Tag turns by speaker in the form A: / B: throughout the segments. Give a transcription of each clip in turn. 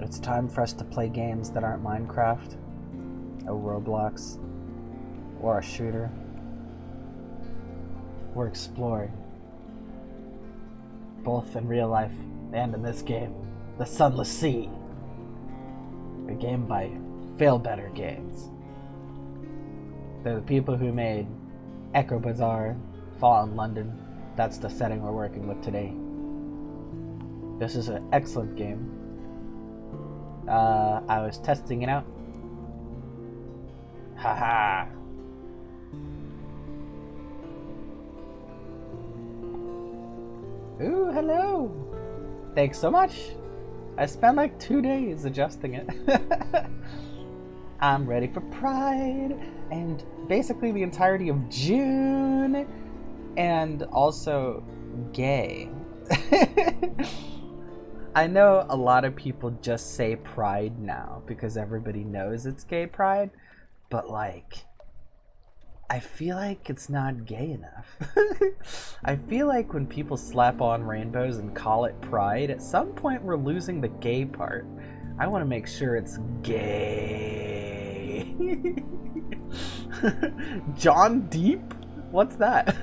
A: It's time for us to play games that aren't Minecraft, or Roblox, or a shooter. We're exploring, both in real life and in this game, the Sunless Sea, a game by Fail Better Games. They're the people who made Echo Bazaar, Fallen London. That's the setting we're working with today. This is an excellent game. I was testing it out. Haha. Ooh, hello. Thanks so much. I spent like 2 days adjusting it. I'm ready for Pride and basically the entirety of June, and also gay. I know a lot of people just say Pride now because everybody knows it's gay Pride, but like, I feel like it's not gay enough. I feel like when people slap on rainbows and call it Pride, at some point we're losing the gay part. I want to make sure it's gay. John Deep? What's that?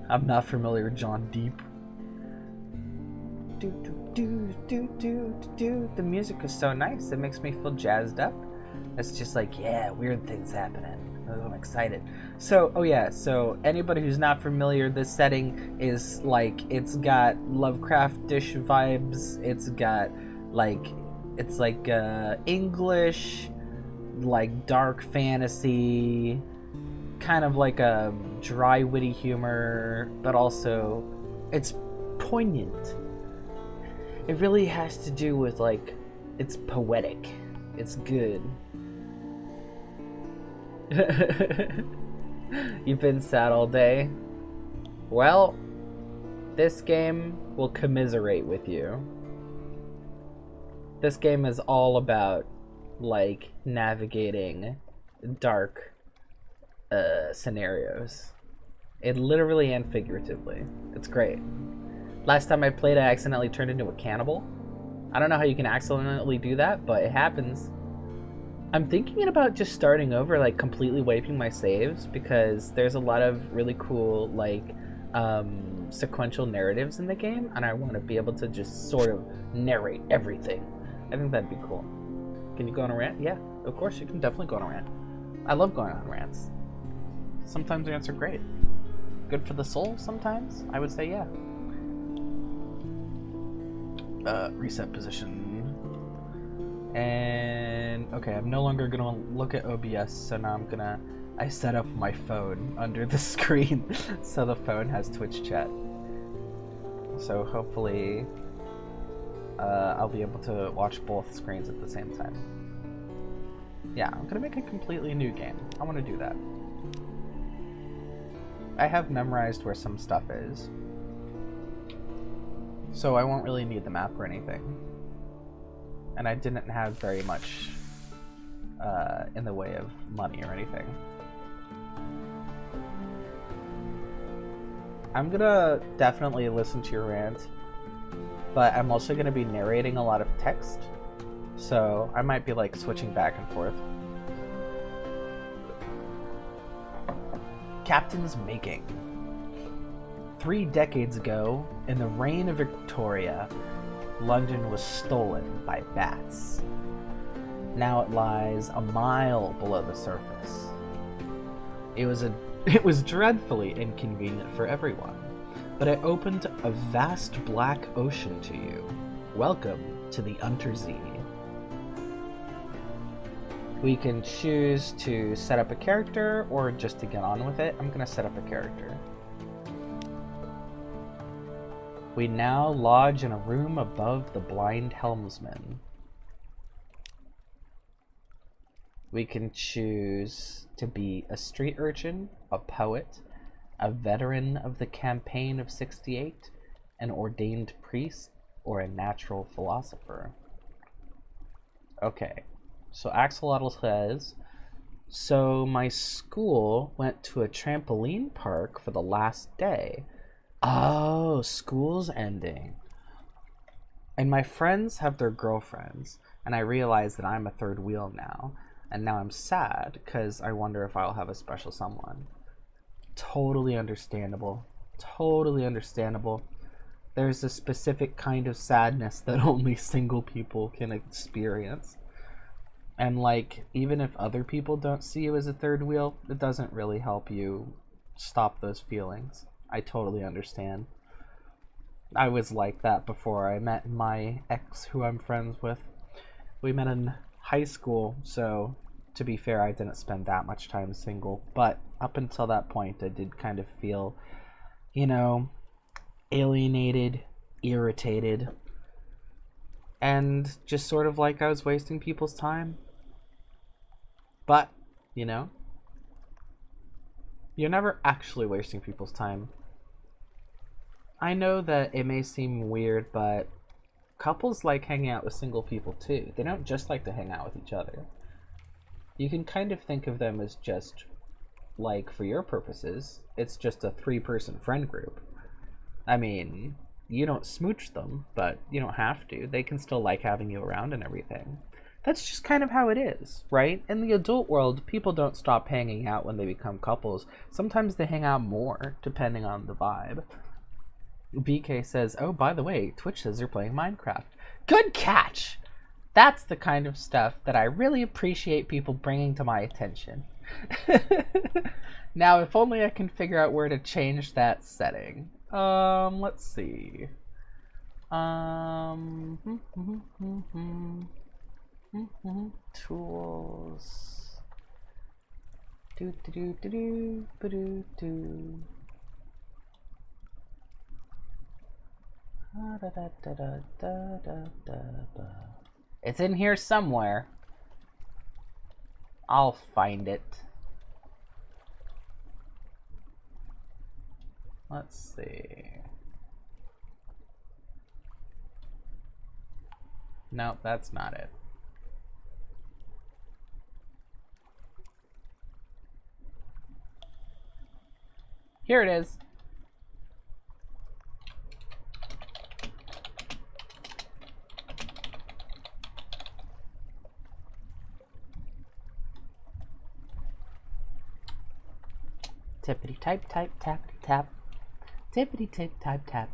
A: I'm not familiar with John Deep. The music is so nice. It makes me feel jazzed up. It's just like, yeah, weird things happening. I'm excited. So, oh yeah, so anybody who's not familiar, this setting is like, it's got Lovecraft-ish vibes. It's got like, it's like English, like dark fantasy, kind of like a dry, witty humor, but also it's poignant. It really has to do with, like, it's poetic. It's good. You've been sad all day? Well, this game will commiserate with you. This game is all about, like, navigating dark scenarios. It literally and figuratively. It's great. Last time I played, I accidentally turned into a cannibal. I don't know how you can accidentally do that, but it happens. I'm thinking about just starting over, like completely wiping my saves, because there's a lot of really cool, like, sequential narratives in the game, and I want to be able to just sort of narrate everything. I think that'd be cool. Can you go on a rant? Yeah, of course, you can definitely go on a rant. I love going on rants. Sometimes rants are great. Good for the soul sometimes, I would say, yeah. Reset position. And okay, I'm no longer gonna look at OBS, so now I set up my phone under the screen so the phone has Twitch chat. So hopefully I'll be able to watch both screens at the same time. Yeah, I'm gonna make a completely new game. I want to do that. I have memorized where some stuff is, so I won't really need the map or anything. And I didn't have very much in the way of money or anything. I'm gonna definitely listen to your rant, but I'm also gonna be narrating a lot of text, so I might be like switching back and forth. Captain's Making. 3 decades ago, in the reign of Victoria, London was stolen by bats. Now it lies a mile below the surface. It was dreadfully inconvenient for everyone, but it opened a vast black ocean to you. Welcome to the Unterzee. We can choose to set up a character or just to get on with it. I'm gonna set up a character. We now lodge in a room above the blind helmsman. We can choose to be a street urchin, a poet, a veteran of the campaign of '68, an ordained priest, or a natural philosopher. Okay, so Axolotl says, so my school went to a trampoline park for the last day. Oh, school's ending. And my friends have their girlfriends, and I realize that I'm a third wheel now. And now I'm sad because I wonder if I'll have a special someone. Totally understandable. Totally understandable. There's a specific kind of sadness that only single people can experience. And like, even if other people don't see you as a third wheel, it doesn't really help you stop those feelings. I totally understand. I was like that before I met my ex, who I'm friends with. We met in high school, so to be fair, I didn't spend that much time single. But up until that point, I did kind of feel, you know, alienated, irritated, and just sort of like I was wasting people's time. But, you know, you're never actually wasting people's time. I know that it may seem weird, but couples like hanging out with single people too. They don't just like to hang out with each other. You can kind of think of them as just, like, for your purposes, it's just a 3-person friend group. I mean, you don't smooch them, but you don't have to. They can still like having you around and everything. That's just kind of how it is, right? In the adult world, people don't stop hanging out when they become couples. Sometimes they hang out more, depending on the vibe. BK says, oh, by the way, Twitch says you're playing Minecraft. Good catch! That's the kind of stuff that I really appreciate people bringing to my attention. Now, if only I can figure out where to change that setting. Let's see. Tools. It's in here somewhere. I'll find it. Let's see. Nope, that's not it. Here it is. Tippity type type tap tap. Tippity tip type tap.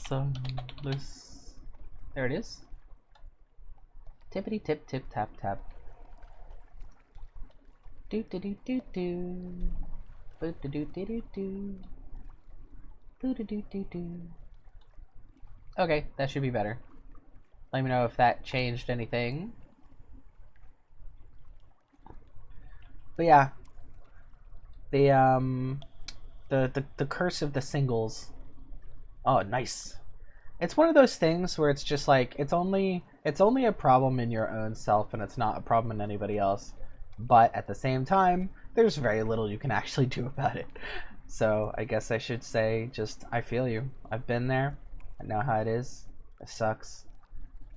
A: Sunless. There it is. Tippity tip tip tap tap. Do do do do do. Boo do do do do do. Boo do do do do. Okay, that should be better. Let me know if that changed anything. But yeah. The curse of the singles. Oh, nice. It's one of those things where it's just like it's only a problem in your own self and it's not a problem in anybody else. But at the same time, there's very little you can actually do about it. So I guess I should say just I feel you. I've been there. I know how it is. It sucks.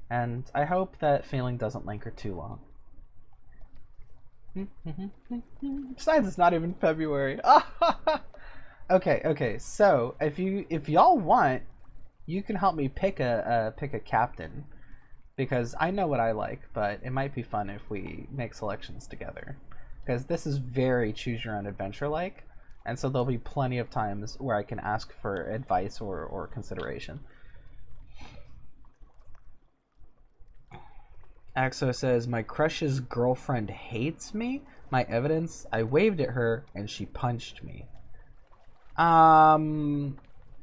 A: And I hope that feeling doesn't linger too long. Besides, it's not even February. Okay. So if y'all want, you can help me pick a captain, because I know what I like, but it might be fun if we make selections together, because this is very choose your own adventure like, and so there'll be plenty of times where I can ask for advice or consideration. Axo says, my crush's girlfriend hates me. My evidence, I waved at her and she punched me.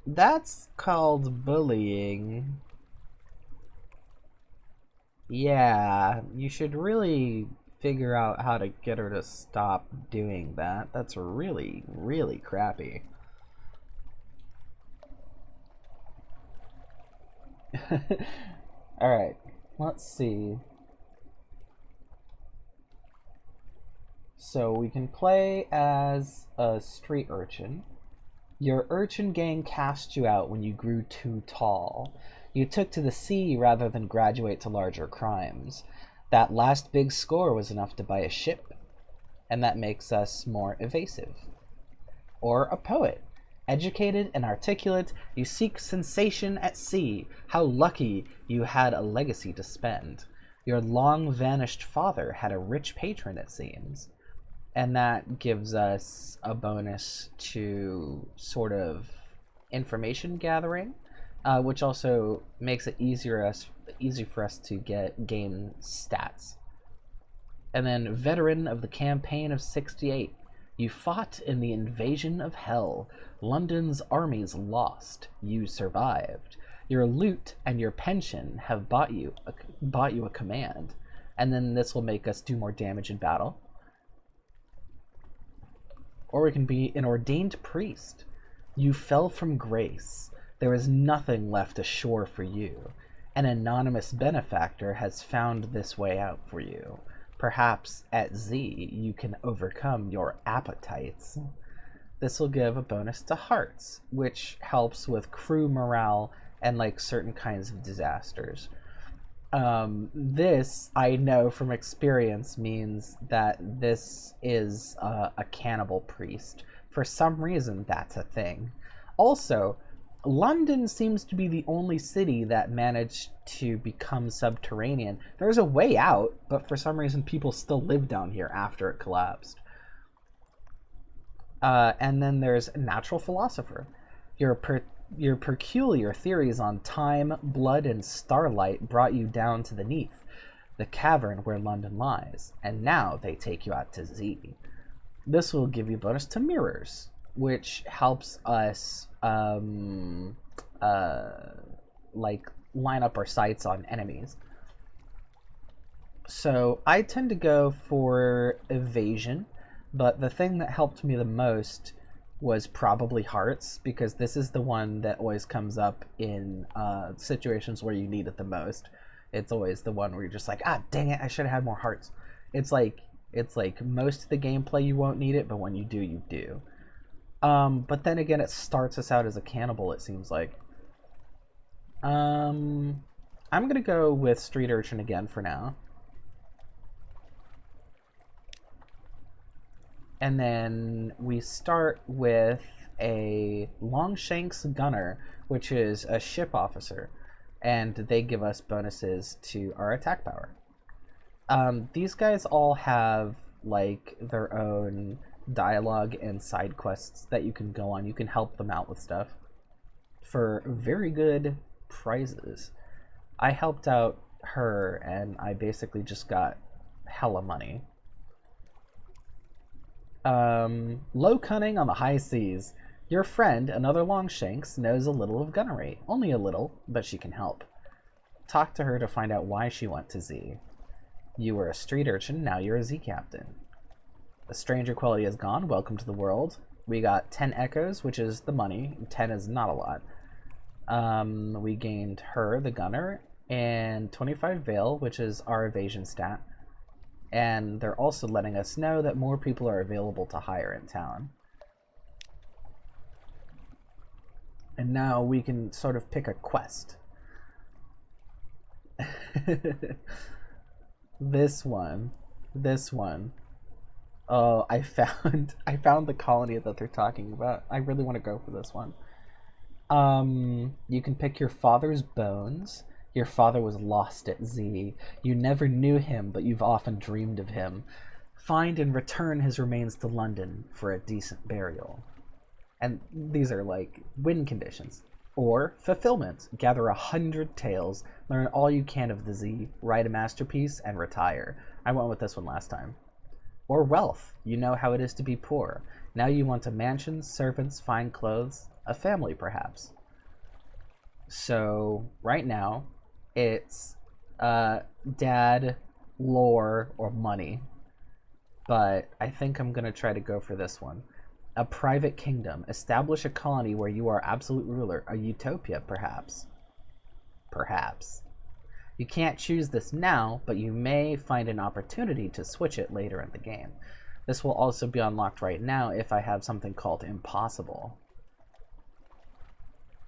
A: That's called bullying. Yeah, you should really figure out how to get her to stop doing that. That's really, really crappy. Alright, let's see. So we can play as a street urchin. Your urchin gang cast you out when you grew too tall. You took to the sea rather than graduate to larger crimes. That last big score was enough to buy a ship, and that makes us more evasive. Or a poet. Educated and articulate, you seek sensation at sea. How lucky you had a legacy to spend. Your long-vanished father had a rich patron, it seems. And that gives us a bonus to sort of information gathering, which also makes it easy for us to gain stats. And then veteran of the campaign of 68. You fought in the invasion of hell. London's armies lost. You survived. Your loot and your pension have bought you a command. And then this will make us do more damage in battle. Or we can be an ordained priest. You fell from grace. There is nothing left ashore for you. An anonymous benefactor has found this way out for you. Perhaps at Z you can overcome your appetites. This will give a bonus to hearts, which helps with crew morale and like certain kinds of disasters. This, I know from experience, means that this is a cannibal priest. For some reason, that's a thing. Also, London seems to be the only city that managed to become subterranean. There's a way out, but for some reason people still live down here after it collapsed. And then there's Natural Philosopher. Your peculiar theories on time, blood, and starlight brought you down to the neath, the cavern where London lies, and now they take you out to Z. This will give you bonus to mirrors, which helps us like line up our sights on enemies. So I tend to go for evasion, but the thing that helped me the most was probably hearts, because this is the one that always comes up in situations where you need it the most. It's always the one where you're just like, ah, dang it, I should have had more hearts. It's like most of the gameplay you won't need it, but when you do, you do. But then again, it starts us out as a cannibal, it seems like. I'm gonna go with Street Urchin again for now. And then we start with a Longshanks Gunner, which is a ship officer, and they give us bonuses to our attack power. These guys all have like their own dialogue and side quests that you can go on. You can help them out with stuff for very good prizes. I helped out her and I basically just got hella money. Low cunning on the high seas. Your friend, another Longshanks, knows a little of gunnery. Only a little, but she can help. Talk to her to find out why she went to Z. You were a street urchin, now you're a Z captain. The stranger quality is gone. Welcome to the world. We got 10 echoes, which is the money. 10 is not a lot. We gained her, the gunner, and 25 veil, which is our evasion stat. And they're also letting us know that more people are available to hire in town. And now we can sort of pick a quest. This one. Oh, I found the colony that they're talking about. I really want to go for this one. You can pick your father's bones. Your father was lost at Z. You never knew him, but you've often dreamed of him. Find and return his remains to London for a decent burial. And these are like win conditions. Or fulfillment. Gather 100 tales, learn all you can of the Z, write a masterpiece, and retire. I went with this one last time. Or wealth. You know how it is to be poor. Now you want a mansion, servants, fine clothes, a family perhaps. So right now, it's dad, lore, or money. But I think I'm going to try to go for this one. A private kingdom. Establish a colony where you are absolute ruler. A utopia, perhaps. Perhaps. You can't choose this now, but you may find an opportunity to switch it later in the game. This will also be unlocked right now if I have something called impossible.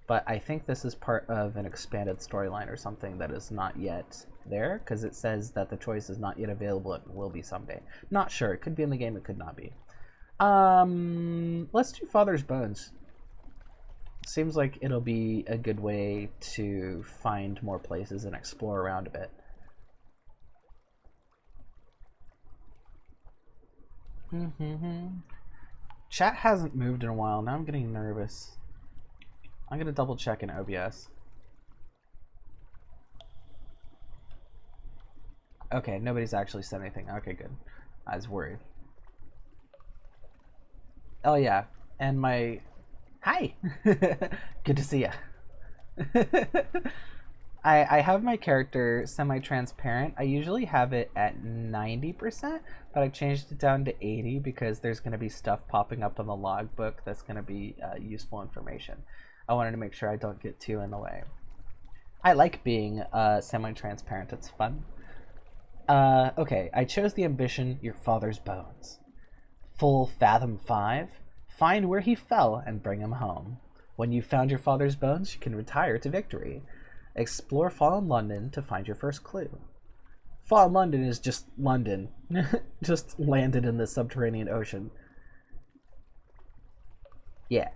A: But I think this is part of an expanded storyline or something that is not yet there, because it says that the choice is not yet available. It will be someday. Not sure. It could be in the game. It could not be. Let's do Father's Bones. Seems like it'll be a good way to find more places and explore around a bit. Chat hasn't moved in a while. Now I'm getting nervous. I'm gonna double check in OBS. Okay, nobody's actually said anything. Okay, good. I was worried. Oh yeah, and my... Hi! Good to see ya. I have my character semi-transparent. I usually have it at 90%, but I changed it down to 80 because there's going to be stuff popping up on the logbook that's going to be useful information. I wanted to make sure I don't get too in the way. I like being semi-transparent. It's fun. Okay, I chose the ambition, your father's bones. Full fathom 5. Find where he fell and bring him home. When you've found your father's bones, you can retire to victory. Explore fallen London to find your first clue. Fallen London is just London. Just landed in the subterranean ocean. Yeah.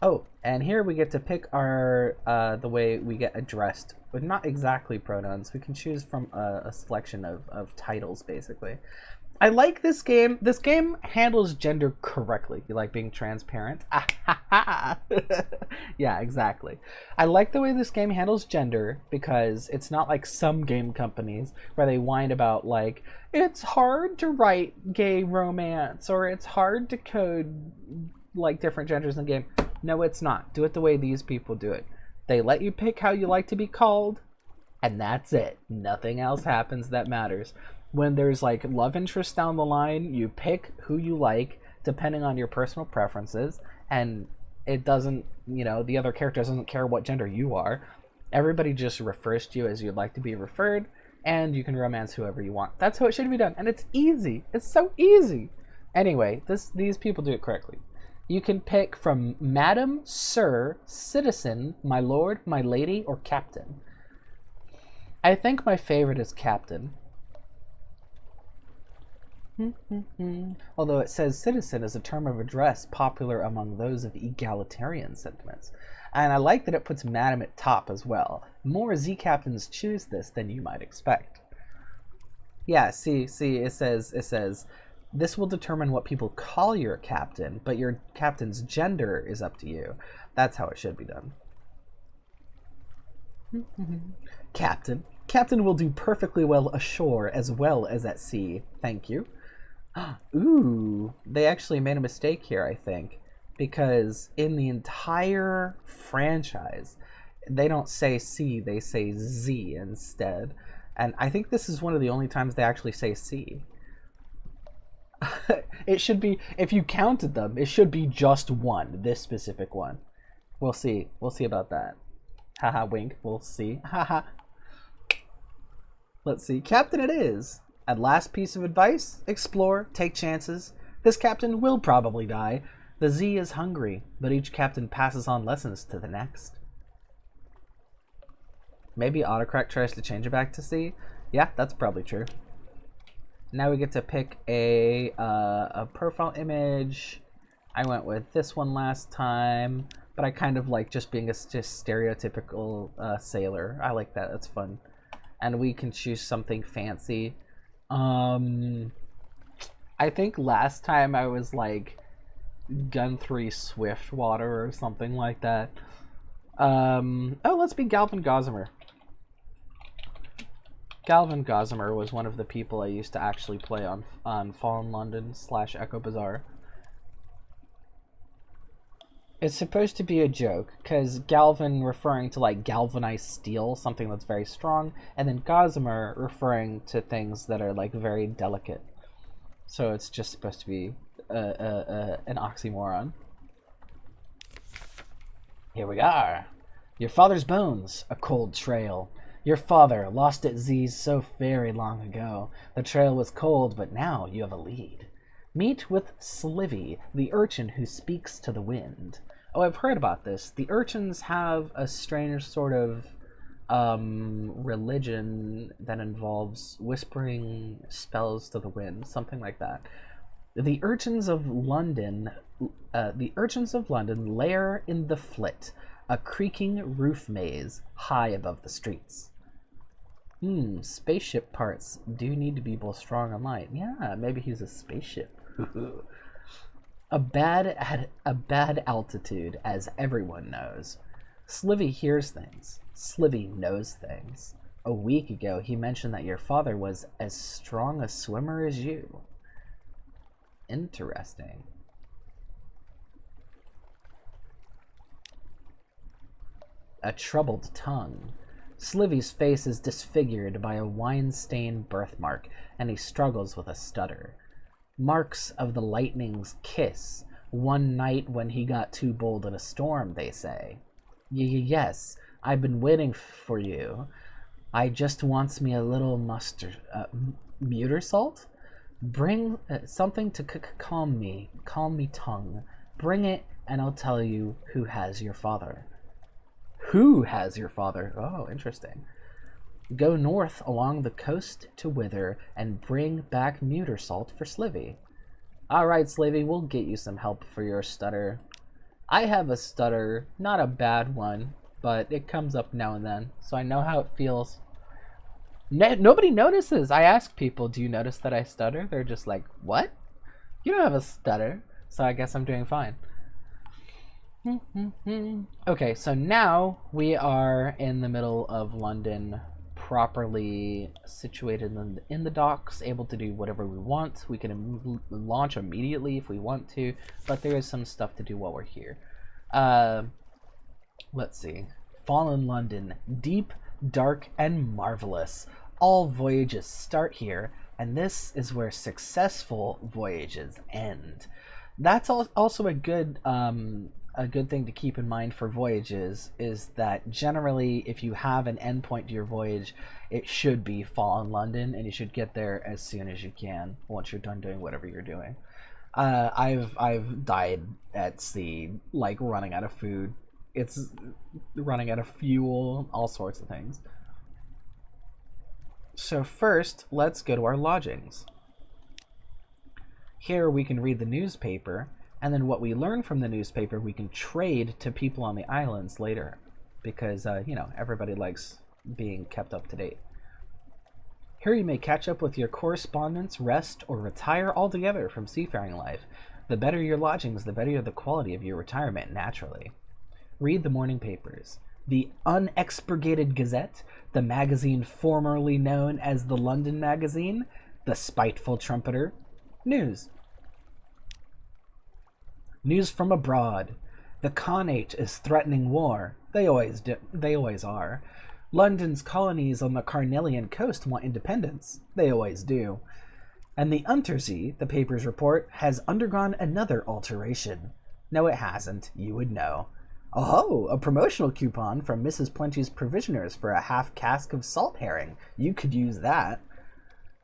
A: Oh, and here we get to pick our the way we get addressed with not exactly pronouns. We can choose from a selection of titles, basically. I like this game. This game handles gender correctly. You like being transparent? Yeah, exactly. I like the way this game handles gender because it's not like some game companies where they whine about like, it's hard to write gay romance or it's hard to code like different genders in the game. No, it's not. Do it the way these people do it. They let you pick how you like to be called, and that's it. Nothing else happens that matters. When there's like love interest down the line, you pick who you like depending on your personal preferences, and it doesn't, you know, the other character doesn't care what gender you are. Everybody just refers to you as you'd like to be referred, and you can romance whoever you want. That's how it should be done, and it's easy. It's so easy. Anyway, these people do it correctly. You can pick from Madam, Sir, Citizen, My Lord, My Lady, or Captain. I think my favorite is Captain. Although it says citizen is a term of address popular among those of egalitarian sentiments. And I like that it puts madam at top as well. More Z captains choose this than you might expect. Yeah, see, it says this will determine what people call your captain, but your captain's gender is up to you. That's how it should be done. Captain. Captain will do perfectly well ashore as well as at sea. Thank you. Ooh, they actually made a mistake here, I think, because in the entire franchise, they don't say C, they say Z instead. And I think this is one of the only times they actually say C. It should be, if you counted them, it should be just one, this specific one. We'll see. We'll see about that. Haha, wink. We'll see. Haha. Let's see. Captain it is. And last piece of advice, explore, take chances. This captain will probably die. The Z is hungry, but each captain passes on lessons to the next. Maybe Autocorrect tries to change it back to C. Yeah, that's probably true. Now we get to pick a profile image. I went with this one last time, but I kind of like just being just stereotypical sailor. I like that. That's fun. And we can choose something fancy. I think last time I was like Gunnery Swiftwater or something like that. Oh, let's be Galvin Gossamer. Galvin Gossamer was one of the people I used to actually play on Fallen London / Echo Bazaar. It's supposed to be a joke, because Galvin referring to like galvanized steel, something that's very strong, and then Gossamer referring to things that are like very delicate. So it's just supposed to be an oxymoron. Here we are. Your father's bones, a cold trail. Your father lost at Z's so very long ago. The trail was cold, but now you have a lead. Meet with Slivy, the urchin who speaks to the wind. Oh, I've heard about this. The urchins have a strange sort of religion that involves whispering spells to the wind, something like that. The urchins of London, lair in the Flit, a creaking roof maze high above the streets. Spaceship parts do need to be both strong and light. Yeah, maybe he's a spaceship. a bad altitude, as everyone knows. Slivy hears things. Slivy knows things. A week ago, he mentioned that your father was as strong a swimmer as you. Interesting. A troubled tongue. Slivy's face is disfigured by a wine-stained birthmark, and he struggles with a stutter. Marks of the lightning's kiss, one night when he got too bold in a storm, they say. Yes, I've been waiting for you. I just wants me a little mustard, muter salt? Bring something to calm me tongue. Bring it, and I'll tell you who has your father. Who has your father? Oh, interesting. Go north along the coast to Wither and bring back muter salt for Slivy. All right, Slivy, we'll get you some help for your stutter. I have a stutter, not a bad one, but it comes up now and then, so I know how it feels. Nobody notices. I ask people, do you notice that I stutter? They're just like, what? You don't have a stutter. So I guess I'm doing fine. Okay, so now we are in the middle of London, properly situated in the docks, able to do whatever we want. We can launch immediately if we want to, but there is some stuff to do while we're here. Let's see. Fallen London, deep, dark, and marvelous. All voyages start here, and this is where successful voyages end. That's also a good thing to keep in mind for voyages, is that generally if you have an endpoint to your voyage, it should be Fallen London, and you should get there as soon as you can once you're done doing whatever you're doing. I've died at sea, like running out of food. It's running out of fuel, all sorts of things. So first, let's go to our lodgings. Here we can read the newspaper, and then what we learn from the newspaper we can trade to people on the islands later, because, you know, everybody likes being kept up to date. Here you may catch up with your correspondence, rest, or retire altogether from seafaring life. The better your lodgings, the better the quality of your retirement, naturally. Read the morning papers. The Unexpurgated Gazette, the magazine formerly known as the London Magazine, the Spiteful Trumpeter. News. News from abroad. The Khanate is threatening war. They always are. London's colonies on the Carnelian coast want independence. They always do. And the Unterzee, the papers report, has undergone another alteration. No, it hasn't. You would know. Oh, a promotional coupon from Mrs. Plenty's Provisioners for a half cask of salt herring. You could use that.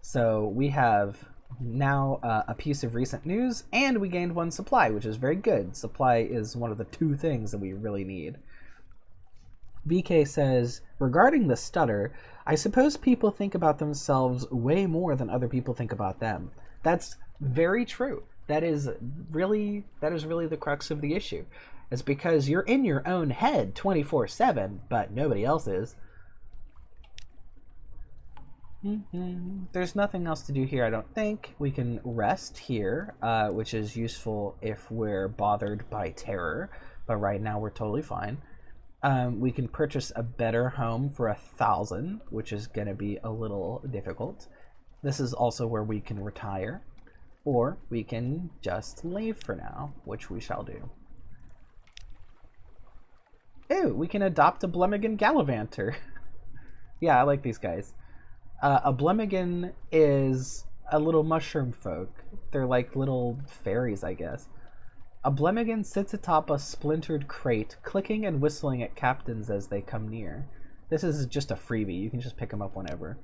A: So we have now a piece of recent news, and we gained one supply, which is very good. Supply is one of the two things that we really need. BK says, regarding the stutter, I suppose people think about themselves way more than other people think about them. That's very true. That is really the crux of the issue. It's because you're in your own head 24/7, but nobody else is. There's nothing else to do here, I don't think. We can rest here, which is useful if we're bothered by terror, but right now we're totally fine. We can purchase a better home for 1,000, which is going to be a little difficult. This is also where we can retire, or we can just leave for now, which we shall do. Ew, we can adopt a Blemigan Gallivanter. Yeah, I like these guys. A Blemigan is a little mushroom folk. They're like little fairies, I guess. A Blemigan sits atop a splintered crate, clicking and whistling at captains as they come near. This is just a freebie. You can just pick them up whenever.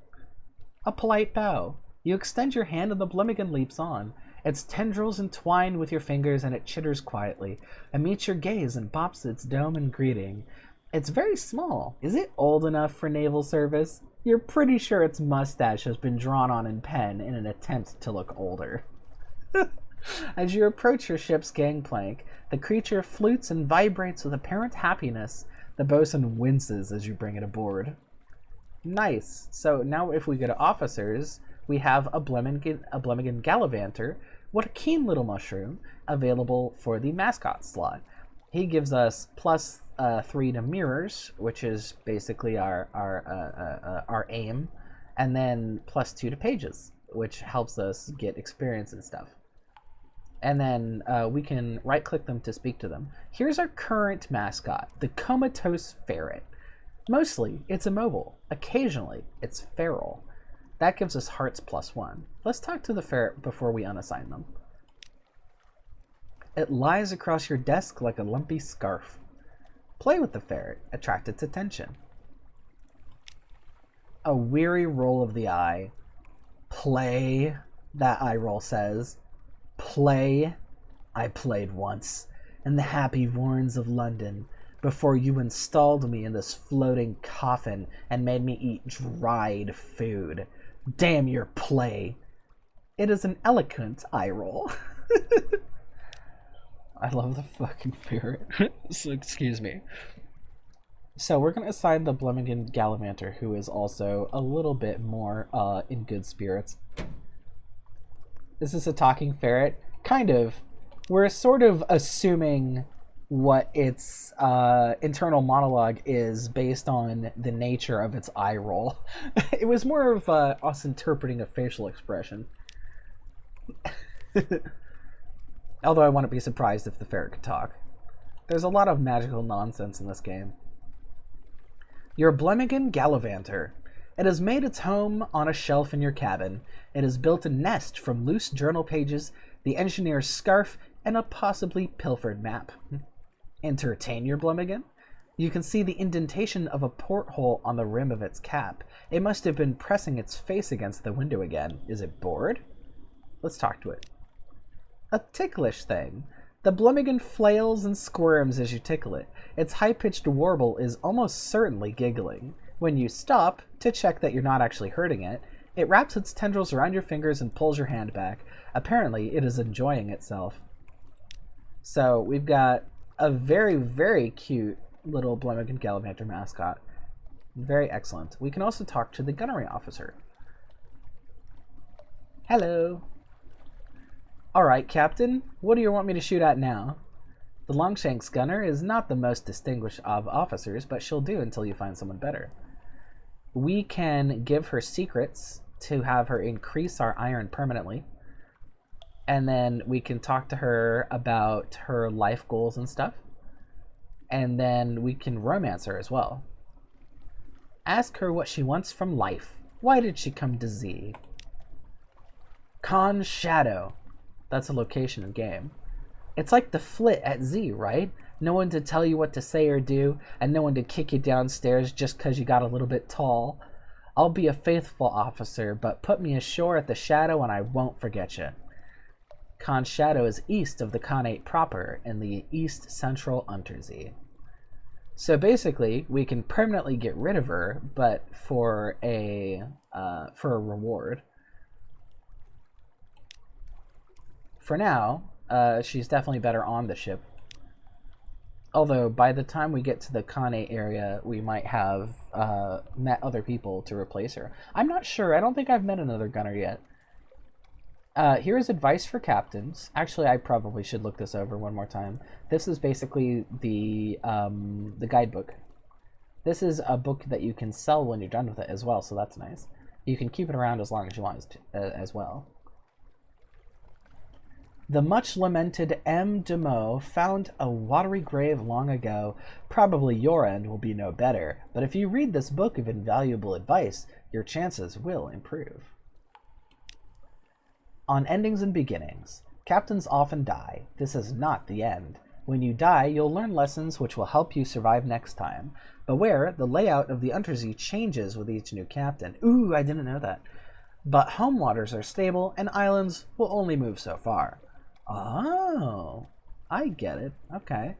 A: A polite bow. You extend your hand and the Blemigan leaps on. Its tendrils entwine with your fingers and it chitters quietly. It meets your gaze and bops its dome in greeting. It's very small. Is it old enough for naval service? You're pretty sure its mustache has been drawn on in pen in an attempt to look older. As you approach your ship's gangplank, the creature flutes and vibrates with apparent happiness. The bosun winces as you bring it aboard. Nice. So now if we go to officers, we have a Blemmigan Gallivanter. What a keen little mushroom, available for the mascot slot. He gives us plus 3 to mirrors, which is basically our aim, and then plus 2 to pages, which helps us get experience and stuff. And then we can right-click them to speak to them. Here's our current mascot, the Comatose Ferret. Mostly, it's immobile. Occasionally, it's feral. That gives us hearts plus 1. Let's talk to the ferret before we unassign them. It lies across your desk like a lumpy scarf. Play with the ferret, attract its attention. A weary roll of the eye. Play, that eye roll says. Play. I played once, in the happy warrens of London, before you installed me in this floating coffin and made me eat dried food. Damn your play. It is an eloquent eye roll. I love the fucking ferret. So, excuse me. So we're going to assign the Blemmigan Gallivanter, who is also a little bit more in good spirits. Is this a talking ferret? Kind of. We're sort of assuming what its internal monologue is based on the nature of its eye roll. It was more of us interpreting a facial expression. Although I wouldn't be surprised if the ferret could talk. There's a lot of magical nonsense in this game. Your Blemmigan Gallivanter. It has made its home on a shelf in your cabin. It has built a nest from loose journal pages, the engineer's scarf, and a possibly pilfered map. Entertain your Blemmigan? You can see the indentation of a porthole on the rim of its cap. It must have been pressing its face against the window again. Is it bored? Let's talk to it. A ticklish thing. The Blemmigan flails and squirms as you tickle it. Its high-pitched warble is almost certainly giggling. When you stop, to check that you're not actually hurting it, it wraps its tendrils around your fingers and pulls your hand back. Apparently, it is enjoying itself. So, we've got a very, very cute little Blemmigan Gallivanter mascot. Very excellent. We can also talk to the Gunnery Officer. Hello. Alright, Captain. What do you want me to shoot at now? The Longshanks gunner is not the most distinguished of officers, but she'll do until you find someone better. We can give her secrets to have her increase our iron permanently. And then we can talk to her about her life goals and stuff. And then we can romance her as well. Ask her what she wants from life. Why did she come to Z? Con Shadow. That's a location in game. It's like the Flit at Z, right? No one to tell you what to say or do, and no one to kick you downstairs just because you got a little bit tall. I'll be a faithful officer, but put me ashore at the Shadow and I won't forget you. Con Shadow is east of the Connate proper in the east central Unterzee. So basically, we can permanently get rid of her, but for a reward. For now, she's definitely better on the ship. Although, by the time we get to the Connate area, we might have met other people to replace her. I'm not sure. I don't think I've met another gunner yet. Here's advice for captains. Actually, I probably should look this over one more time. This is basically the guidebook. This is a book that you can sell when you're done with it as well, so that's nice. You can keep it around as long as you want as well. The much-lamented M. de Meaux found a watery grave long ago. Probably your end will be no better, but if you read this book of invaluable advice, your chances will improve. On endings and beginnings. Captains often die. This is not the end. When you die, you'll learn lessons which will help you survive next time. Beware, the layout of the Unterzee changes with each new captain. Ooh, I didn't know that. But home waters are stable, and islands will only move so far. Oh, I get it. Okay.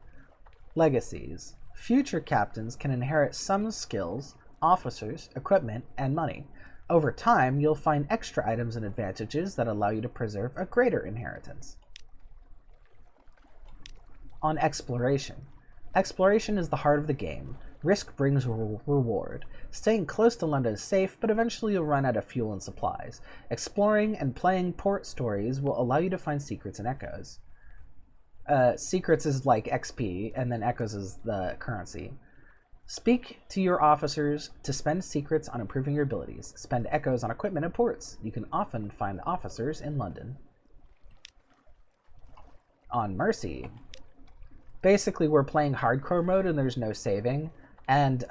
A: Legacies. Future captains can inherit some skills, officers, equipment, and money. Over time, you'll find extra items and advantages that allow you to preserve a greater inheritance. on exploration. Exploration is the heart of the game. Risk brings reward. Staying close to London is safe, but eventually you'll run out of fuel and supplies. Exploring and playing port stories will allow you to find secrets and echoes. Secrets is like XP, and then echoes is the currency. Speak to your officers to spend secrets on improving your abilities. Spend echoes on equipment and ports. You can often find officers in London. On Mercy. Basically, we're playing hardcore mode and there's no saving. And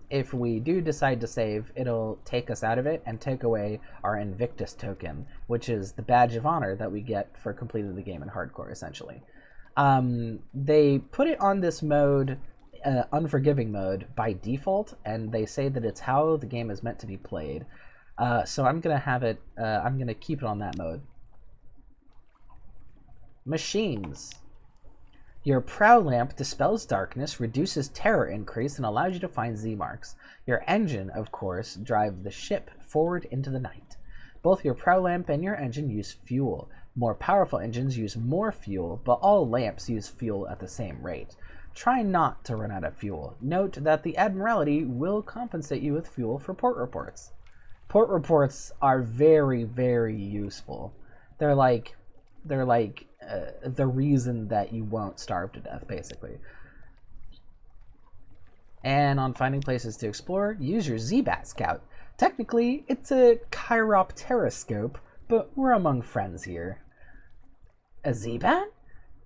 A: if we do decide to save, it'll take us out of it and take away our Invictus token, which is the badge of honor that we get for completing the game in hardcore, essentially. They put it on this mode, Unforgiving mode, by default, and they say that it's how the game is meant to be played. So I'm going to have it, I'm going to keep it on that mode. Machines. Your prow lamp dispels darkness, reduces terror increase, and allows you to find Z-marks. Your engine, of course, drives the ship forward into the night. Both your prow lamp and your engine use fuel. More powerful engines use more fuel, but all lamps use fuel at the same rate. Try not to run out of fuel. Note that the Admiralty will compensate you with fuel for port reports. Port reports are very, very useful. They're like the reason that you won't starve to death, basically. And on finding places to explore, use your Z-Bat Scout. Technically, it's a chiropteroscope, but we're among friends here. A Z-Bat?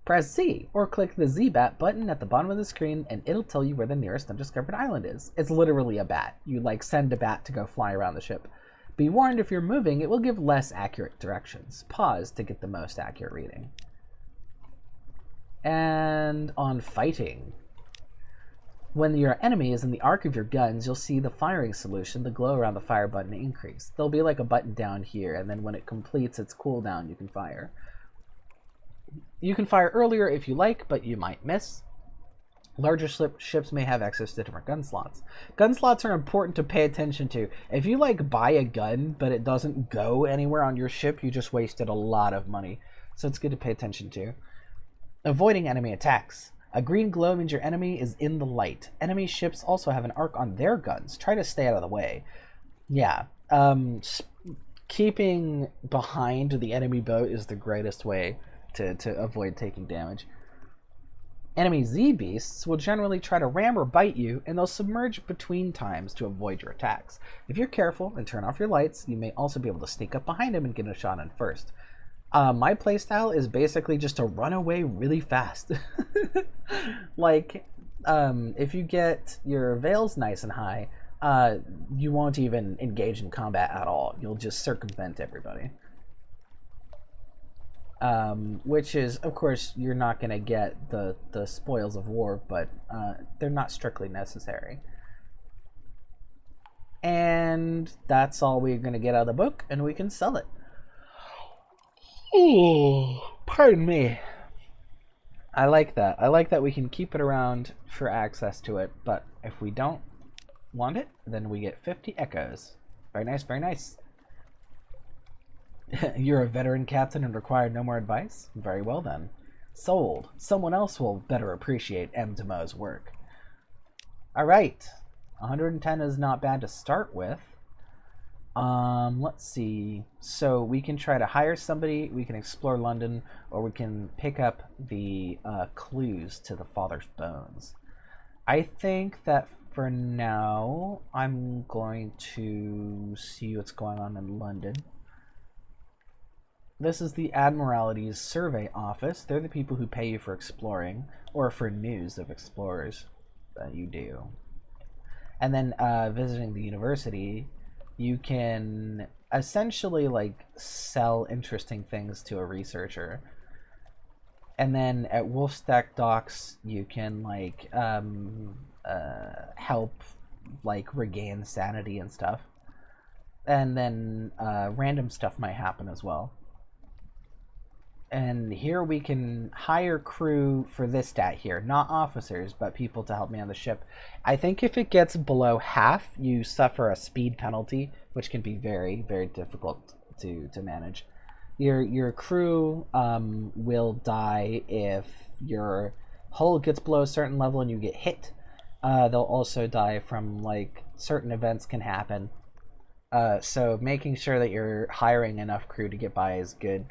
A: Press Z, or click the Z-Bat button at the bottom of the screen, and it'll tell you where the nearest undiscovered island is. It's literally a bat. You, send a bat to go fly around the ship. Be warned, if you're moving, it will give less accurate directions. Pause to get the most accurate reading. And on fighting. When your enemy is in the arc of your guns, you'll see the firing solution, the glow around the fire button, increase. There'll be like a button down here, and then when it completes its cooldown, you can fire. You can fire earlier if you like, but you might miss. Larger ships may have access to different gun slots. Gun slots are important to pay attention to. If you buy a gun, but it doesn't go anywhere on your ship, you just wasted a lot of money. So it's good to pay attention to. Avoiding enemy attacks. A green glow means your enemy is in the light. Enemy ships also have an arc on their guns. Try to stay out of the way. Yeah. Keeping behind the enemy boat is the greatest way to avoid taking damage. Enemy Z-beasts will generally try to ram or bite you, and they'll submerge between times to avoid your attacks. If you're careful and turn off your lights, you may also be able to sneak up behind him and get a shot in first. My playstyle is basically just to run away really fast. If you get your veils nice and high, you won't even engage in combat at all. You'll just circumvent everybody. Which is, of course, you're not going to get the spoils of war, but they're not strictly necessary. And that's all we're going to get out of the book, and we can sell it. Oh, pardon me. I like that. I like that we can keep it around for access to it, but if we don't want it, then we get 50 echoes. Very nice, very nice. You're a veteran captain and require no more advice? Very well then. Sold. Someone else will better appreciate M. Demo's work. Alright. 110 is not bad to start with. Let's see. So we can try to hire somebody, we can explore London, or we can pick up the clues to the Father's Bones. I think that for now, I'm going to see what's going on in London. This is the Admiralty's survey office. They're the people who pay you for exploring, or for news of explorers that you do. And then visiting the university, you can essentially sell interesting things to a researcher. And then at Wolfstack Docks, you can help regain sanity and stuff. And then random stuff might happen as well. And here we can hire crew for this stat here. Not officers, but people to help me on the ship. I think if it gets below half, you suffer a speed penalty, which can be very, very difficult to manage. Your crew will die if your hull gets below a certain level and you get hit, they'll also die from, like, certain events can happen. So making sure that you're hiring enough crew to get by is good.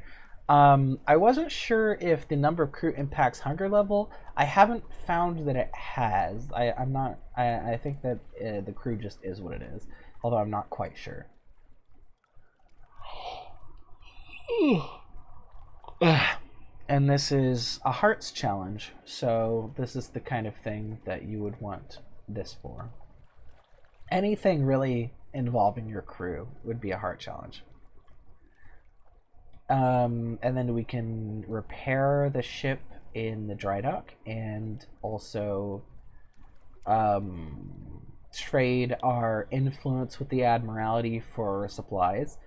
A: I wasn't sure if the number of crew impacts hunger level. I haven't found that it has. I think that the crew just is what it is, although I'm not quite sure. And this is a hearts challenge, so this is the kind of thing that you would want this for. Anything really involving your crew would be a heart challenge. And then we can repair the ship in the dry dock and also trade our influence with the Admiralty for supplies.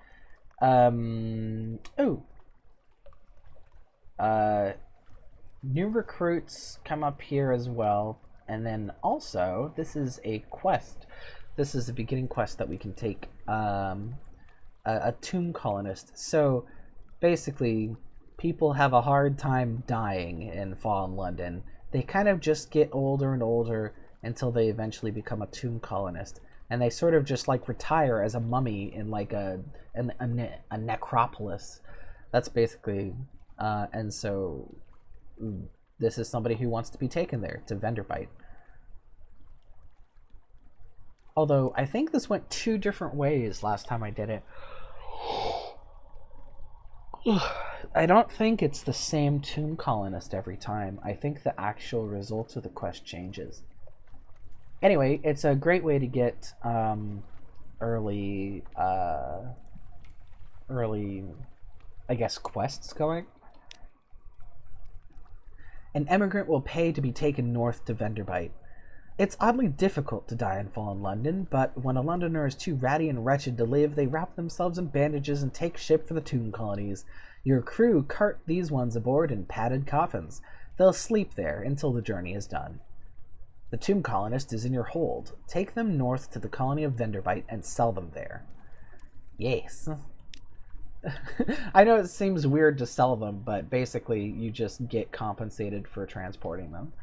A: New recruits come up here as well. And then also, this is a quest. This is a beginning quest that we can take, a Tomb Colonist. So basically, people have a hard time dying in Fallen London. They kind of just get older and older until they eventually become a Tomb Colonist. And they sort of just like retire as a mummy in like a necropolis. That's basically, and so this is somebody who wants to be taken there to Venderbite. Although I think this went 2 different ways last time I did it. I don't think it's the same Tomb Colonist every time. I think the actual result of the quest changes. Anyway, it's a great way to get early, I guess, quests going. An emigrant will pay to be taken north to Venderbite. It's oddly difficult to die in Fallen London, but when a Londoner is too ratty and wretched to live, they wrap themselves in bandages and take ship for the Tomb Colonies. Your crew cart these ones aboard in padded coffins. They'll sleep there until the journey is done. The Tomb Colonist is in your hold. Take them north to the colony of Venderbite and sell them there. Yes. I know it seems weird to sell them, but basically you just get compensated for transporting them.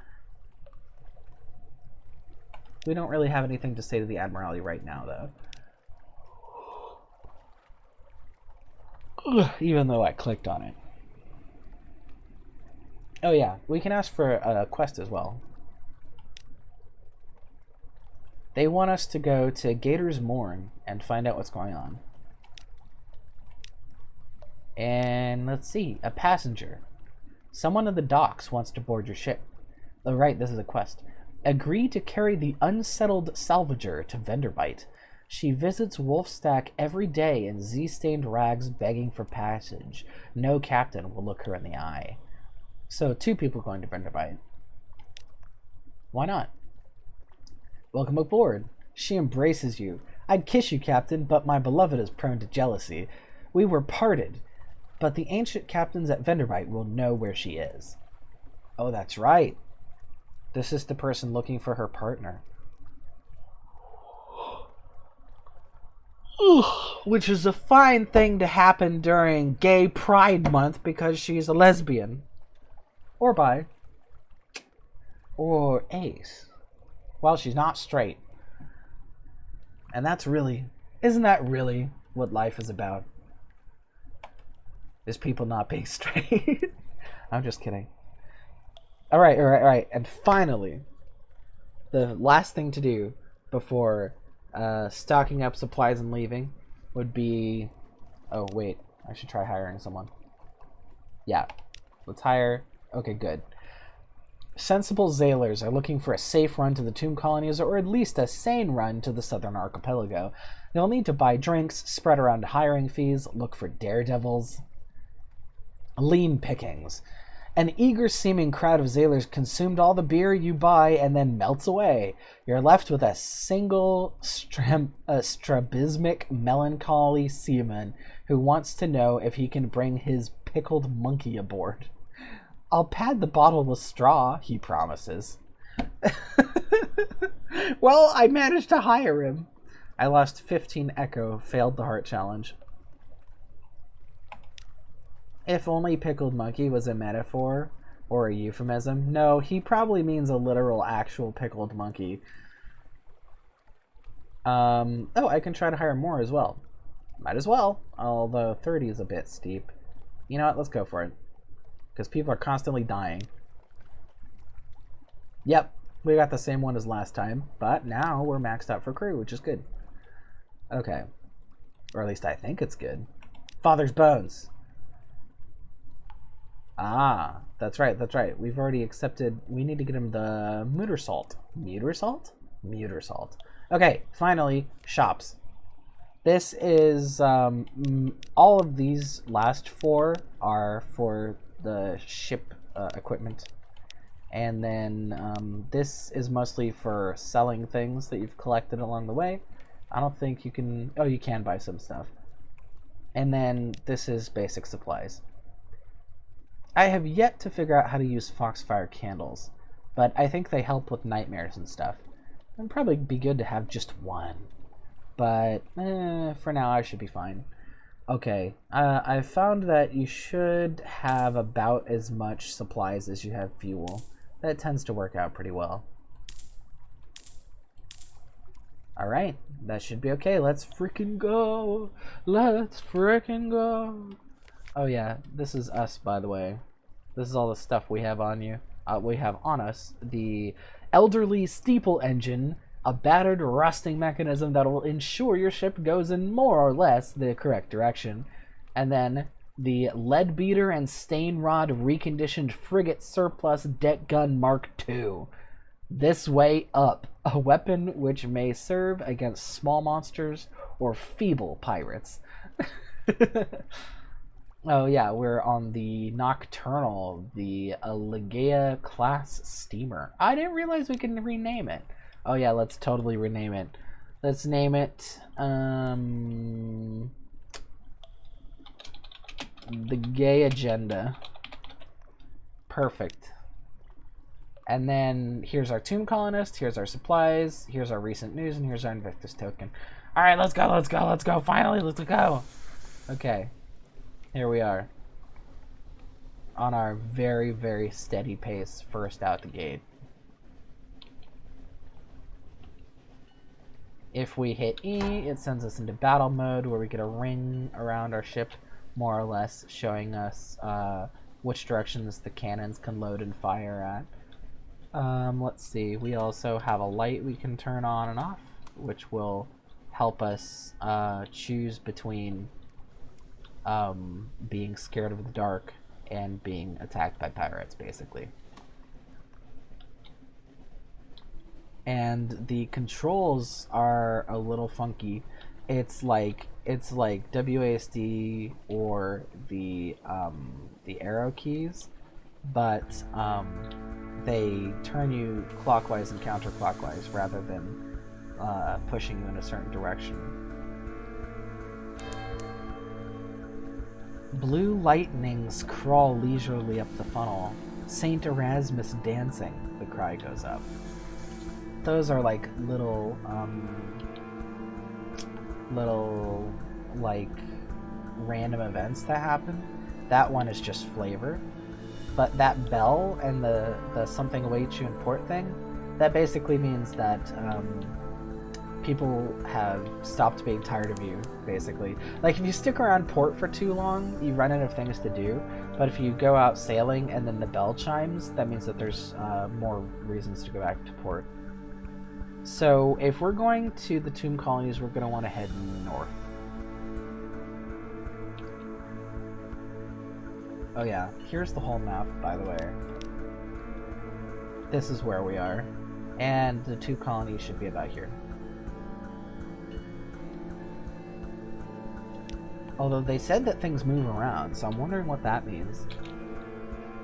A: We don't really have anything to say to the Admiralty right now, though. Even though I clicked on it. Oh yeah, we can ask for a quest as well. They want us to go to Gator's Morn and find out what's going on. And let's see, a passenger. Someone at the docks wants to board your ship. Oh right, this is a quest. Agree to carry the unsettled salvager to Venderbite. She visits Wolfstack every day in Z-stained rags begging for passage. No captain will look her in the eye. So 2 people going to Venderbite. Why not? Welcome aboard. She embraces you. I'd kiss you, Captain, but my beloved is prone to jealousy. We were parted, but the ancient captains at Venderbite will know where she is. Oh, that's right. This is the person looking for her partner. Which is a fine thing to happen during Gay Pride Month because she's a lesbian. Or bi. Or ace. Well, she's not straight. And that's really... Isn't that really what life is about? Is people not being straight? I'm just kidding. Alright. And finally, the last thing to do before stocking up supplies and leaving would be... Oh, wait. I should try hiring someone. Yeah. Let's hire... Okay, good. Sensible sailors are looking for a safe run to the Tomb Colonies, or at least a sane run to the Southern Archipelago. They'll need to buy drinks, spread around hiring fees, look for daredevils. Lean pickings. An eager-seeming crowd of sailors consumed all the beer you buy and then melts away. You're left with a single strabismic melancholy seaman who wants to know if he can bring his pickled monkey aboard. I'll pad the bottle with straw, he promises. Well, I managed to hire him. I lost 15 echo, failed the heart challenge. If only pickled monkey was a metaphor Or a euphemism? No, he probably means a literal, actual pickled monkey. Oh, I can try to hire more as well. Might as well, although 30 is a bit steep. You know what? Let's go for it. Because people are constantly dying. Yep, we got the same one as last time, but now we're maxed out for crew, which is good. Okay. Or at least I think it's good. Father's bones. Ah, that's right, that's right. We've already accepted. We need to get him the muter salt. Muter salt? Muter salt. Okay, finally, shops. This is, all of these last four are for the ship equipment. And then this is mostly for selling things that you've collected along the way. I don't think you can... Oh, you can buy some stuff. And then this is basic supplies. I have yet to figure out how to use Foxfire candles, but I think they help with nightmares and stuff. It'd probably be good to have just one. But for now, I should be fine. Okay, I found that you should have about as much supplies as you have fuel. That tends to work out pretty well. Alright, that should be okay. Let's freaking go! Let's freaking go! Oh yeah, this is us, by the way. This is all the stuff we have on you. We have on us the elderly steeple engine, a battered rusting mechanism that will ensure your ship goes in more or less the correct direction, and then the lead beater and stain rod reconditioned frigate surplus deck gun Mark II. This way up, a weapon which may serve against small monsters or feeble pirates. Oh yeah, we're on the Nocturnal, the Legea class steamer. I didn't realize we can rename it. Oh yeah, let's totally rename it. Let's name it the Gay Agenda. Perfect. And then here's our Tomb Colonists, here's our supplies, here's our recent news, and here's our Invictus token. Alright, let's go, let's go, let's go. Finally, let's go. Okay. Here we are. On our very, very steady pace, first out the gate. If we hit E, it sends us into battle mode where we get a ring around our ship, more or less, showing us which directions the cannons can load and fire at. Let's see, we also have a light we can turn on and off, which will help us choose between being scared of the dark and being attacked by pirates, basically. And the controls are a little funky. It's like WASD or the arrow keys, but they turn you clockwise and counterclockwise rather than pushing you in a certain direction. Blue lightnings crawl leisurely up the funnel. Saint Erasmus dancing, the cry goes up. Those are like little like random events that happen. That one is just flavor. But that bell and the something awaits you in port thing, that basically means that people have stopped being tired of you, basically. Like, if you stick around port for too long, you run out of things to do. But if you go out sailing and then the bell chimes, that means that there's more reasons to go back to port. So, if we're going to the Tomb Colonies, we're going to want to head north. Oh yeah, here's the whole map, by the way. This is where we are. And the two colonies should be about here. Although they said that things move around, so I'm wondering what that means.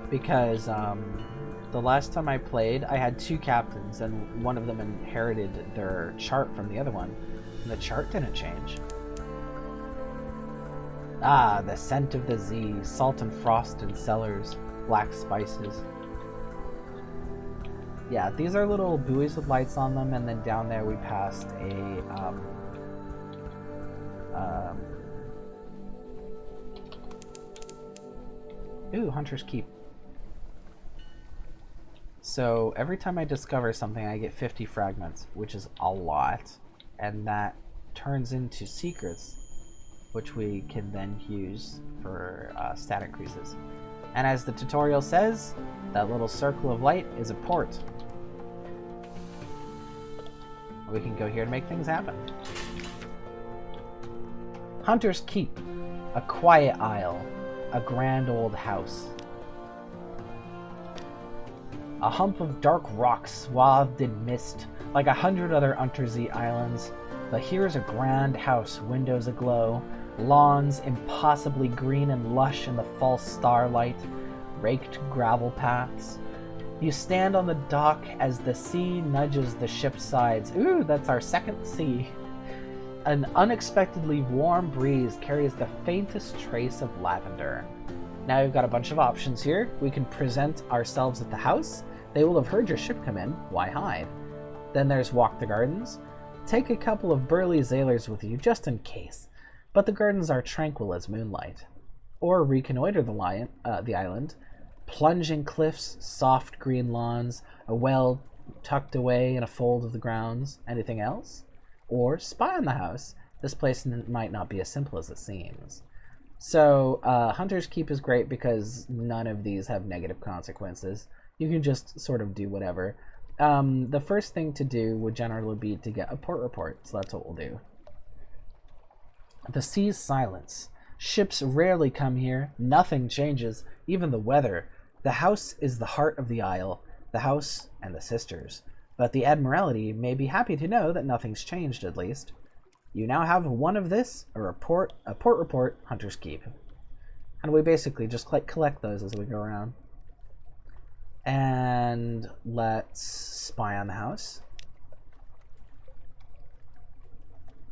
A: Because the last time I played, I had two captains, and one of them inherited their chart from the other one, and the chart didn't change. Ah, the scent of the Z, salt and frost in cellars, black spices. Yeah, these are little buoys with lights on them, and then down there we passed a ooh, Hunter's Keep. So every time I discover something, I get 50 fragments, which is a lot. And that turns into secrets, which we can then use for stat increases. And as the tutorial says, that little circle of light is a port. We can go here to make things happen. Hunter's Keep, a quiet isle, a grand old house. A hump of dark rocks swathed in mist, like 100 other Unterzee islands. But here's a grand house, windows aglow, lawns impossibly green and lush in the false starlight, raked gravel paths. You stand on the dock as the sea nudges the ship's sides. Ooh, that's our second sea. An unexpectedly warm breeze carries the faintest trace of lavender. Now you've got a bunch of options here. We can present ourselves at the house. They will have heard your ship come in. Why hide? Then there's walk the gardens. Take a couple of burly sailors with you, just in case. But the gardens are tranquil as moonlight. Or reconnoiter the island. Plunging cliffs, soft green lawns, a well tucked away in a fold of the grounds. Anything else? Or spy on the house. This place might not be as simple as it seems. So, Hunter's Keep is great because none of these have negative consequences. You can just sort of do whatever. The first thing to do would generally be to get a port report, so that's what we'll do. The sea's silence. Ships rarely come here. Nothing changes, even the weather. The house is the heart of the isle, the house and the sisters. But the Admiralty may be happy to know that nothing's changed, at least. You now have one of this, a port report, Hunter's Keep. And we basically just collect those as we go around. And let's spy on the house.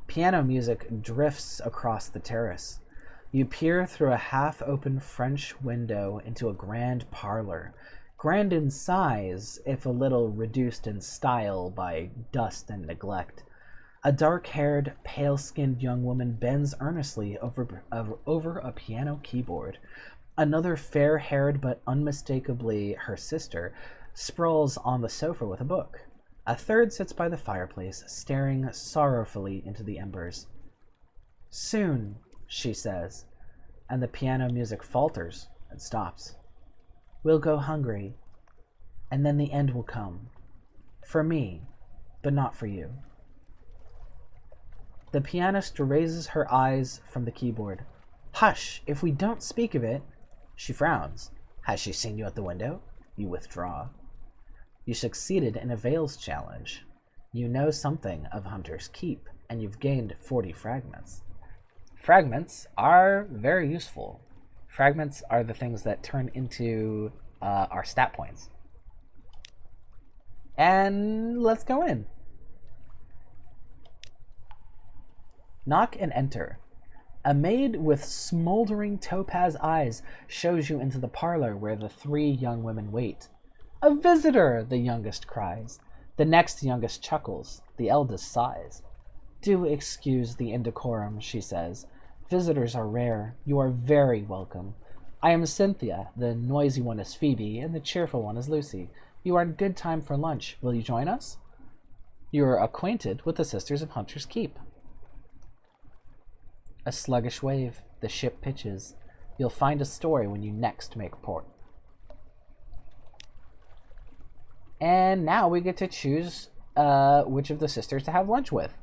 A: Piano music drifts across the terrace. You peer through a half-open French window into a grand parlor. Grand in size, if a little reduced in style by dust and neglect. A dark-haired, pale-skinned young woman bends earnestly over a piano keyboard. Another fair-haired but unmistakably her sister sprawls on the sofa with a book. A third sits by the fireplace, staring sorrowfully into the embers. "Soon," she says, and the piano music falters and stops. "We'll go hungry, and then the end will come. For me, but not for you." The pianist raises her eyes from the keyboard. "Hush! If we don't speak of it..." She frowns. "Has she seen you at the window?" You withdraw. You succeeded in a Veils challenge. You know something of Hunter's Keep, and you've gained 40 fragments. Fragments are very useful. Fragments are the things that turn into our stat points. And let's go in. Knock and enter. A maid with smoldering topaz eyes shows you into the parlor where the three young women wait. "A visitor!" the youngest cries. The next youngest chuckles. The eldest sighs. "Do excuse the indecorum," she says. "Visitors are rare. You are very welcome. I am Cynthia. The noisy one is Phoebe, and the cheerful one is Lucy. You are in good time for lunch. Will you join us?" You are acquainted with the Sisters of Hunter's Keep. A sluggish wave. The ship pitches. You'll find a story when you next make port. And now we get to choose which of the sisters to have lunch with.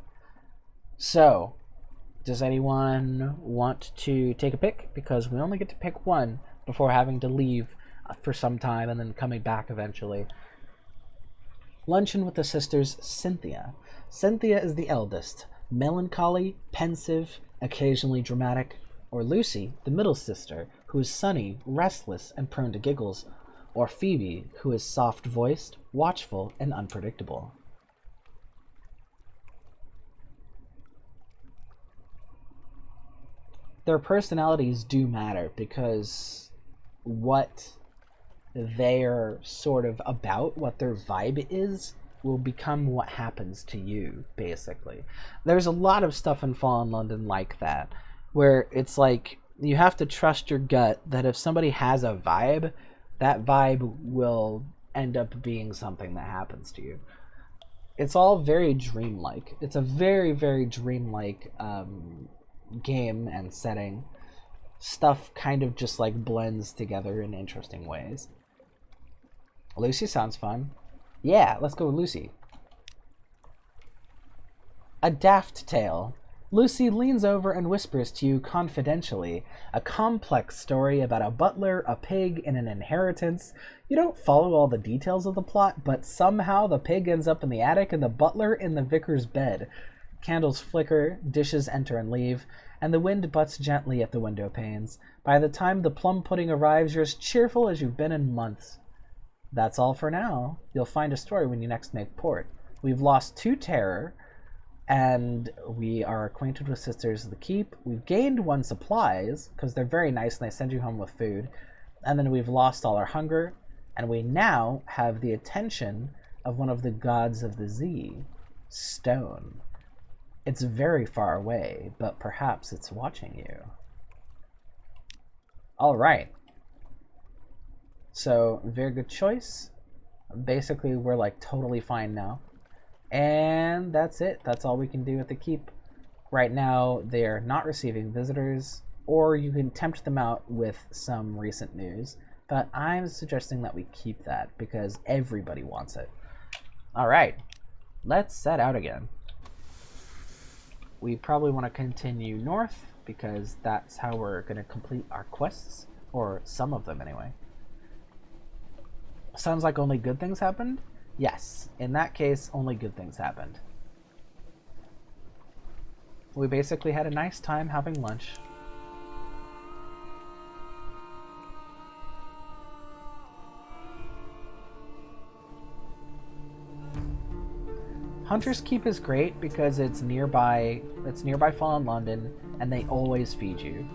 A: So, does anyone want to take a pick? Because we only get to pick one before having to leave for some time and then coming back eventually. Luncheon with the sisters Cynthia. Cynthia is the eldest, melancholy, pensive, occasionally dramatic. Or Lucy, the middle sister, who is sunny, restless, and prone to giggles. Or Phoebe, who is soft-voiced, watchful, and unpredictable. Their personalities do matter because what they're sort of about, what their vibe is, will become what happens to you, basically. There's a lot of stuff in Fallen London like that, where it's like you have to trust your gut that if somebody has a vibe, that vibe will end up being something that happens to you. It's all very dreamlike. It's a very, very dreamlike game and setting. Stuff kind of just like blends together in interesting ways. Lucy sounds fun. Yeah, let's go with Lucy. A daft tale. Lucy leans over and whispers to you confidentially. A complex story about a butler, a pig, and an inheritance. You don't follow all the details of the plot, but somehow the pig ends up in the attic and the butler in the vicar's bed. Candles flicker, dishes enter and leave, and the wind butts gently at the window panes. By the time the plum pudding arrives, you're as cheerful as you've been in months. That's all for now. You'll find a story when you next make port. We've lost 2 terror, and we are acquainted with Sisters of the Keep. We've gained 1 supplies, because they're very nice and they send you home with food. And then we've lost all our hunger, and we now have the attention of one of the gods of the Z, Stone. It's very far away, but perhaps it's watching you. Alright. So, very good choice. Basically, we're like totally fine now. And that's it. That's all we can do at the keep. Right now, they're not receiving visitors, or you can tempt them out with some recent news. But I'm suggesting that we keep that, because everybody wants it. Alright, let's set out again. We probably want to continue north, because that's how we're going to complete our quests, or some of them anyway. Sounds like only good things happened? Yes, in that case, only good things happened. We basically had a nice time having lunch. Hunter's Keep is great because it's nearby Fallen London, and they always feed you.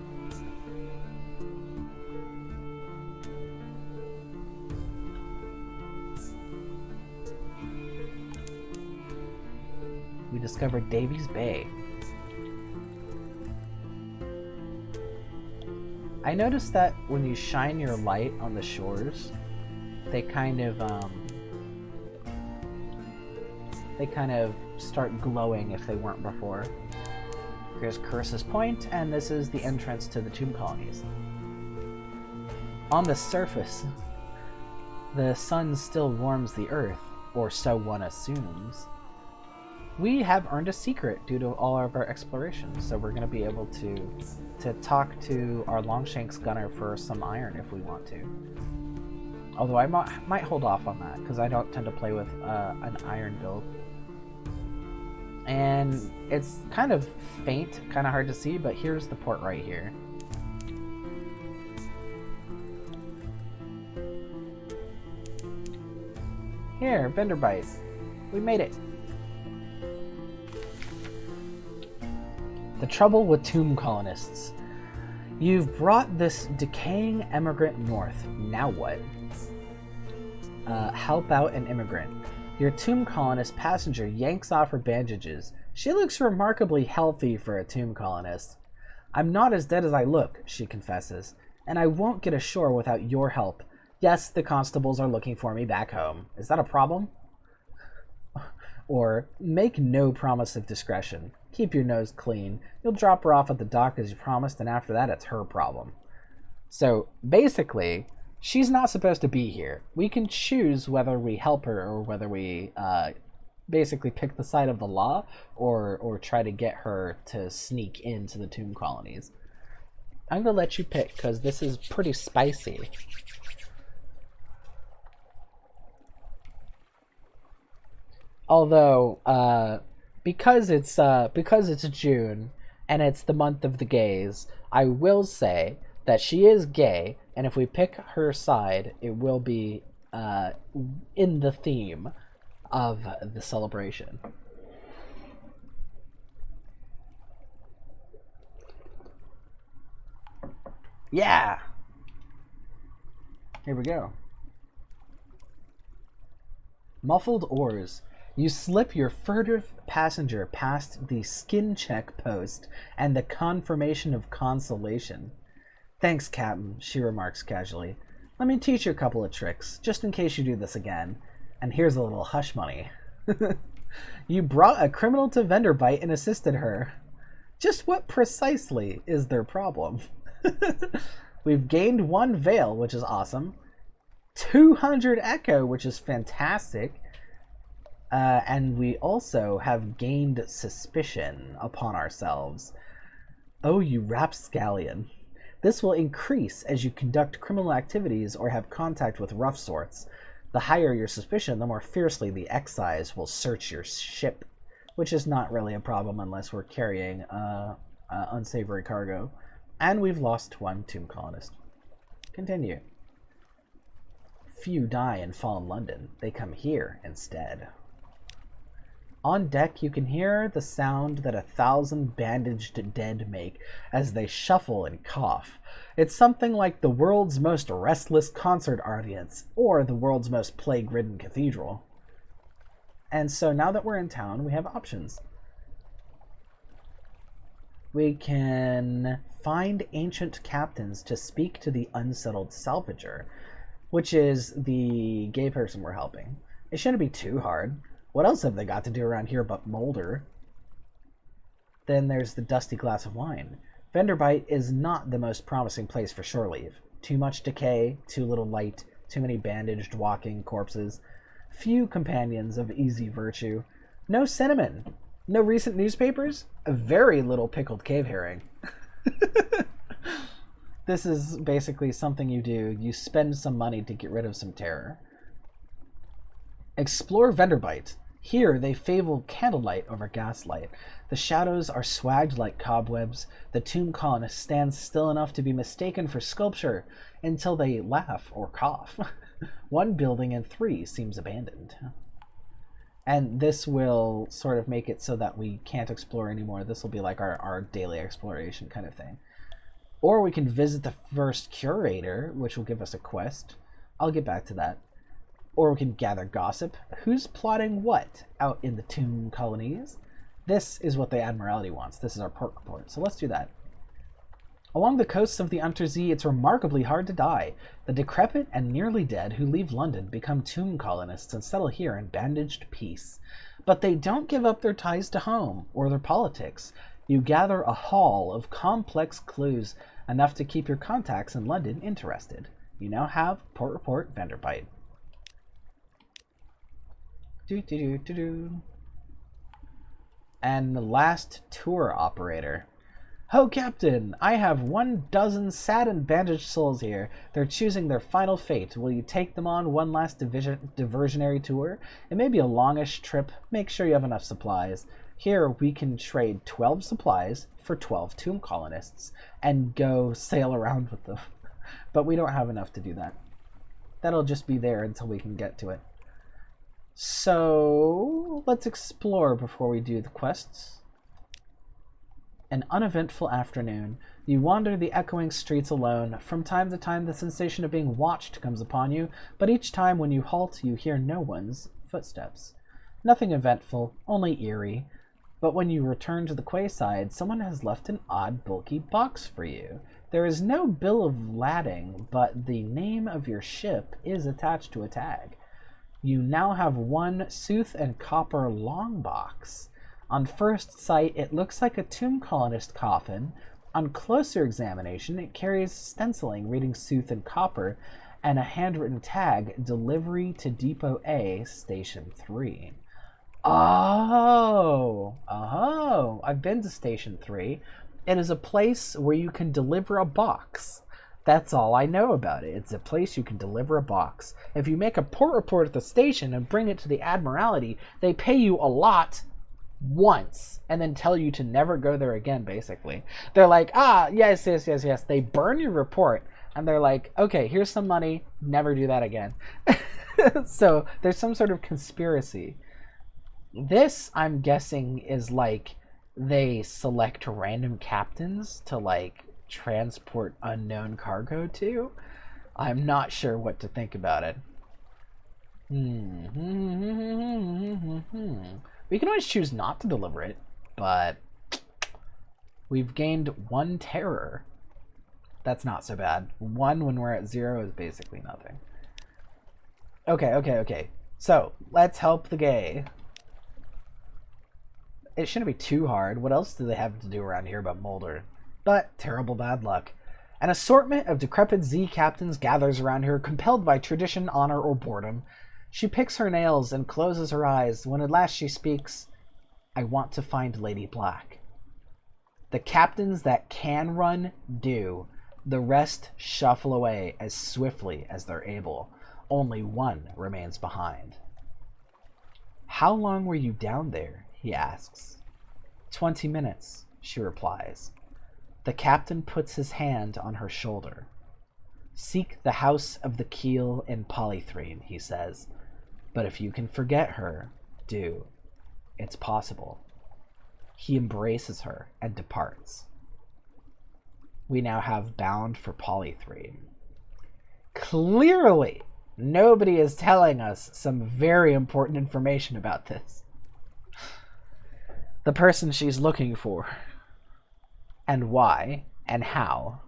A: We discovered Davies Bay. I noticed that when you shine your light on the shores, they kind of start glowing if they weren't before. Here's Curse's Point, and this is the entrance to the Tomb Colonies. On the surface, the sun still warms the earth, or so one assumes. We have earned a secret due to all of our exploration, so we're going to be able to talk to our Longshanks gunner for some iron if we want to. Although I might hold off on that, because I don't tend to play with an iron build. And it's kind of faint, kind of hard to see, but here's the port right here. Here, vendor bite. We made it. The trouble with Tomb Colonists. You've brought this decaying emigrant north. Now what? Help out an immigrant. Your Tomb Colonist passenger yanks off her bandages. She looks remarkably healthy for a Tomb Colonist. I'm not as dead as I look, she confesses, and I won't get ashore without your help. Yes, the constables are looking for me back home. Is that a problem? Or, make no promise of discretion. Keep your nose clean. You'll drop her off at the dock as you promised, and after that, it's her problem. So, basically, she's not supposed to be here. We can choose whether we help her or whether we basically pick the side of the law or try to get her to sneak into the Tomb Colonies. I'm going to let you pick because this is pretty spicy. Although, because it's June and it's the month of the gays, I will say that she is gay, and if we pick her side, it will be in the theme of the celebration. Yeah! Here we go. Muffled oars. You slip your furtive passenger past the skin check post and the confirmation of consolation. Thanks, Captain, she remarks casually. Let me teach you a couple of tricks, just in case you do this again. And here's a little hush money. You brought a criminal to Vendorbyte and assisted her. Just what precisely is their problem? We've gained 1 Veil, which is awesome. 200 Echo, which is fantastic. And we also have gained Suspicion upon ourselves. Oh, you rapscallion. This will increase as you conduct criminal activities or have contact with rough sorts. The higher your suspicion, the more fiercely the excise will search your ship, which is not really a problem unless we're carrying unsavory cargo. And we've lost 1 Tomb Colonist. Continue. Few die and fall in London. They come here instead. On deck, you can hear the sound that 1,000 bandaged dead make as they shuffle and cough. It's something like the world's most restless concert audience, or the world's most plague-ridden cathedral. And so now that we're in town, we have options. We can find ancient captains to speak to the unsettled salvager, which is the gay person we're helping. It shouldn't be too hard. What else have they got to do around here but molder? Then there's the dusty glass of wine. Vendorbyte is not the most promising place for shore leave. Too much decay, too little light, too many bandaged walking corpses, few companions of easy virtue, no cinnamon, no recent newspapers, a very little pickled cave herring. This is basically something you do. You spend some money to get rid of some terror. Explore Vendorbyte. Here they favor candlelight over gaslight. The shadows are swagged like cobwebs. The tomb colonists stand still enough to be mistaken for sculpture until they laugh or cough. 1 building in 3 seems abandoned. And this will sort of make it so that we can't explore anymore. This will be like our daily exploration kind of thing. Or we can visit the first curator, which will give us a quest. I'll get back to that. Or we can gather gossip. Who's plotting what out in the Tomb Colonies? This is what the Admiralty wants. This is our port report. So let's do that. Along the coasts of the Unterzee, it's remarkably hard to die. The decrepit and nearly dead who leave London become Tomb Colonists and settle here in bandaged peace. But they don't give up their ties to home or their politics. You gather a haul of complex clues, enough to keep your contacts in London interested. You now have port report Vendorbyte. And the last tour operator. Ho, Captain! I have 12 sad and bandaged souls here. They're choosing their final fate. Will you take them on one last diversionary tour? It may be a longish trip. Make sure you have enough supplies. Here we can trade 12 supplies for 12 tomb colonists and go sail around with them. But we don't have enough to do that. That'll just be there until we can get to it. So let's explore before we do the quests. An uneventful afternoon. You wander the echoing streets alone. From time to time, the sensation of being watched comes upon you, but each time when you halt, you hear no one's footsteps. Nothing eventful, only eerie. But when you return to the quayside, someone has left an odd, bulky box for you. There is no bill of lading, but the name of your ship is attached to a tag. You now have 1 Sooth and Copper long box. On first sight, it looks like a tomb colonist coffin. On closer examination, it carries stenciling reading Sooth and Copper and a handwritten tag, Delivery to Depot A, Station 3. Oh, I've been to Station 3. It is a place where you can deliver a box. That's all I know about it. It's a place you can deliver a box. If you make a port report at the station and bring it to the Admiralty, they pay you a lot once and then tell you to never go there again, basically. They're like, yes. They burn your report and they're like, okay, here's some money, never do that again. So there's some sort of conspiracy. This, I'm guessing, is like they select random captains to like transport unknown cargo to. I'm not sure what to think about it. We can always choose not to deliver it, but we've gained 1 terror. That's not so bad. 1 when we're at 0 is basically nothing. Okay. So, let's help the gay. It shouldn't be too hard. What else do they have to do around here but Mulder? But terrible bad luck. An assortment of decrepit Z captains gathers around her, compelled by tradition, honor, or boredom. She picks her nails and closes her eyes when at last she speaks, "I want to find Lady Black." The captains that can run do. The rest shuffle away as swiftly as they're able. Only one remains behind. "How long were you down there?" he asks. 20 minutes, she replies. The captain puts his hand on her shoulder. "Seek the house of the keel in Polythrene," he says. "But if you can forget her, do. It's possible." He embraces her and departs. We now have bound for Polythrene. Clearly, nobody is telling us some very important information about this. The person she's looking for. And why, and how.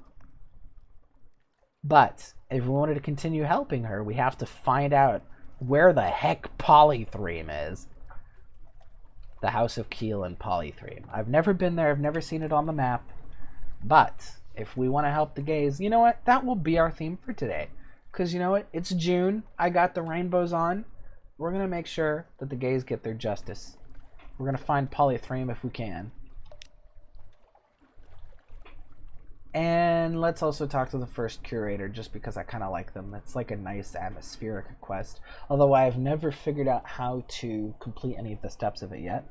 A: But if we wanted to continue helping her, we have to find out where the heck Polythrene is. The House of Keel and Polythrene. I've never been there, I've never seen it on the map. But if we want to help the gays, you know what? That will be our theme for today. Because you know what? It's June. I got the rainbows on. We're going to make sure that the gays get their justice. We're going to find Polythrene if we can. And let's also talk to the first curator, just because I kind of like them. It's like a nice atmospheric quest. Although I've never figured out how to complete any of the steps of it yet.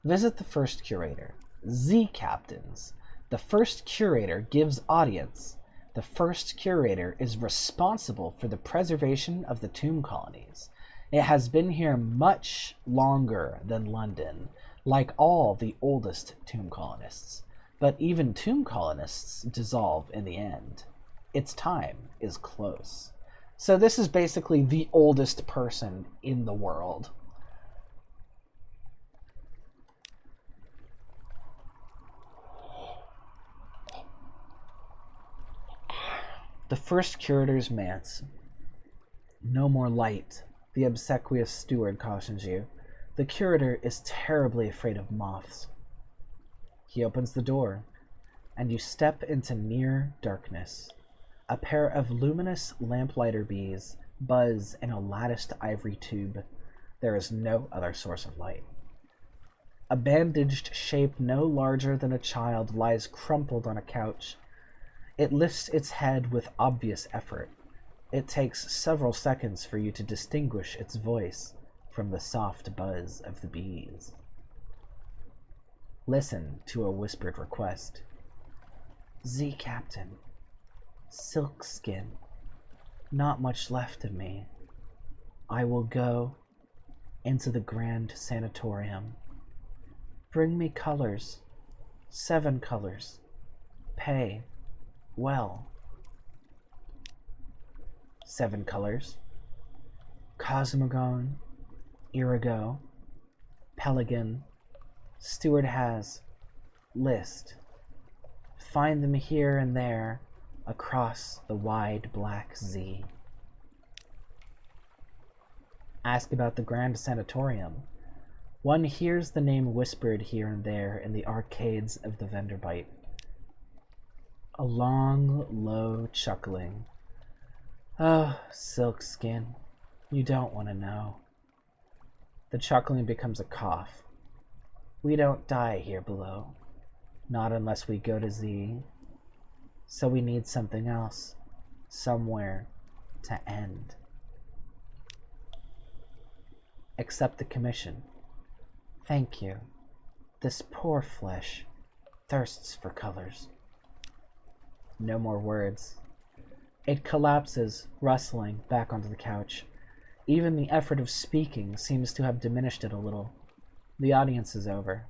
A: Visit the first curator. Z captains. The first curator gives audience. The first curator is responsible for the preservation of the Tomb Colonies. It has been here much longer than London, like all the oldest Tomb Colonists. But even Tomb Colonists dissolve in the end. Its time is close. So this is basically the oldest person in the world. The first curator's manse. "No more light," the obsequious steward cautions you. The curator is terribly afraid of moths. He opens the door, and you step into near darkness. A pair of luminous lamplighter bees buzz in a latticed ivory tube. There is no other source of light. A bandaged shape no larger than a child lies crumpled on a couch. It lifts its head with obvious effort. It takes several seconds for you to distinguish its voice from the soft buzz of the bees. Listen to a whispered request. "Z Captain, silk skin, not much left of me. I will go into the grand sanatorium. Bring me colors, 7 colors. Pay well." 7 colors. Cosmogon, Irigo, Pelican, Steward has, list. Find them here and there across the wide black Z. Ask about the Grand Sanatorium. One hears the name whispered here and there in the arcades of the Venderbite. A long, low chuckling. "Oh, silk skin, you don't want to know." The chuckling becomes a cough. "We don't die here below. Not unless we go to Z. So we need something else. Somewhere to end. Accept the commission. Thank you. This poor flesh thirsts for colors." No more words. It collapses, rustling, back onto the couch. Even the effort of speaking seems to have diminished it a little. The audience is over.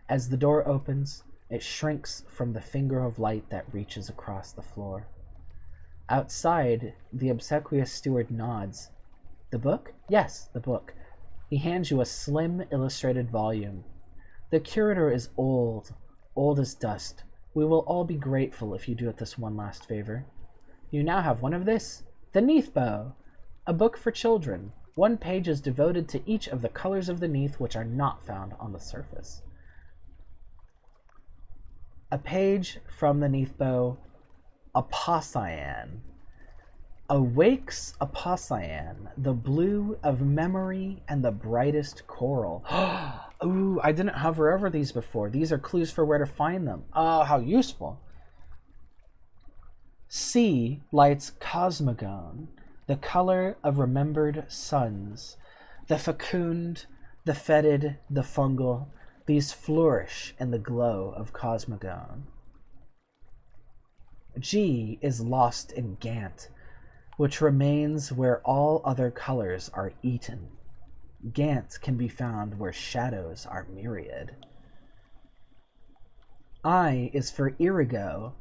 A: As the door opens, it shrinks from the finger of light that reaches across the floor. Outside, the obsequious steward nods. "The book?" "Yes, the book." He hands you a slim, illustrated volume. The curator is old as dust, We will all be grateful if you do it this one last favor. You now have one of this, the Neath Bow, a book for children. One page is devoted to each of the colors of the Neath which are not found on the surface. A page from the Neath Bow, Apocyan. Awakes Apocyan, the blue of memory and the brightest coral. Ooh, I didn't hover over these before. These are clues for where to find them. Oh, how useful. C lights Cosmogone, the color of remembered suns. The fecund, the fetid, the fungal, these flourish in the glow of Cosmogone. G is lost in Gant, which remains where all other colors are eaten. Gant can be found where shadows are myriad. I is for Irigo.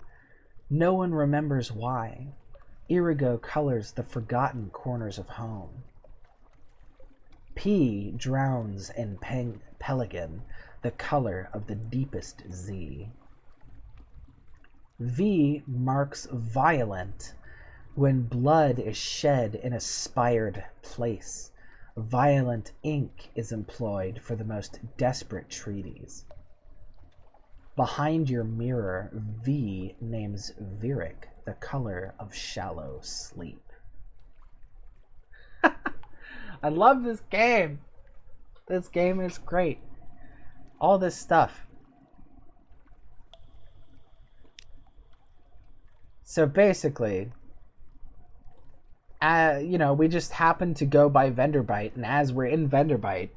A: No one remembers why. Irigo colors the forgotten corners of home. P drowns in Pelican, the color of the deepest Z. V marks violent, when blood is shed in a spired place. Violent ink is employed for the most desperate treaties. Behind your mirror, V names Virik, the color of shallow sleep. I love this game. This game is great. All this stuff. So basically, we just happened to go by Vendorbite, and as we're in Vendorbite,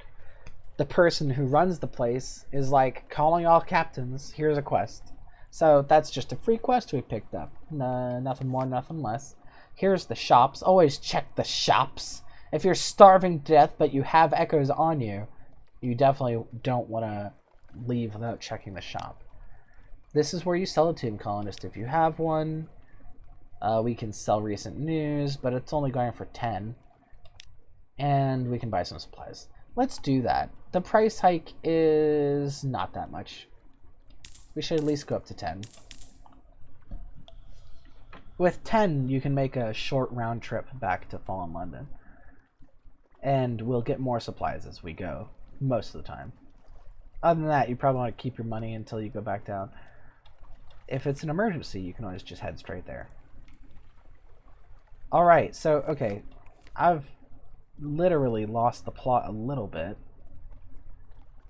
A: the person who runs the place is like, calling all captains, here's a quest. So that's just a free quest we picked up. Nothing more, nothing less. Here's the shops. Always check the shops. If you're starving to death but you have echoes on you, you definitely don't want to leave without checking the shop. This is where you sell a Tomb Colonist if you have one. We can sell recent news, but it's only going for 10. And we can buy some supplies. Let's do that. The price hike is not that much. We should at least go up to 10. With 10, you can make a short round trip back to Fallen London. And we'll get more supplies as we go, most of the time. Other than that, you probably want to keep your money until you go back down. If it's an emergency, you can always just head straight there. Alright, so, okay. I've literally lost the plot a little bit.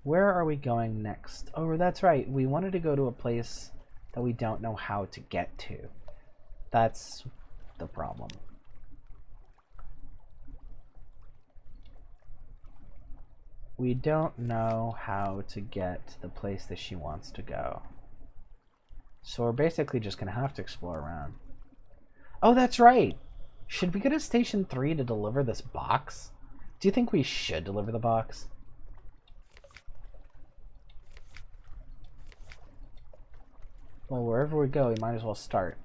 A: Where are we going next? Oh, that's right. We wanted to go to a place that we don't know how to get to. That's the problem. We don't know how to get to the place that she wants to go. So we're basically just going to have to explore around. Oh, that's right! Should we go to Station 3 to deliver this box? Do you think we should deliver the box? Well, wherever we go, we might as well start.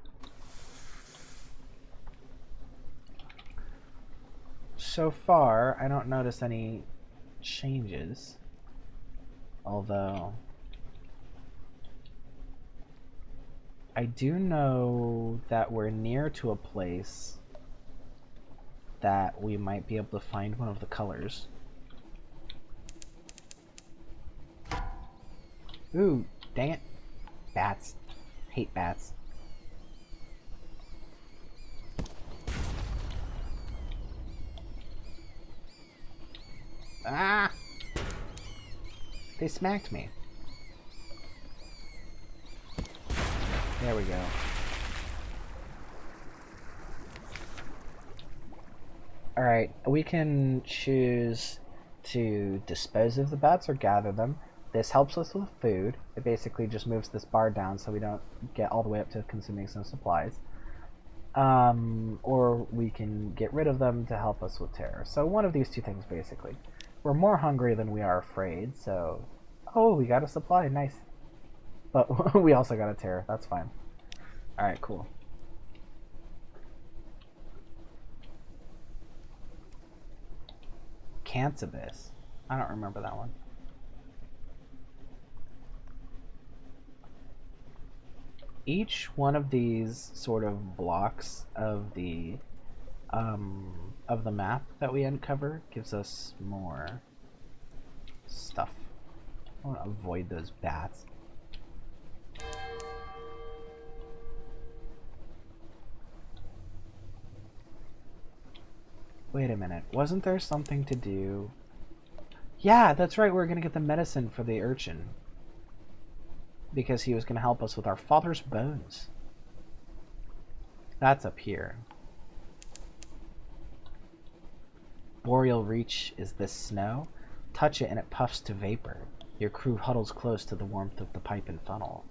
A: So far, I don't notice any changes. Although, I do know that we're near to a place that we might be able to find one of the colors. Ooh, dang it. Bats. Hate bats. Ah! They smacked me. There we go. Alright, we can choose to dispose of the bats or gather them. This helps us with food. It basically just moves this bar down so we don't get all the way up to consuming some supplies. Or we can get rid of them to help us with terror. So one of these two things, basically. We're more hungry than we are afraid, so... Oh, we got a supply, nice. But we also got a terror, that's fine. Alright, cool. Cantabis. I don't remember that one. Each one of these sort of blocks of the map that we uncover gives us more stuff. I want to avoid those bats. Wait a minute. Wasn't there something to do? Yeah, that's right. We're going to get the medicine for the urchin. Because he was going to help us with our father's bones. That's up here. Boreal Reach is this snow. Touch it and it puffs to vapor. Your crew huddles close to the warmth of the pipe and funnel.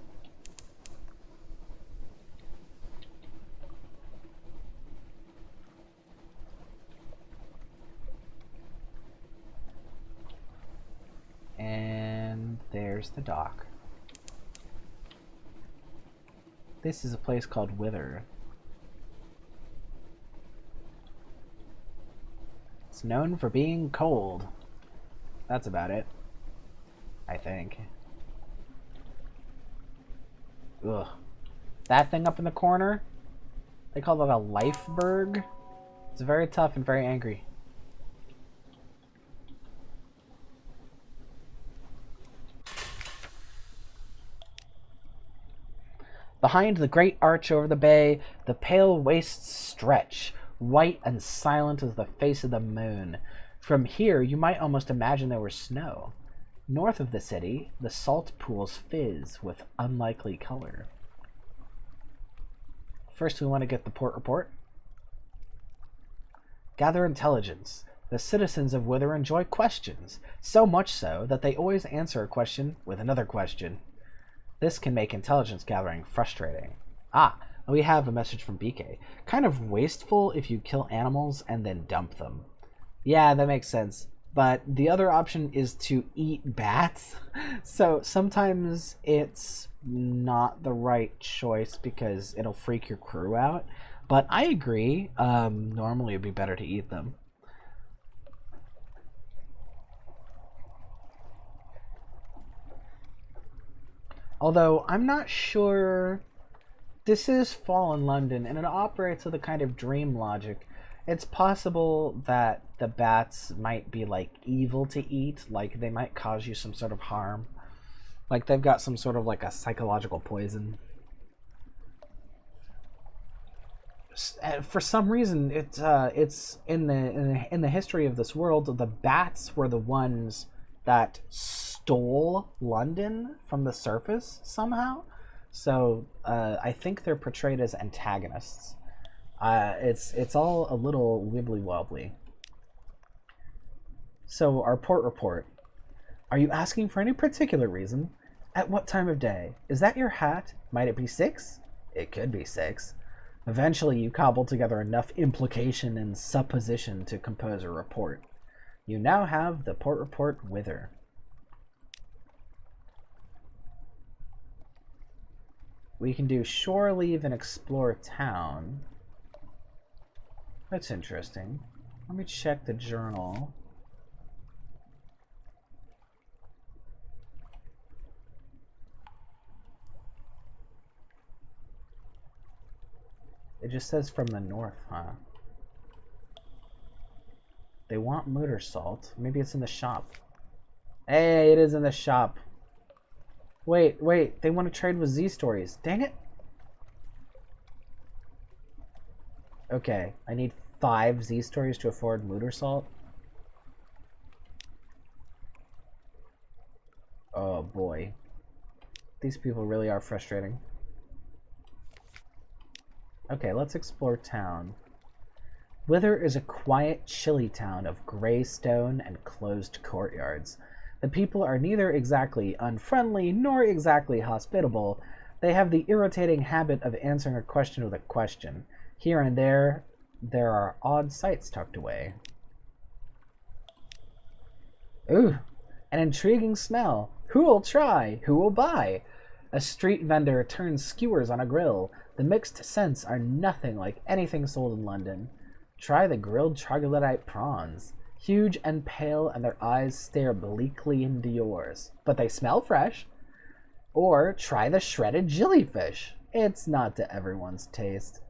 A: And there's the dock. This is a place called Wither. It's known for being cold. That's about it, I think. Ugh. That thing up in the corner, they call it a lifeberg. It's very tough and very angry. Behind the great arch over the bay, the pale wastes stretch, white and silent as the face of the moon. From here, you might almost imagine there was snow. North of the city, the salt pools fizz with unlikely color. First, we want to get the port report. Gather intelligence. The citizens of Wither enjoy questions, so much so that they always answer a question with another question. This can make intelligence gathering frustrating. Ah, we have a message from BK. Kind of wasteful if you kill animals and then dump them. Yeah, that makes sense. But the other option is to eat bats. So sometimes it's not the right choice because it'll freak your crew out. But I agree. Normally it'd be better to eat them. Although I'm not sure. This is Fallen London and it operates with a kind of dream logic. It's possible that the bats might be like evil to eat, like they might cause you some sort of harm. Like they've got some sort of like a psychological poison. For some reason, it's in the history of this world, the bats were the ones that stole London from the surface somehow. So I think they're portrayed as antagonists. It's all a little wibbly wobbly. So our port report. Are you asking for any particular reason? At what time of day? Is that your hat? Might it be 6? It could be 6. Eventually you cobble together enough implication and supposition to compose a report. You now have the port report Wither. We can do shore leave and explore town. That's interesting. Let me check the journal. It just says from the north, huh? They want motor salt. Maybe it's in the shop. Hey, it is in the shop. Wait. They want to trade with Z Stories. Dang it. Okay, I need 5 Z Stories to afford motor salt. Oh boy. These people really are frustrating. Okay, let's explore town. Wither is a quiet, chilly town of gray stone and closed courtyards. The people are neither exactly unfriendly nor exactly hospitable. They have the irritating habit of answering a question with a question. Here and there are odd sights tucked away. Ooh, an intriguing smell. Who will try? Who will buy? A street vendor turns skewers on a grill. The mixed scents are nothing like anything sold in London. Try the grilled troglodyte prawns. Huge and pale, and their eyes stare bleakly into yours. But they smell fresh. Or try the shredded jellyfish. It's not to everyone's taste.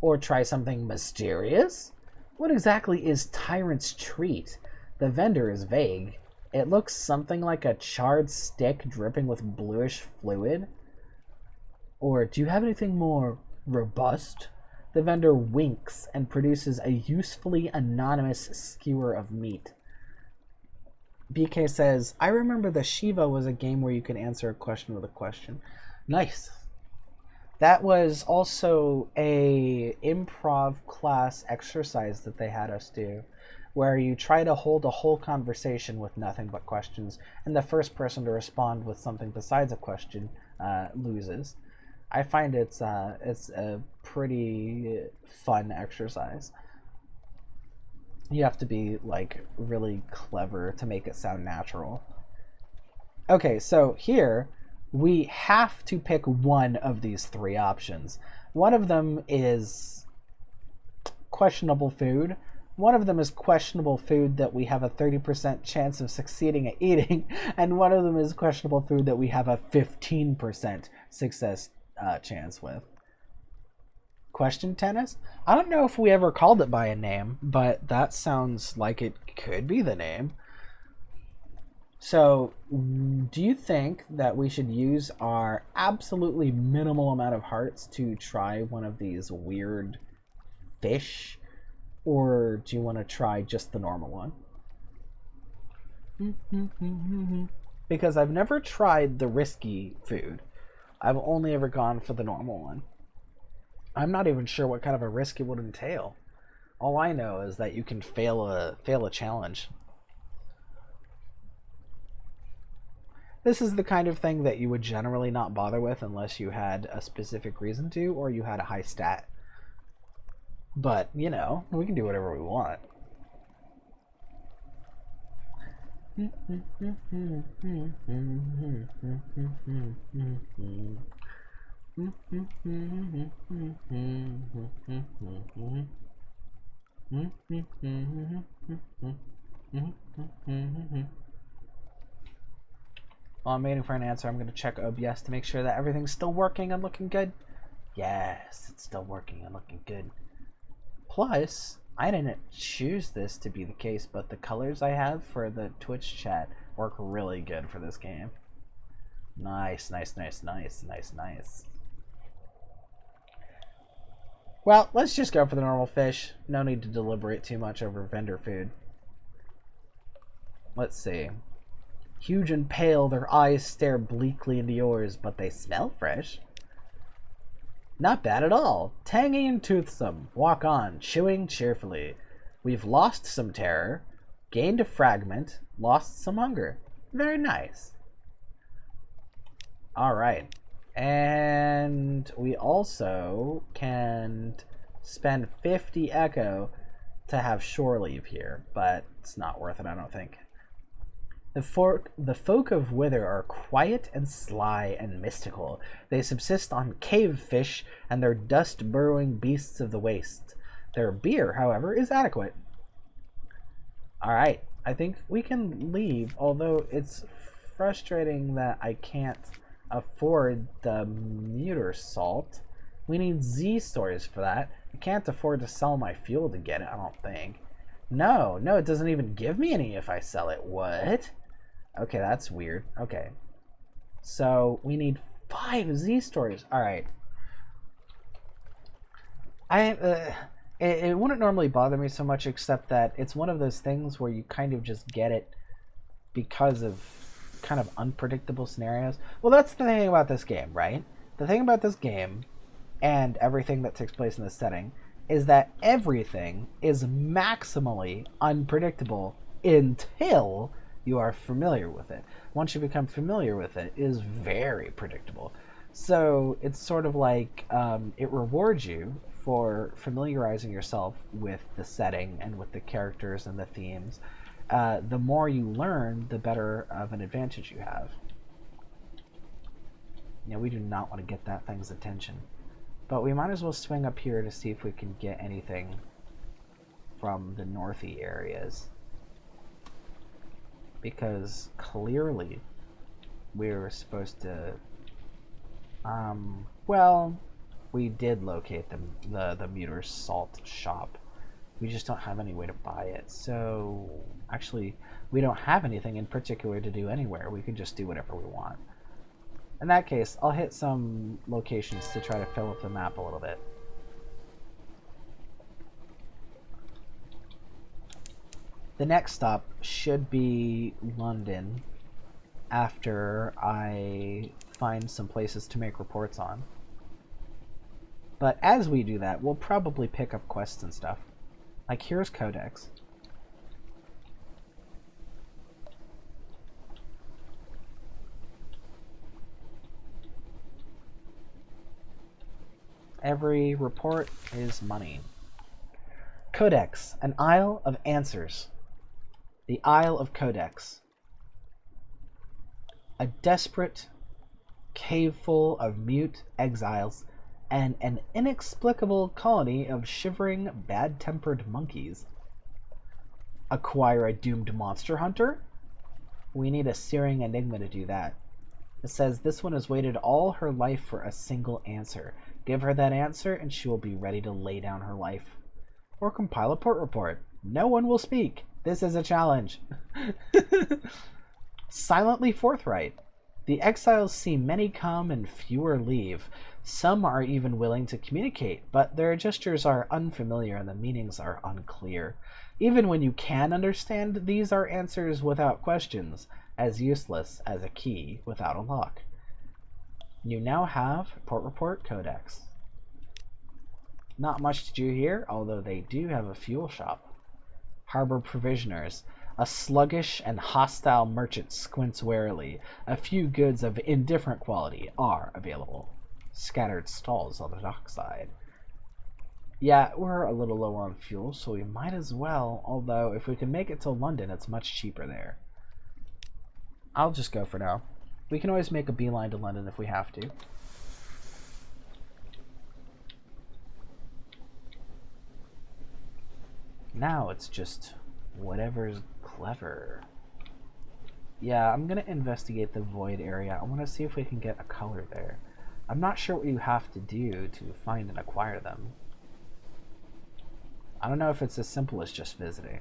A: Or try something mysterious? What exactly is Tyrant's Treat? The vendor is vague. It looks something like a charred stick dripping with bluish fluid. Or do you have anything more robust? The vendor winks and produces a usefully anonymous skewer of meat. BK says, I remember the Shiva was a game where you could answer a question with a question. Nice. That was also a improv class exercise that they had us do, where you try to hold a whole conversation with nothing but questions, and the first person to respond with something besides a question loses. I find it's a pretty fun exercise. You have to be like really clever to make it sound natural. Okay, so here we have to pick one of these three options. One of them is questionable food. One of them is questionable food that we have a 30% chance of succeeding at eating, and one of them is questionable food that we have a 15% success chance with. Question tennis? I don't know if we ever called it by a name, but that sounds like it could be the name. So, do you think that we should use our absolutely minimal amount of hearts to try one of these weird fish? Or do you want to try just the normal one? Because I've never tried the risky food. I've only ever gone for the normal one. I'm not even sure what kind of a risk it would entail. All I know is that you can fail a challenge. This is the kind of thing that you would generally not bother with unless you had a specific reason to, or you had a high stat. But, you know, we can do whatever we want. While I'm waiting for an answer, I'm going to check OBS to make sure that everything's still working and looking good. Yes, it's still working and looking good. Plus, I didn't choose this to be the case, but the colors I have for the Twitch chat work really good for this game. Nice, nice, nice, nice, nice, nice. Well, let's just go for the normal fish. No need to deliberate too much over vendor food. Let's see. Huge and pale, their eyes stare bleakly into yours, but they smell fresh. Not bad at all. Tangy and toothsome. Walk on, chewing cheerfully. We've lost some terror, gained a fragment, lost some hunger. Very nice. Alright. And we also can spend 50 echo to have shore leave here, but it's not worth it, I don't think. The folk of Wither are quiet and sly and mystical. They subsist on cave fish and their dust-burrowing beasts of the waste. Their beer, however, is adequate. Alright, I think we can leave, although it's frustrating that I can't afford the muter salt. We need Z stories for that. I can't afford to sell my fuel to get it, I don't think. No, it doesn't even give me any if I sell it. What? Okay, that's weird. Okay. So, we need 5 Z stories. Alright. It wouldn't normally bother me so much, except that it's one of those things where you kind of just get it because of kind of unpredictable scenarios. Well, that's the thing about this game, right? The thing about this game, and everything that takes place in this setting, is that everything is maximally unpredictable until you are familiar with it. Once you become familiar with it, it is very predictable. So it's sort of like it rewards you for familiarizing yourself with the setting and with the characters and the themes. The more you learn, the better of an advantage you have. Yeah, we do not want to get that thing's attention. But we might as well swing up here to see if we can get anything from the northy areas. Because clearly we're supposed to... Well, we did locate the Muter's salt shop. We just don't have any way to buy it. So, actually, we don't have anything in particular to do anywhere. We could just do whatever we want. In that case, I'll hit some locations to try to fill up the map a little bit. The next stop should be London after I find some places to make reports on. But as we do that, we'll probably pick up quests and stuff. Like, here's Codex. Every report is money. Codex, an Isle of Answers. The Isle of Codex. A desperate cave full of mute exiles and an inexplicable colony of shivering, bad-tempered monkeys. Acquire a doomed monster hunter? We need a searing enigma to do that. It says this one has waited all her life for a single answer. Give her that answer and she will be ready to lay down her life. Or compile a port report. No one will speak. This is a challenge. Silently forthright. The exiles see many come and fewer leave. Some are even willing to communicate, but their gestures are unfamiliar and the meanings are unclear. Even when you can understand, these are answers without questions, as useless as a key without a lock. You now have Port Report Codex. Not much to do here, although they do have a fuel shop. Harbor Provisioners. A sluggish and hostile merchant squints warily. A few goods of indifferent quality are available. Scattered stalls on the dockside. Yeah, we're a little low on fuel, so we might as well, although if we can make it to London, it's much cheaper there. I'll just go for now. We can always make a beeline to London if we have to. Now it's just whatever's clever. Yeah, I'm gonna investigate the void area. I want to see if we can get a color there. I'm not sure what you have to do to find and acquire them. I don't know if it's as simple as just visiting.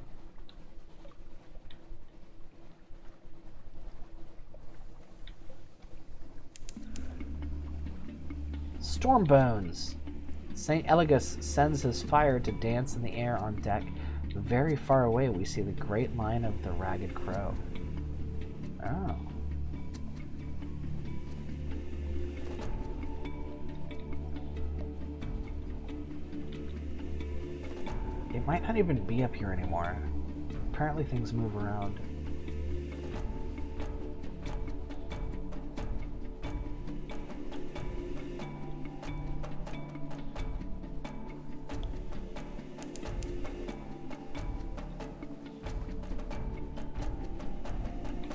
A: Stormbones! St. Eligus sends his fire to dance in the air on deck. Very far away we see the great line of the Ragged Crow. Oh. It might not even be up here anymore. Apparently things move around.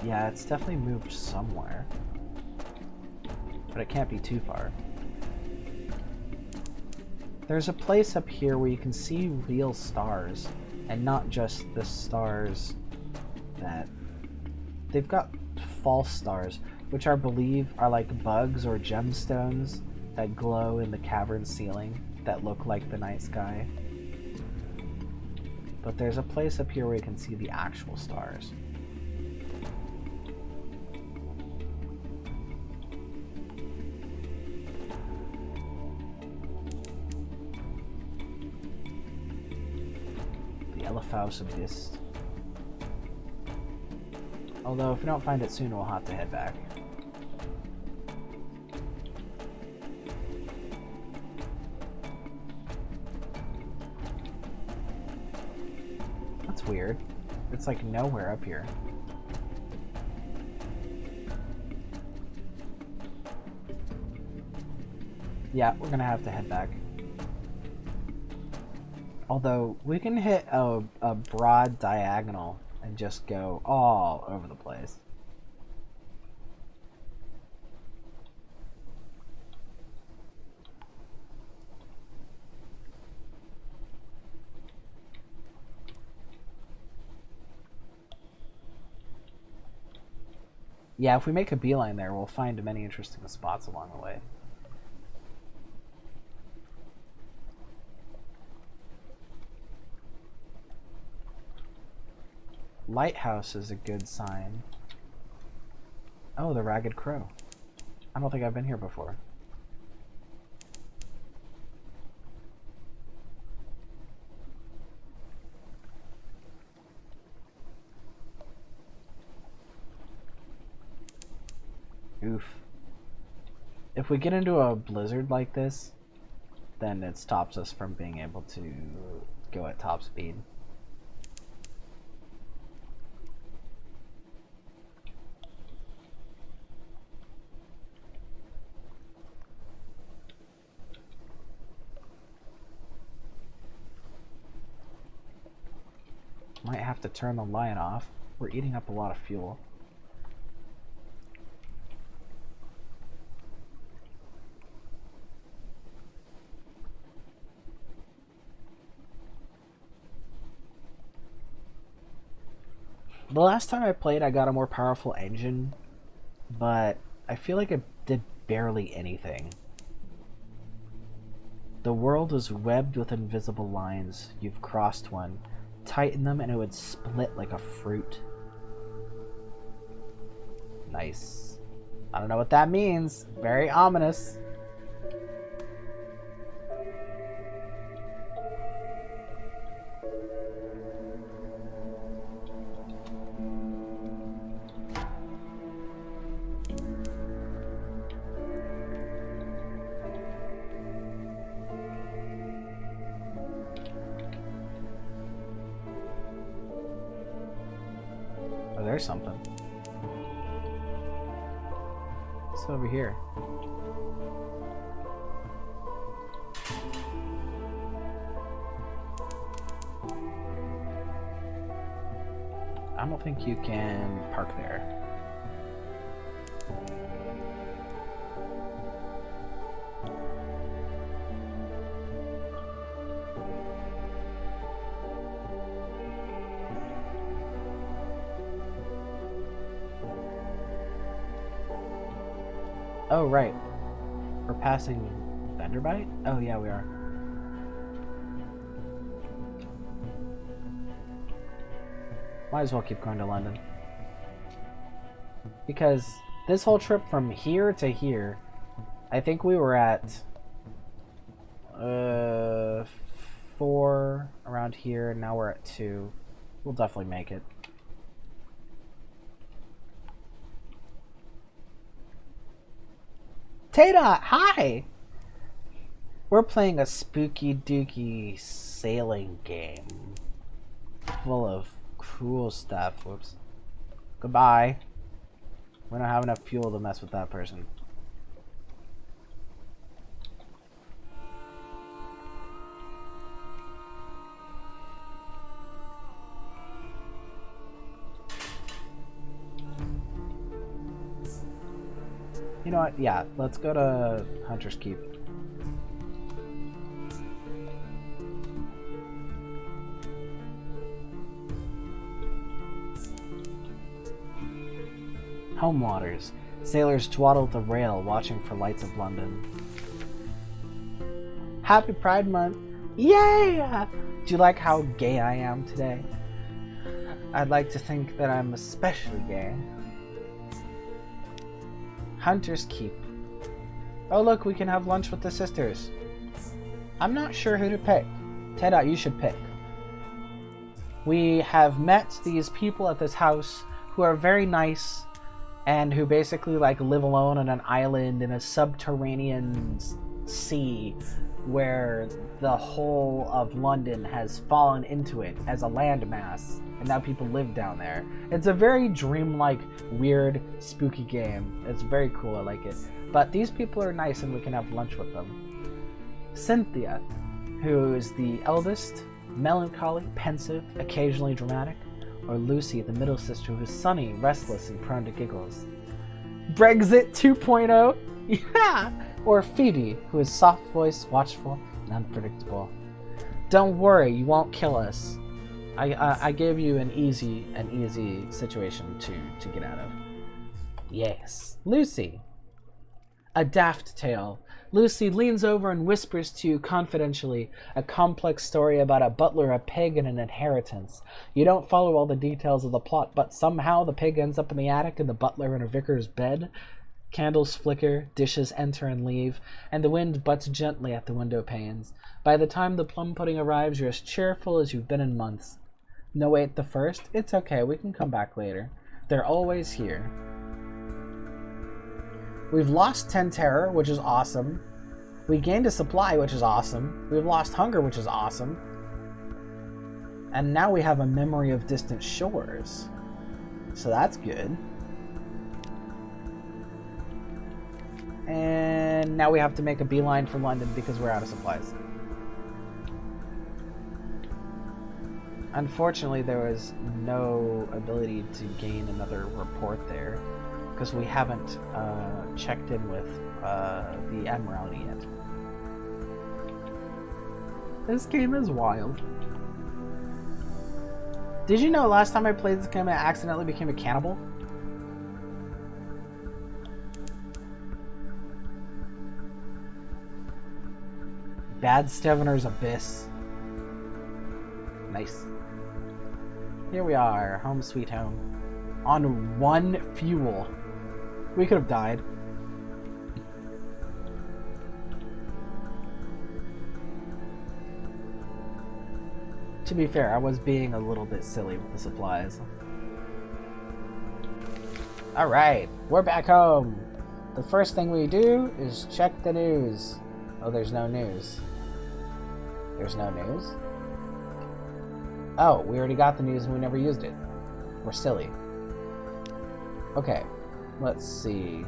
A: Yeah, it's definitely moved somewhere. But it can't be too far. There's a place up here where you can see real stars, and not just the stars that... They've got false stars, which I believe are like bugs or gemstones that glow in the cavern ceiling that look like the night sky. But there's a place up here where you can see the actual stars. Elefaus Abyss. Although, if we don't find it soon, we'll have to head back. That's weird. It's like nowhere up here. Yeah, we're gonna have to head back. Although, we can hit a broad diagonal and just go all over the place. Yeah, if we make a beeline there, we'll find many interesting spots along the way. lighthouse is a good sign. Oh, the Ragged Crow. I don't think I've been here before. Oof. If we get into a blizzard like this, then it stops us from being able to go at top speed. Might have to turn the lion off. We're eating up a lot of fuel. The last time I played, I got a more powerful engine, but I feel like it did barely anything. The world is webbed with invisible lines. You've crossed one. Tighten them and it would split like a fruit. Nice. I don't know what that means. Very ominous. There's something. What's over here? I don't think you can park there. Oh, right. We're passing Benderbite? Oh, yeah, we are. Might as well keep going to London. Because this whole trip from here to here, I think we were at 4 around here, and now we're at 2. We'll definitely make it. Tata, hi! We're playing a spooky dooky sailing game full of cool stuff. Whoops. Goodbye. We don't have enough fuel to mess with that person. You know what? Yeah, let's go to Hunter's Keep. Home waters. Sailors dawdle the rail, watching for lights of London. Happy Pride Month! Yeah! Do you like how gay I am today? I'd like to think that I'm especially gay. Hunter's Keep. Oh look, we can have lunch with the sisters. I'm not sure who to pick. Teda, you should pick. We have met these people at this house who are very nice and who basically like live alone on an island in a subterranean sea where the whole of London has fallen into it as a landmass, and now people live down there. It's a very dreamlike, weird, spooky game. It's very cool, I like it. But these people are nice and we can have lunch with them. Cynthia, who is the eldest, melancholy, pensive, occasionally dramatic, or Lucy, the middle sister, who is sunny, restless, and prone to giggles. Brexit 2.0? Yeah! Or Phoebe, who is soft-voiced, watchful, and unpredictable. Don't worry, you won't kill us. I gave you an easy situation to get out of. Yes. Lucy. A daft tale. Lucy leans over and whispers to you confidentially a complex story about a butler, a pig, and an inheritance. You don't follow all the details of the plot, but somehow the pig ends up in the attic and the butler in a vicar's bed. Candles flicker, dishes enter and leave, and the wind butts gently at the window panes. By the time the plum pudding arrives, you're as cheerful as you've been in months. No, wait, the first? It's okay, we can come back later. They're always here. We've lost 10 terror, which is awesome. We gained a supply, which is awesome. We've lost hunger, which is awesome. And now we have a memory of distant shores. So that's good. And now we have to make a beeline for London because we're out of supplies. Unfortunately, there was no ability to gain another report there because we haven't checked in with the Admiralty yet. This game is wild. Did you know last time I played this game I accidentally became a cannibal? Bad Stevener's Abyss. Nice. Here we are, home sweet home. On 1 fuel. We could have died. To be fair, I was being a little bit silly with the supplies. Alright, we're back home. The first thing we do is check the news. Oh, there's no news. There's no news? Oh, we already got the news and we never used it. We're silly. Okay, let's see.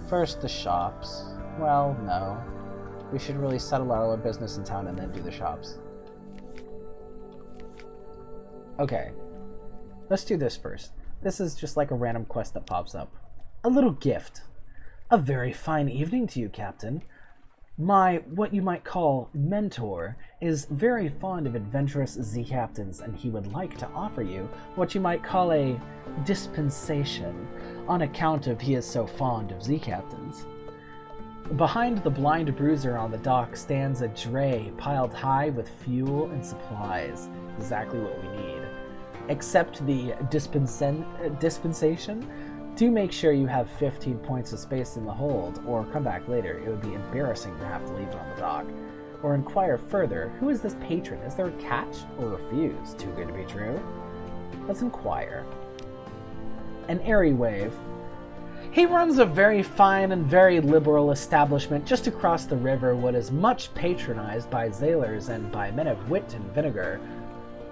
A: First, the shops. Well, no. We should really settle our own business in town and then do the shops. Okay, let's do this first. This is just like a random quest that pops up. A little gift. A very fine evening to you, Captain. My, what you might call, mentor, is very fond of adventurous Z-Captains, and he would like to offer you what you might call a dispensation, on account of he is so fond of Z-Captains. Behind the blind bruiser on the dock stands a dray piled high with fuel and supplies. Exactly what we need. Accept the dispensation. Do make sure you have 15 points of space in the hold, or come back later. It would be embarrassing to have to leave it on the dock. Or inquire further, who is this patron? Is there a catch? Or refuse? Too good to be true? Let's inquire. An airy wave. He runs a very fine and very liberal establishment just across the river, what is much patronized by sailors and by men of wit and vinegar,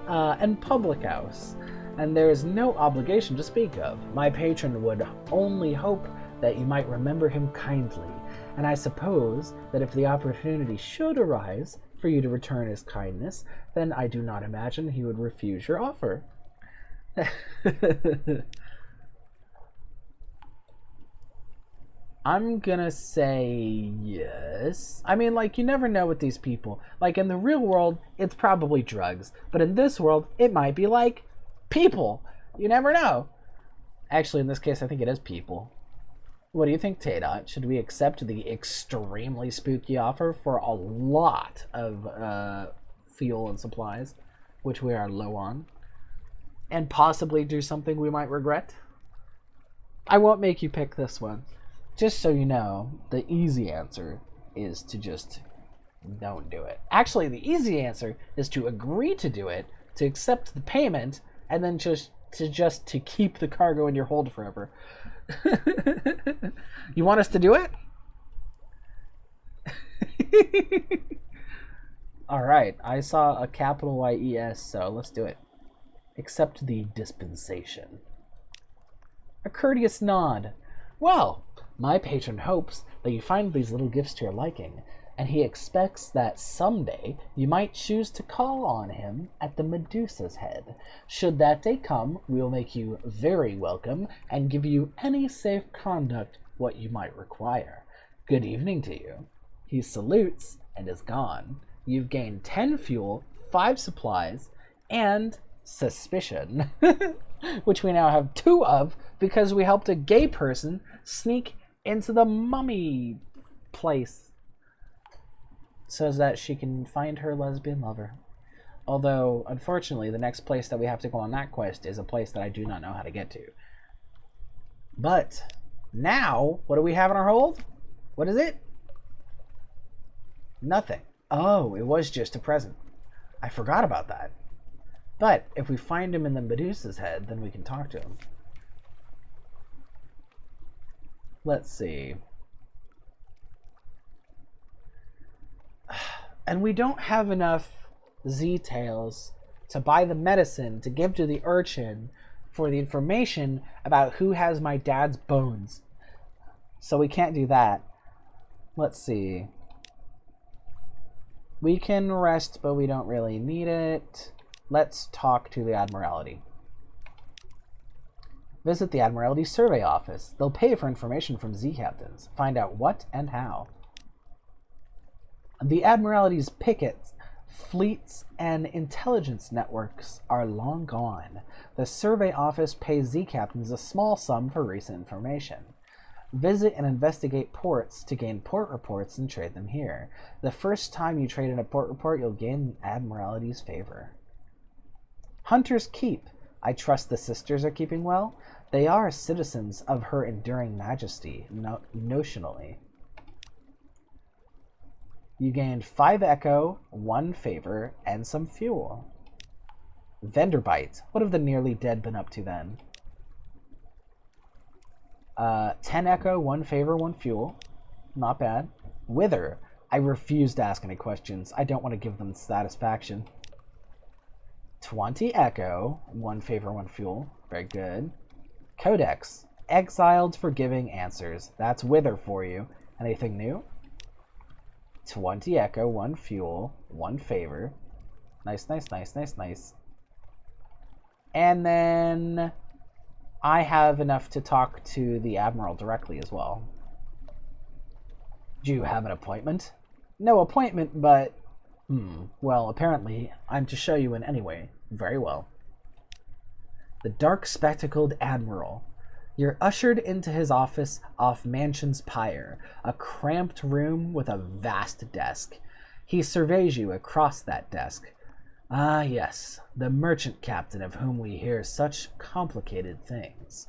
A: and public house. And there is no obligation to speak of. My patron would only hope that you might remember him kindly, and I suppose that if the opportunity should arise for you to return his kindness, then I do not imagine he would refuse your offer. I'm gonna say yes. I mean, like, you never know with these people. Like, in the real world, it's probably drugs. But in this world, it might be, like, people. You never know. Actually, in this case, I think it is people. What do you think, Taydot? Should we accept the extremely spooky offer for a lot of fuel and supplies, which we are low on, and possibly do something we might regret? I won't make you pick this one. Just so you know, the easy answer is to just don't do it. Actually, the easy answer is to agree to do it, to accept the payment, and then just to keep the cargo in your hold forever. You want us to do it? Alright, I saw a capital Y-E-S, so let's do it. Accept the dispensation. A courteous nod. Well, my patron hopes that you find these little gifts to your liking, and he expects that someday you might choose to call on him at the Medusa's Head. Should that day come, we will make you very welcome and give you any safe conduct what you might require. Good evening to you. He salutes and is gone. You've gained 10 fuel, 5 supplies, and suspicion, which we now have 2 of because we helped a gay person sneak into the mummy place so that she can find her lesbian lover. Although, unfortunately, the next place that we have to go on that quest is a place that I do not know how to get to. But now, what do we have on our hold? What is it? Nothing. Oh, it was just a present. I forgot about that. But if we find him in the Medusa's head, then we can talk to him. Let's see. And we don't have enough Z-tails to buy the medicine to give to the urchin for the information about who has my dad's bones. So we can't do that. Let's see. We can rest, but we don't really need it. Let's talk to the Admiralty. Visit the Admiralty Survey Office. They'll pay for information from Z-captains. Find out what and how. The Admiralty's pickets, fleets, and intelligence networks are long gone. The Survey Office pays Z-captains a small sum for recent information. Visit and investigate ports to gain port reports and trade them here. The first time you trade in a port report, you'll gain Admiralty's favor. Hunter's Keep. I trust the sisters are keeping well. They are citizens of her enduring majesty, notionally. You gained 5 echo, 1 favor, and some fuel. Vendor Bite. What have the nearly dead been up to then? 10 echo, 1 favor, 1 fuel. Not bad. Wither. I refuse to ask any questions. I don't want to give them satisfaction. 20 echo, 1 favor, 1 fuel. Very good. Codex. Exiled for giving answers. That's Wither for you. Anything new? 20 echo, 1 fuel, 1 favor. Nice, nice, nice, nice, nice. And then I have enough to talk to the Admiral directly as well. Do you have an appointment? No appointment, but... well, apparently, I'm to show you in anyway. Very well. The dark-spectacled Admiral. You're ushered into his office off Mansion's Pyre, a cramped room with a vast desk. He surveys you across that desk. Ah, yes, the merchant captain of whom we hear such complicated things.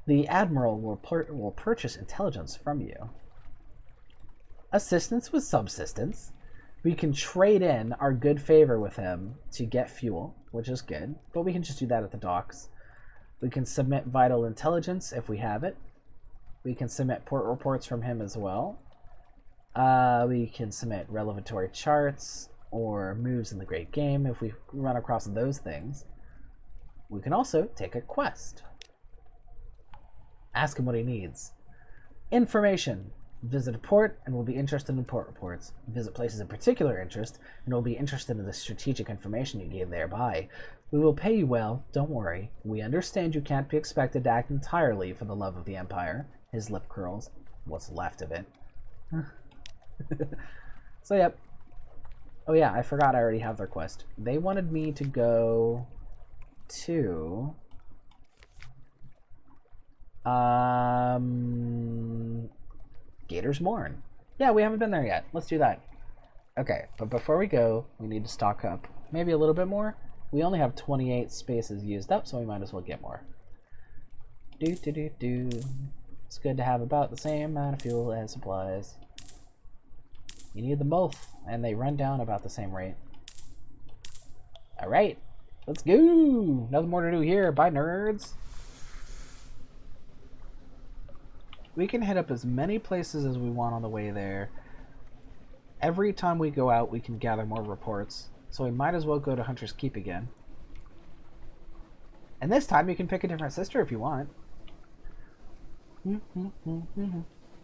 A: The Admiral will purchase intelligence from you. Assistance with subsistence. We can trade in our good favor with him to get fuel, which is good, but we can just do that at the docks. We can submit vital intelligence if we have it. We can submit port reports from him as well. We can submit relevatory charts or moves in the Great Game if we run across those things. We can also take a quest. Ask him what he needs. Information. Visit a port and we'll be interested in port reports. Visit places of particular interest and we'll be interested in the strategic information you gain thereby. We will pay you well, don't worry. We understand you can't be expected to act entirely for the love of the Empire. His lip curls. What's left of it. So, yep. Oh yeah, I forgot I already have their quest. They wanted me to go to... Gator's Morn. Yeah, we haven't been there yet. Let's do that. Okay, but before we go, we need to stock up. Maybe a little bit more. We only have 28 spaces used up, so we might as well get more. It's good to have about the same amount of fuel as supplies. You need them both, and they run down about the same rate. Alright, let's go! Nothing more to do here. Bye, nerds! We can hit up as many places as we want on the way there. Every time we go out, we can gather more reports. So we might as well go to Hunter's Keep again. And this time you can pick a different sister if you want.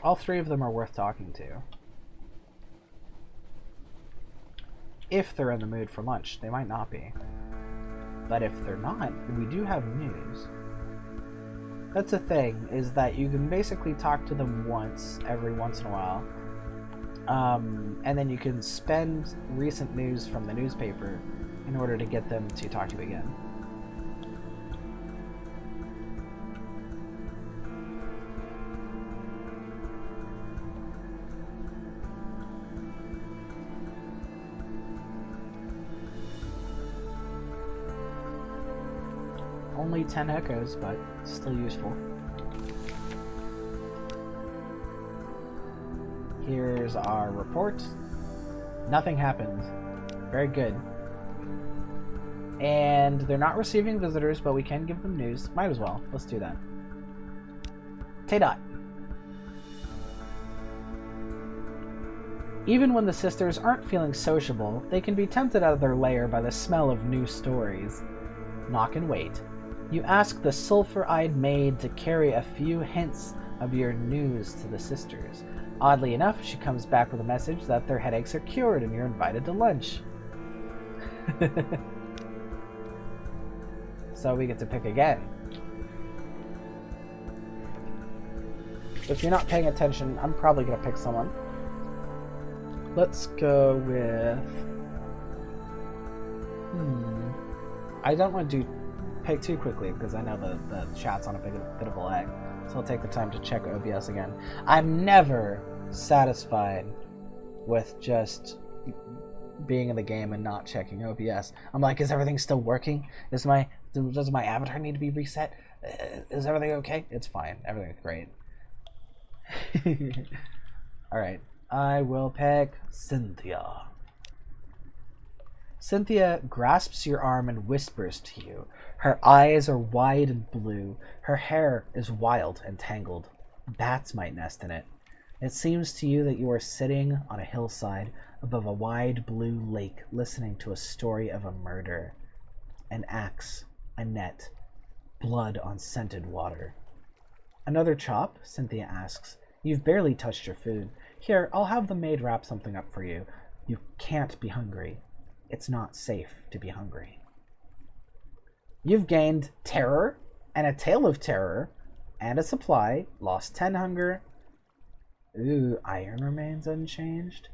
A: All 3 of them are worth talking to. If they're in the mood for lunch. They might not be. But if they're not, we do have news. That's the thing, is that you can basically talk to them every once in a while. And then you can spend recent news from the newspaper in order to get them to talk to you again. only 10 echoes, but still useful. Here's our report. Nothing happened. Very good. And they're not receiving visitors, but we can give them news. Might as well. Let's do that. Tay-Dot. Even when the sisters aren't feeling sociable, they can be tempted out of their lair by the smell of new stories. Knock and wait. You ask the sulphur-eyed maid to carry a few hints of your news to the sisters. Oddly enough, she comes back with a message that their headaches are cured and you're invited to lunch. So we get to pick again. If you're not paying attention, I'm probably going to pick someone. Let's go with... I don't want to pick too quickly because I know the chat's on a bit of a lag. So I'll take the time to check OBS again. I'm never satisfied with just being in the game and not checking OBS. I'm like, is everything still working? Does my avatar need to be reset? Is everything okay? It's fine. Everything's great. Alright. I will pick Cynthia. Cynthia grasps your arm and whispers to you. Her eyes are wide and blue. Her hair is wild and tangled. Bats might nest in it. It seems to you that you are sitting on a hillside above a wide blue lake listening to a story of a murder. An axe, a net, blood on scented water. Another chop? Cynthia asks. You've barely touched your food. Here, I'll have the maid wrap something up for you. You can't be hungry. It's not safe to be hungry. You've gained terror and a tale of terror and a supply, lost 10 hunger. Ooh, iron remains unchanged.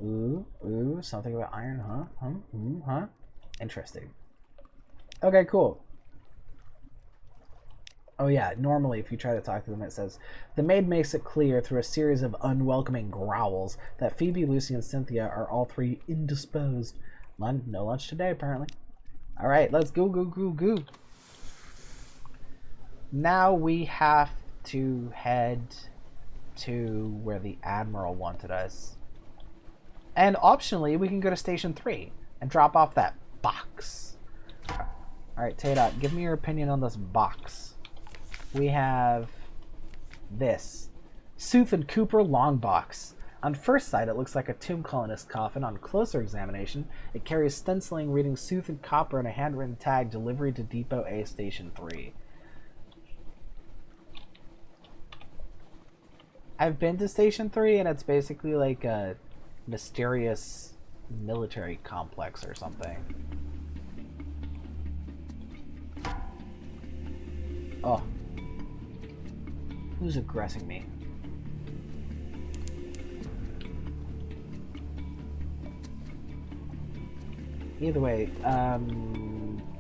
A: Ooh, something about iron, huh? Interesting. Okay, cool. Oh yeah, normally if you try to talk to them it says, the maid makes it clear through a series of unwelcoming growls that Phoebe, Lucy, and Cynthia are all three indisposed. No lunch today, apparently. Alright, let's go. Now we have to head to where the Admiral wanted us. And optionally, we can go to Station 3 and drop off that box. Alright, Tay-Dot, give me your opinion on this box. We have this. Sooth and Cooper long box. On first sight, it looks like a Tomb Colonist coffin. On closer examination, it carries stenciling reading Sooth and Copper and a handwritten tag, delivery to Depot A, Station 3. I've been to Station 3, and it's basically like a mysterious military complex or something. Oh. Who's aggressing me? Either way,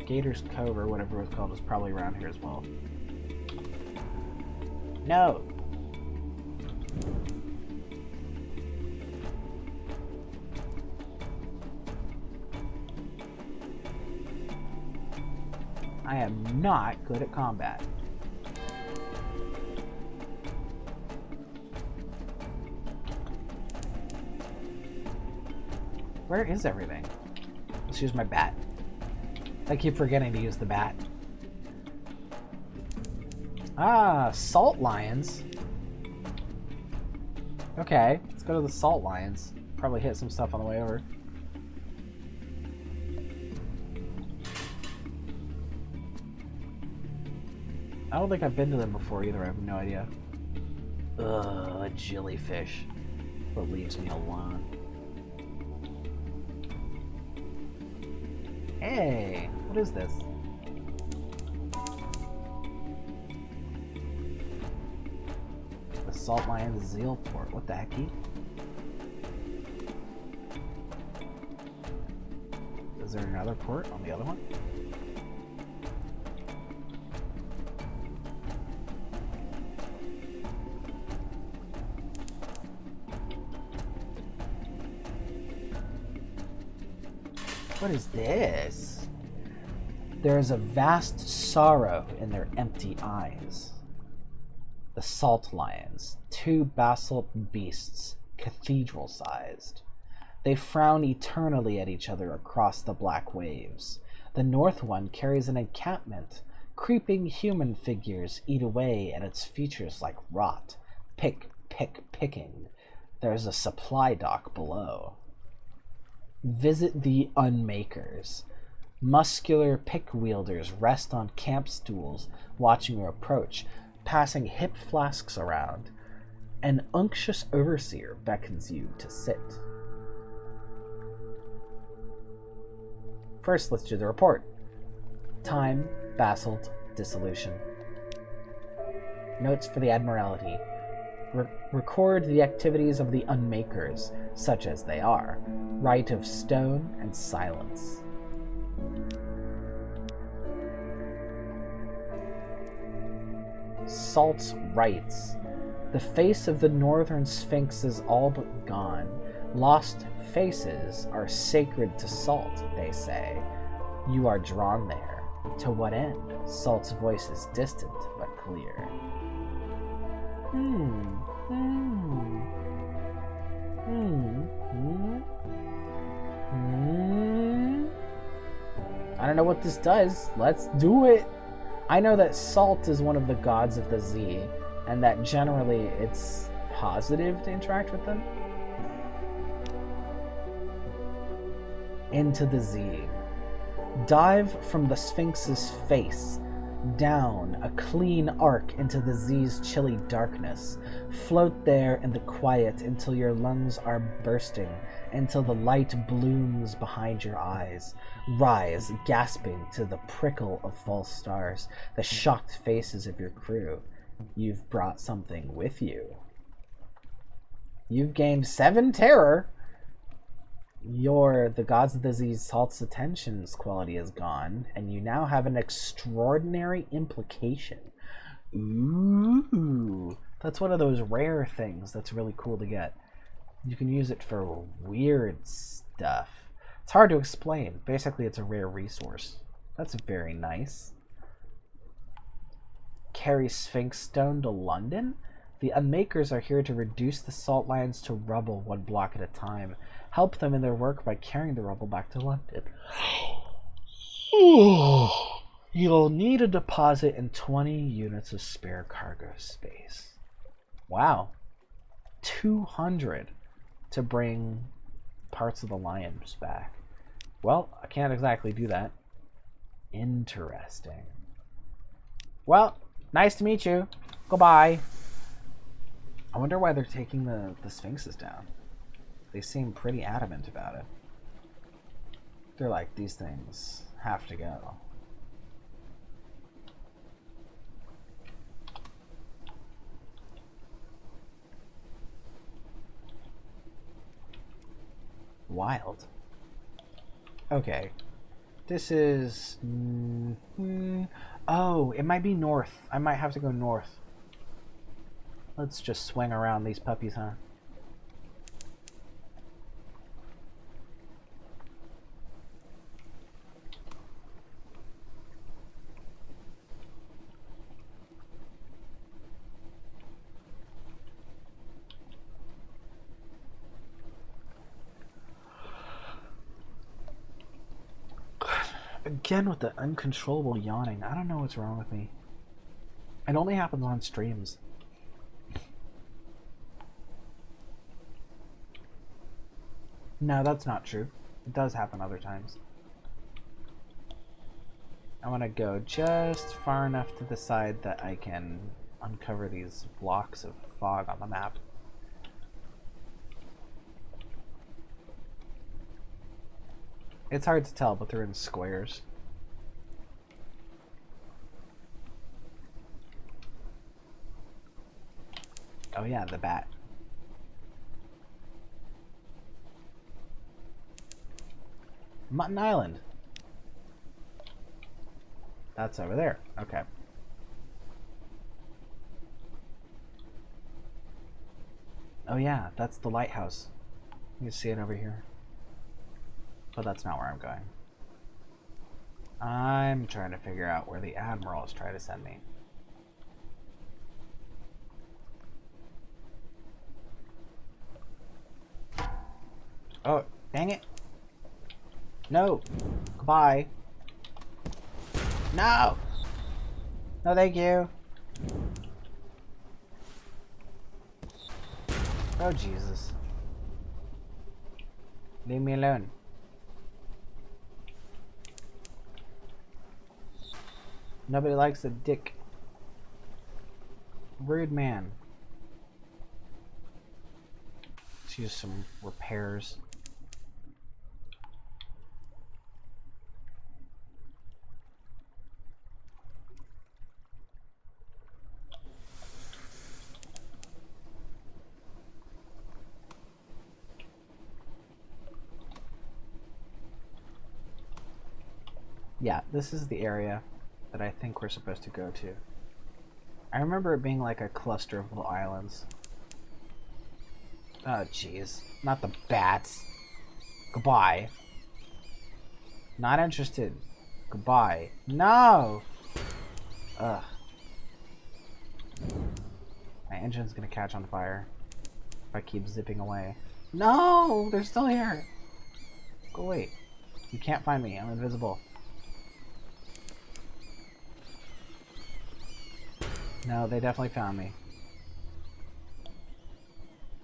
A: Gator's Cove or whatever it's called is probably around here as well. No! I am not good at combat. Where is everything? Let's use my bat. I keep forgetting to use the bat. Ah, salt lions. Okay, let's go to the salt lions. Probably hit some stuff on the way over. I don't think I've been to them before either. I have no idea. Ugh, a jellyfish. What leaves me alone. Hey, what is this? The Salt Lion Zeal Port. What the heck? Is there another port on the other one? What is this?
B: There is a vast sorrow in their empty eyes. The salt lions, two basalt beasts, cathedral-sized. They frown eternally at each other across the black waves. The north one carries an encampment. Creeping human figures eat away at its features like rot. Picking. There's a supply dock below. Visit the Unmakers. Muscular pick-wielders rest on camp stools, watching you approach, passing hip flasks around. An unctuous overseer beckons you to sit. First, let's do the report. Time, basalt, dissolution. Notes for the Admiralty. Record the activities of the Unmakers, such as they are. Rite of stone and silence. Salt's rites. The face of the northern sphinx is all but gone. Lost faces are sacred to Salt, they say. You are drawn there. To what end? Salt's voice is distant but clear. I don't know what this does. Let's do it. I know that Salt is one of the gods of the Z, and that generally it's positive to interact with them. Into the Z. Dive from the Sphinx's face, down a clean arc into the Z's chilly darkness. Float there in the quiet until your lungs are bursting, until the light blooms behind your eyes. Rise, gasping to the prickle of false stars, the shocked faces of your crew. You've brought something with you. You've gained 7 terror. The gods of the Z's Salt's attention's quality is gone, and you now have an extraordinary implication. Ooh, that's one of those rare things that's really cool to get. You can use it for weird stuff. It's hard to explain. Basically, it's a rare resource. That's very nice. Carry Sphinx Stone to London? The Unmakers are here to reduce the salt lions to rubble 1 block at a time. Help them in their work by carrying the rubble back to London. You'll need a deposit and 20 units of spare cargo space. Wow. 200 to bring parts of the lions back. Well, I can't exactly do that. Interesting. Well, nice to meet you. Goodbye. I wonder why they're taking the Sphinxes down. They seem pretty adamant about it. They're like, these things have to go. Wild. Okay. This is... Oh, it might be north. I might have to go north. Let's just swing around these puppies, huh? Again with the uncontrollable yawning. I don't know what's wrong with me. It only happens on streams. No, that's not true. It does happen other times. I want to go just far enough to the side that I can uncover these blocks of fog on the map. It's hard to tell, but they're in squares. Oh yeah, the bat. Mutton Island. That's over there. Okay. Oh yeah, that's the lighthouse. You can see it over here. But that's not where I'm going. I'm trying to figure out where the Admiral is trying to send me. Oh, dang it. No. Goodbye. No! No, thank you. Oh, Jesus. Leave me alone. Nobody likes a dick. Rude man. Let's use some repairs. Yeah, this is the area that I think we're supposed to go to. I remember it being like a cluster of little islands. Oh, jeez. Not the bats. Goodbye. Not interested. Goodbye. No! Ugh. My engine's gonna catch on fire if I keep zipping away. No! They're still here! Go away. You can't find me. I'm invisible. No, they definitely found me.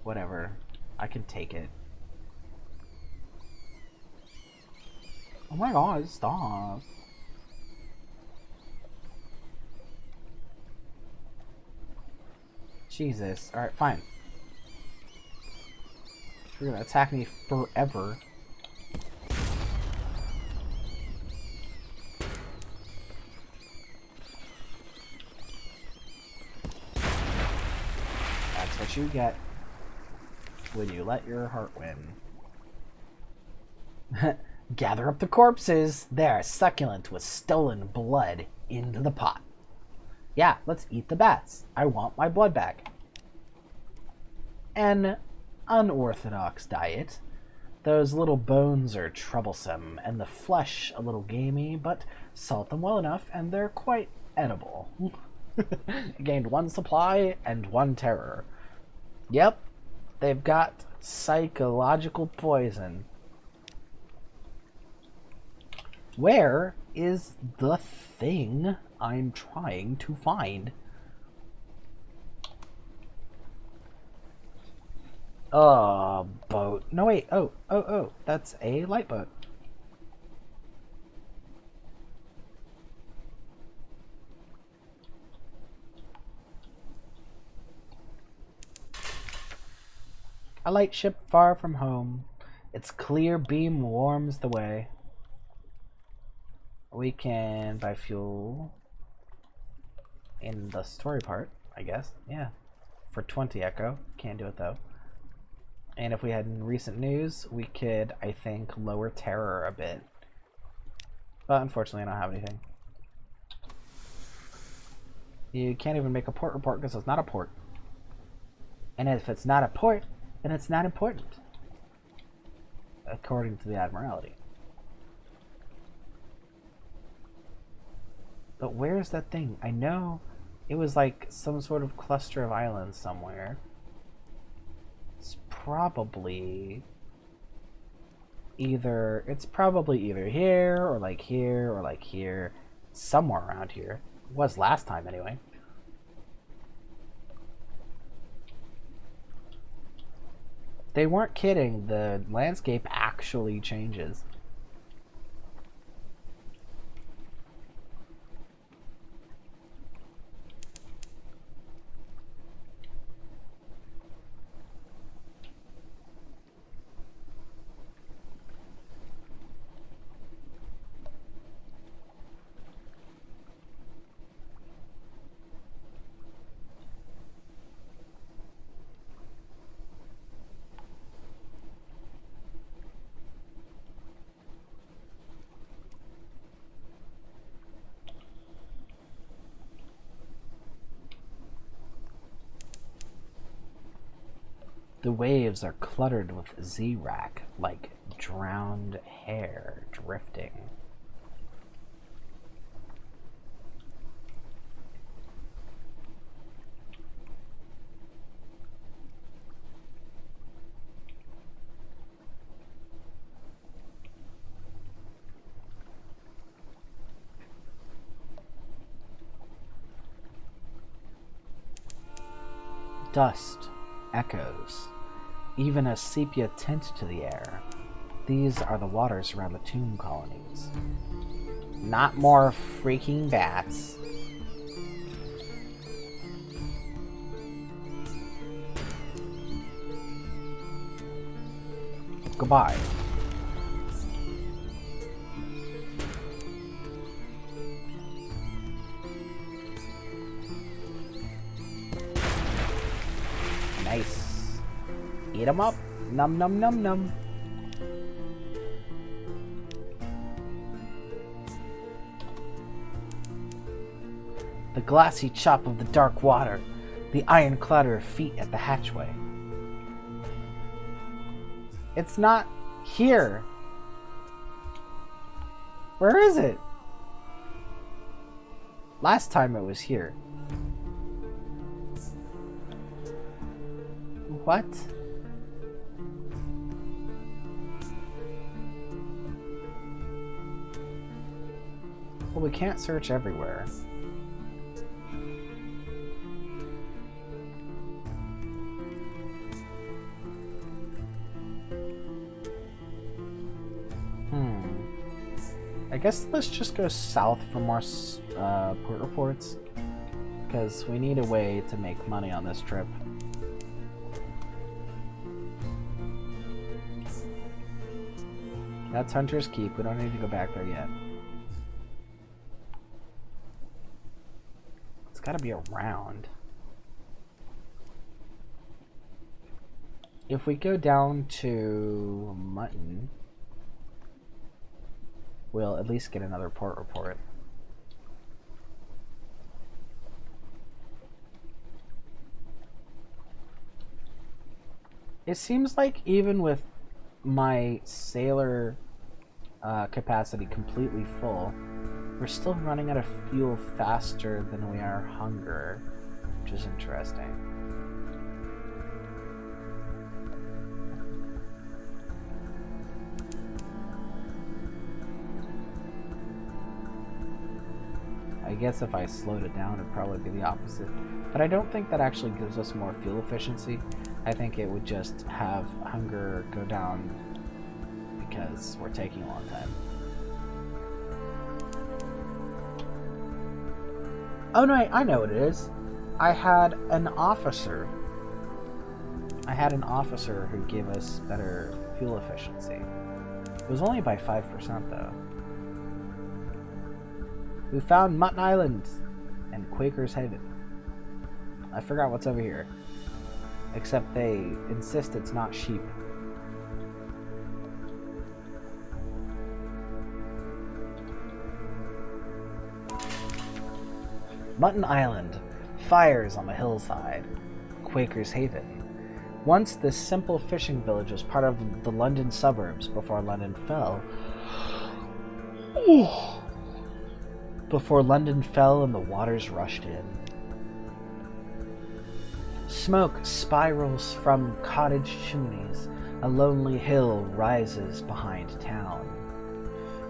B: Whatever. I can take it. Oh my god, stop. Jesus. Alright, fine. You're gonna attack me forever. That's what you get when you let your heart win. Gather up the corpses. They are succulent with stolen blood into the pot. Yeah, let's eat the bats. I want my blood back. An unorthodox diet. Those little bones are troublesome, and the flesh a little gamey, but salt them well enough, and they're quite edible. Gained 1 supply and 1 terror. Yep, they've got psychological poison. Where is the thing I'm trying to find? Boat. No, wait. Oh. That's a light boat. A light ship far from home. Its clear beam warms the way. We can buy fuel in the story part, I guess. Yeah. For 20 echo. Can't do it though. And if we had recent news, we could, I think, lower terror a bit. But unfortunately, I don't have anything. You can't even make a port report because it's not a port. And if it's not a port, then it's not important. According to the Admiralty. But where's that thing? I know it was like some sort of cluster of islands somewhere. It's probably either here or like here or like here. Somewhere around here. It was last time anyway. They weren't kidding. The landscape actually changes. The waves are cluttered with Z-rack, like drowned hair drifting. dust, echoes, even a sepia tint to the air. These are the waters around the Tomb Colonies. Not more freaking bats. Goodbye. Nice. Eat 'em up. Num num num num. The glassy chop of the dark water, the iron clatter of feet at the hatchway. It's not here. Where is it? Last time it was here. What? Well, we can't search everywhere. I guess let's just go south for more port reports, because we need a way to make money on this trip. That's Hunter's Keep. We don't need to go back there yet. It's gotta be around. If we go down to Mutton, we'll at least get another port report. It seems like even with my sailor capacity completely full, we're still running out of fuel faster than we are hunger, which is interesting. I guess if I slowed it down, it'd probably be the opposite. But I don't think that actually gives us more fuel efficiency. I think it would just have hunger go down because we're taking a long time. Oh no, I know what it is. I had an officer who gave us better fuel efficiency. It was only by 5% though. We found Mutton Islands and Quaker's Haven. I forgot what's over here. Except they insist it's not sheep. Mutton Island. Fires on the hillside. Quaker's Haven. Once this simple fishing village was part of the London suburbs before London fell. Before London fell and the waters rushed in. Smoke spirals from cottage chimneys. A lonely hill rises behind town.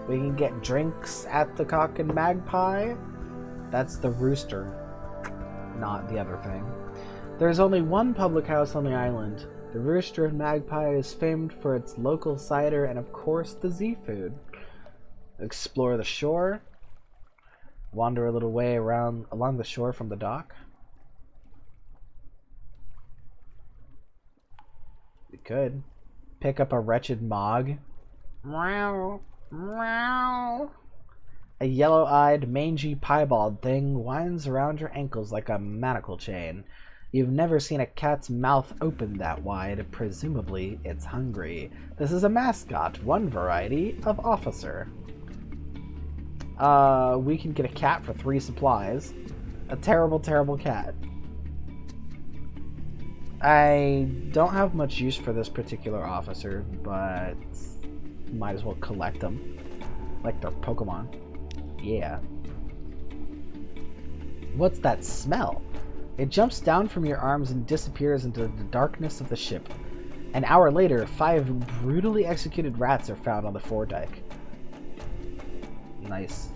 B: We can get drinks at the Cock and Magpie. That's the Rooster, not the other thing. There's only one public house on the island. The Rooster and Magpie is famed for its local cider and of course the Z-food. Explore the shore. Wander a little way along the shore from the dock. We could. Pick up a wretched mog. Meow, meow. A yellow-eyed, mangy, piebald thing winds around your ankles like a manacle chain. You've never seen a cat's mouth open that wide. Presumably, it's hungry. This is a mascot, one variety of officer. We can get a cat for 3 supplies. A terrible, terrible cat. I don't have much use for this particular officer, but might as well collect them. Like their Pokemon. Yeah. What's that smell? It jumps down from your arms and disappears into the darkness of the ship. An hour later, 5 brutally executed rats are found on the foredeck. Nice.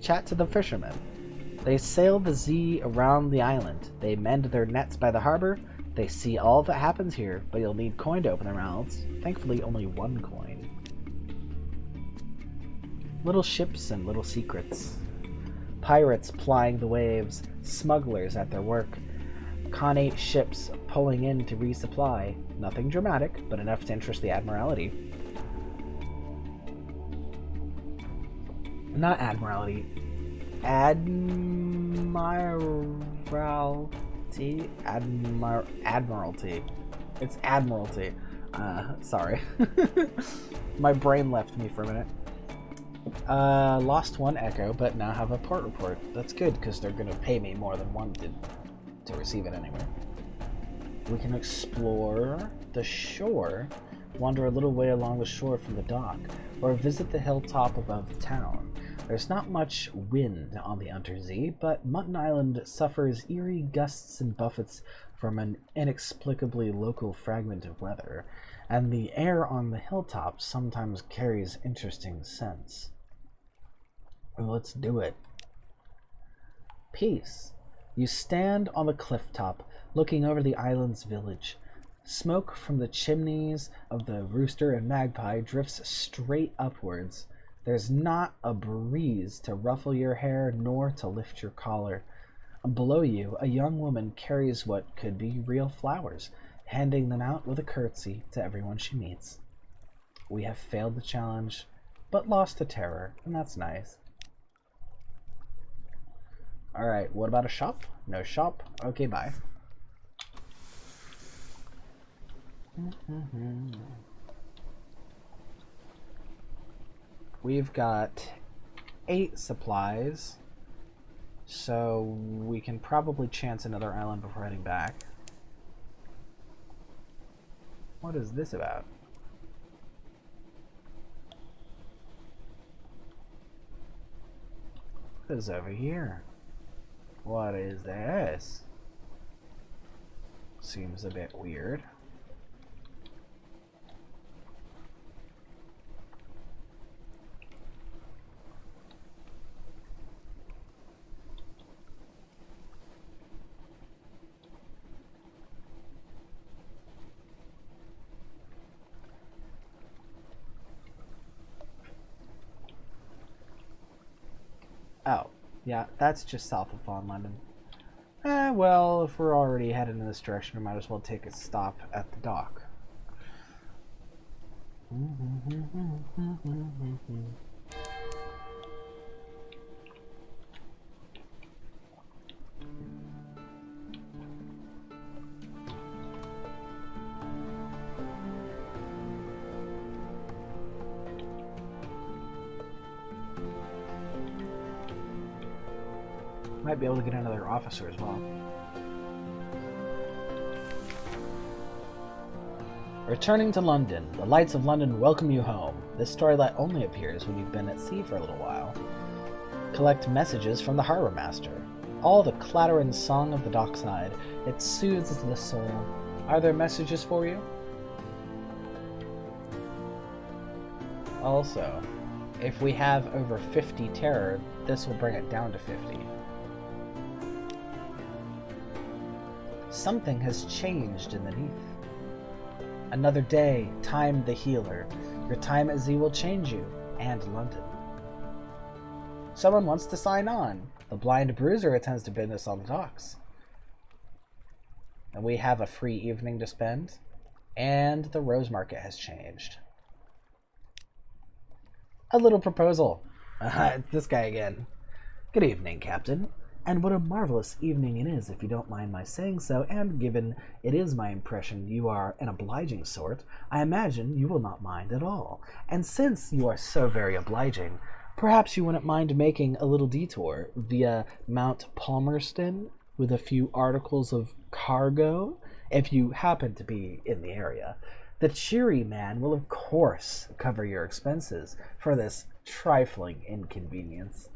B: Chat to the fishermen. They sail the Z around the island. They mend their nets by the harbor. They see all that happens here, but you'll need coin to open their mouths. Thankfully, only one coin. Little ships and little secrets. Pirates plying the waves, smugglers at their work, Khanate ships pulling in to resupply. Nothing dramatic, but enough to interest the Admiralty. Not Admiralty. Admiralty? Admiralty. It's Admiralty. Sorry. My brain left me for a minute. Lost one echo, but now have a port report. That's good, because they're going to pay me more than one to receive it anyway. We can explore the shore, wander a little way along the shore from the dock, or visit the hilltop above the town. There's not much wind on the Unterzee, but Mutton Island suffers eerie gusts and buffets from an inexplicably local fragment of weather, and the air on the hilltop sometimes carries interesting scents. Let's do it. Peace. You stand on the cliff top, looking over the island's village. Smoke from the chimneys of the Rooster and Magpie drifts straight upwards. There's not a breeze to ruffle your hair nor to lift your collar. Below you, a young woman carries what could be real flowers, handing them out with a curtsy to everyone she meets. We have failed the challenge, but lost the terror, and that's nice. Alright, what about a shop? No shop? Okay, bye. We've got 8 supplies, so we can probably chance another island before heading back. What is this about? What is over here? What is this? Seems a bit weird. Oh, yeah, that's just south of Fawn, London. Well, if we're already headed in this direction, we might as well take a stop at the dock. Might be able to get another officer as well. Returning to London, the lights of London welcome you home. This storyline only appears when you've been at sea for a little while. Collect messages from the harbor master. All the clatter and song of the dockside. It soothes the soul. Are there messages for you? Also, if we have over 50 terror, this will bring it down to 50. Something has changed in the Neath. Another day, time the healer. Your time at Z will change you, and London. Someone wants to sign on. The blind bruiser attends to business on the docks. And we have a free evening to spend, and the rose market has changed. A little proposal. This guy again. Good evening, Captain. And what a marvelous evening it is, if you don't mind my saying so, and given it is my impression you are an obliging sort, I imagine you will not mind at all. And since you are so very obliging, perhaps you wouldn't mind making a little detour via Mount Palmerston with a few articles of cargo, if you happen to be in the area. The cheery man will of course cover your expenses for this trifling inconvenience.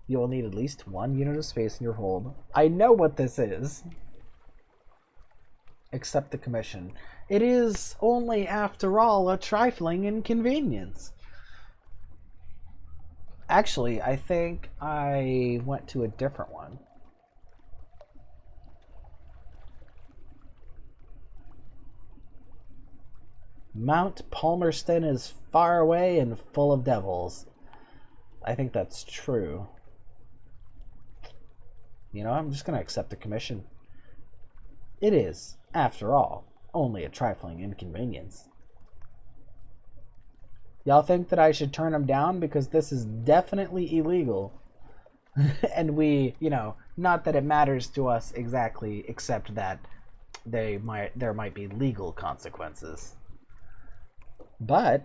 B: You will need at least 1 unit of space in your hold. I know what this is. Accept the commission. It is only, after all, a trifling inconvenience. Actually, I think I went to a different one. Mount Palmerston is far away and full of devils. I think that's true. You know, I'm just going to accept the commission. It is, after all, only a trifling inconvenience. Y'all think that I should turn them down because this is definitely illegal. And we, you know, not that it matters to us exactly, except that there might be legal consequences. But,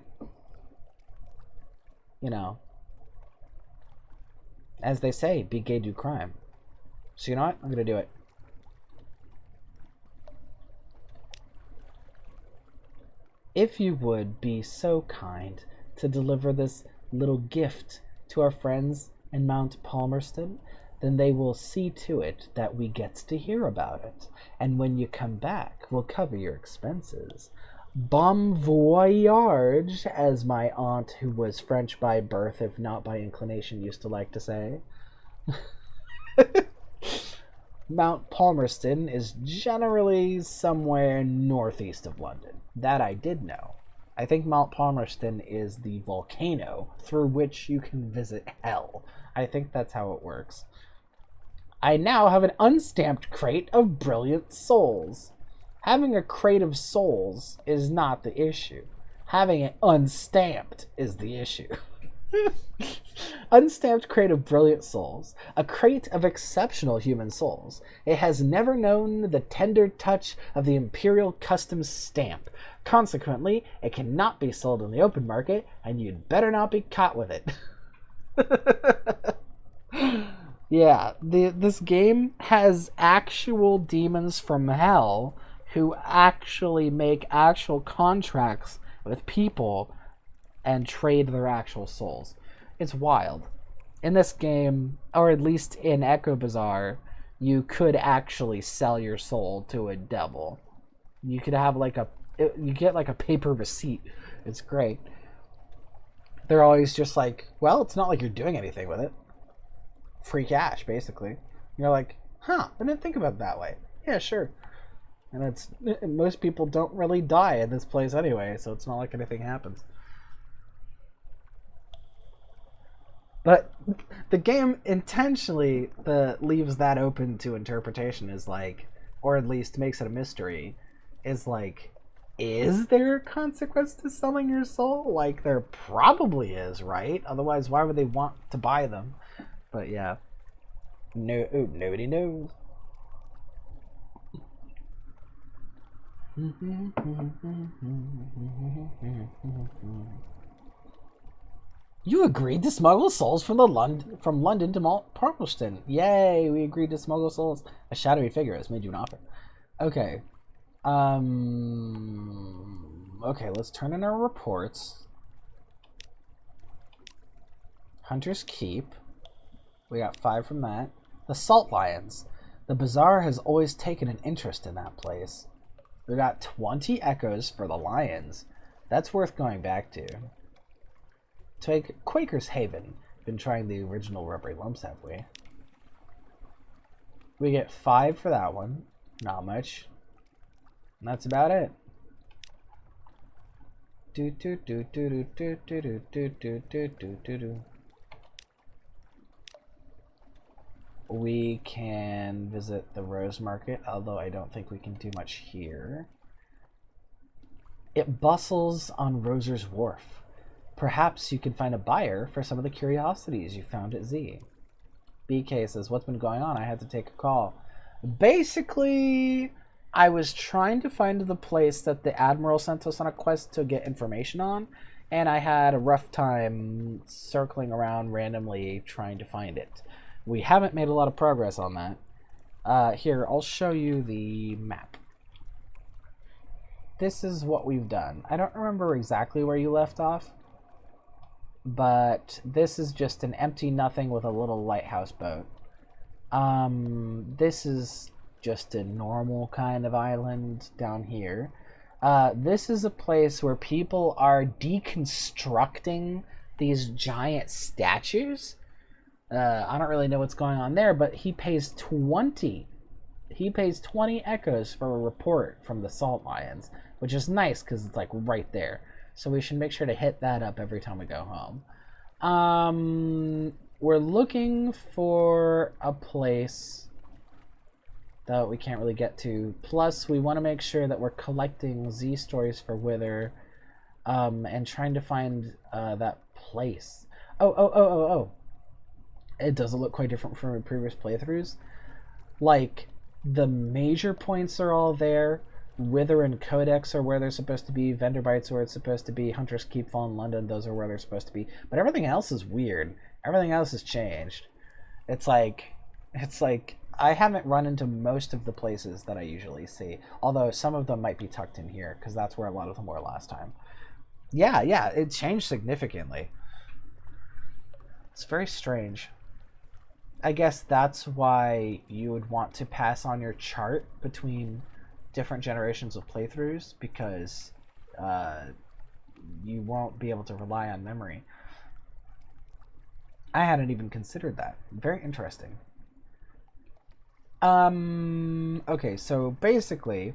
B: you know, as they say, be gay, do crime. So you know what? I'm going to do it. If you would be so kind to deliver this little gift to our friends in Mount Palmerston, then they will see to it that we get to hear about it. And when you come back, we'll cover your expenses. Bon voyage, as my aunt, who was French by birth, if not by inclination, used to like to say. Mount Palmerston is generally somewhere northeast of London. That I did know. I think Mount Palmerston is the volcano through which you can visit hell. I think that's how it works. I now have an unstamped crate of brilliant souls. Having a crate of souls is not the issue. Having it unstamped is the issue. Unstamped crate of brilliant souls. A crate of exceptional human souls. It has never known the tender touch of the Imperial Customs stamp. Consequently, it cannot be sold in the open market, and you'd better not be caught with it. Yeah, this game has actual demons from hell who actually make actual contracts with people and trade their actual souls. It's wild. In this game, or at least in Echo Bazaar, you could actually sell your soul to a devil. You could have you get like a paper receipt. It's great. They're always just like, well, it's not like you're doing anything with it. Free cash, basically. And you're like, huh, I didn't think about it that way. Yeah, sure. And most people don't really die in this place anyway, so it's not like anything happens. But the game intentionally leaves that open to interpretation, is like, or at least makes it a mystery, is like, is there a consequence to selling your soul? Like, there probably is, right? Otherwise, why would they want to buy them? But yeah. No, nobody knows. You agreed to smuggle souls from London to Mount Palmerston. Yay, we agreed to smuggle souls. A shadowy figure has made you an offer. Okay. Okay, let's turn in our reports. Hunter's Keep. We got 5 from that. The Salt Lions. The Bazaar has always taken an interest in that place. We got 20 echoes for the Lions. That's worth going back to. Take Quaker's Haven. Been trying the original rubbery lumps, have we? We get 5 for that one. Not much. And that's about it. We can visit the Rose Market, although I don't think we can do much here. It bustles on Roser's Wharf. Perhaps you can find a buyer for some of the curiosities you found at Z. BK says, what's been going on? I had to take a call. Basically, I was trying to find the place that the Admiral sent us on a quest to get information on, and I had a rough time circling around randomly trying to find it. We haven't made a lot of progress on that. Here, I'll show you the map. This is what we've done. I don't remember exactly where you left off, but this is just an empty nothing with a little lighthouse boat. This is just a normal kind of island down here. This is a place where people are deconstructing these giant statues. I don't really know what's going on there, but he pays 20. He pays 20 echoes for a report from the Salt Lions, which is nice because it's like right there. So we should make sure to hit that up every time we go home. We're looking for a place that we can't really get to. Plus, we want to make sure that we're collecting Z stories for Wither, and trying to find that place. Oh. It doesn't look quite different from previous playthroughs. Like, the major points are all there. Wither and Codex are where they're supposed to be. Vendor Bites where it's supposed to be. Hunter's Keep Fallen London, those are where they're supposed to be. But everything else is weird. Everything else has changed. It's like I haven't run into most of the places that I usually see. Although some of them might be tucked in here, because that's where a lot of them were last time. Yeah, it changed significantly. It's very strange. I guess that's why you would want to pass on your chart between different generations of playthroughs, because you won't be able to rely on memory. I hadn't even considered that. Very interesting. Okay, so basically,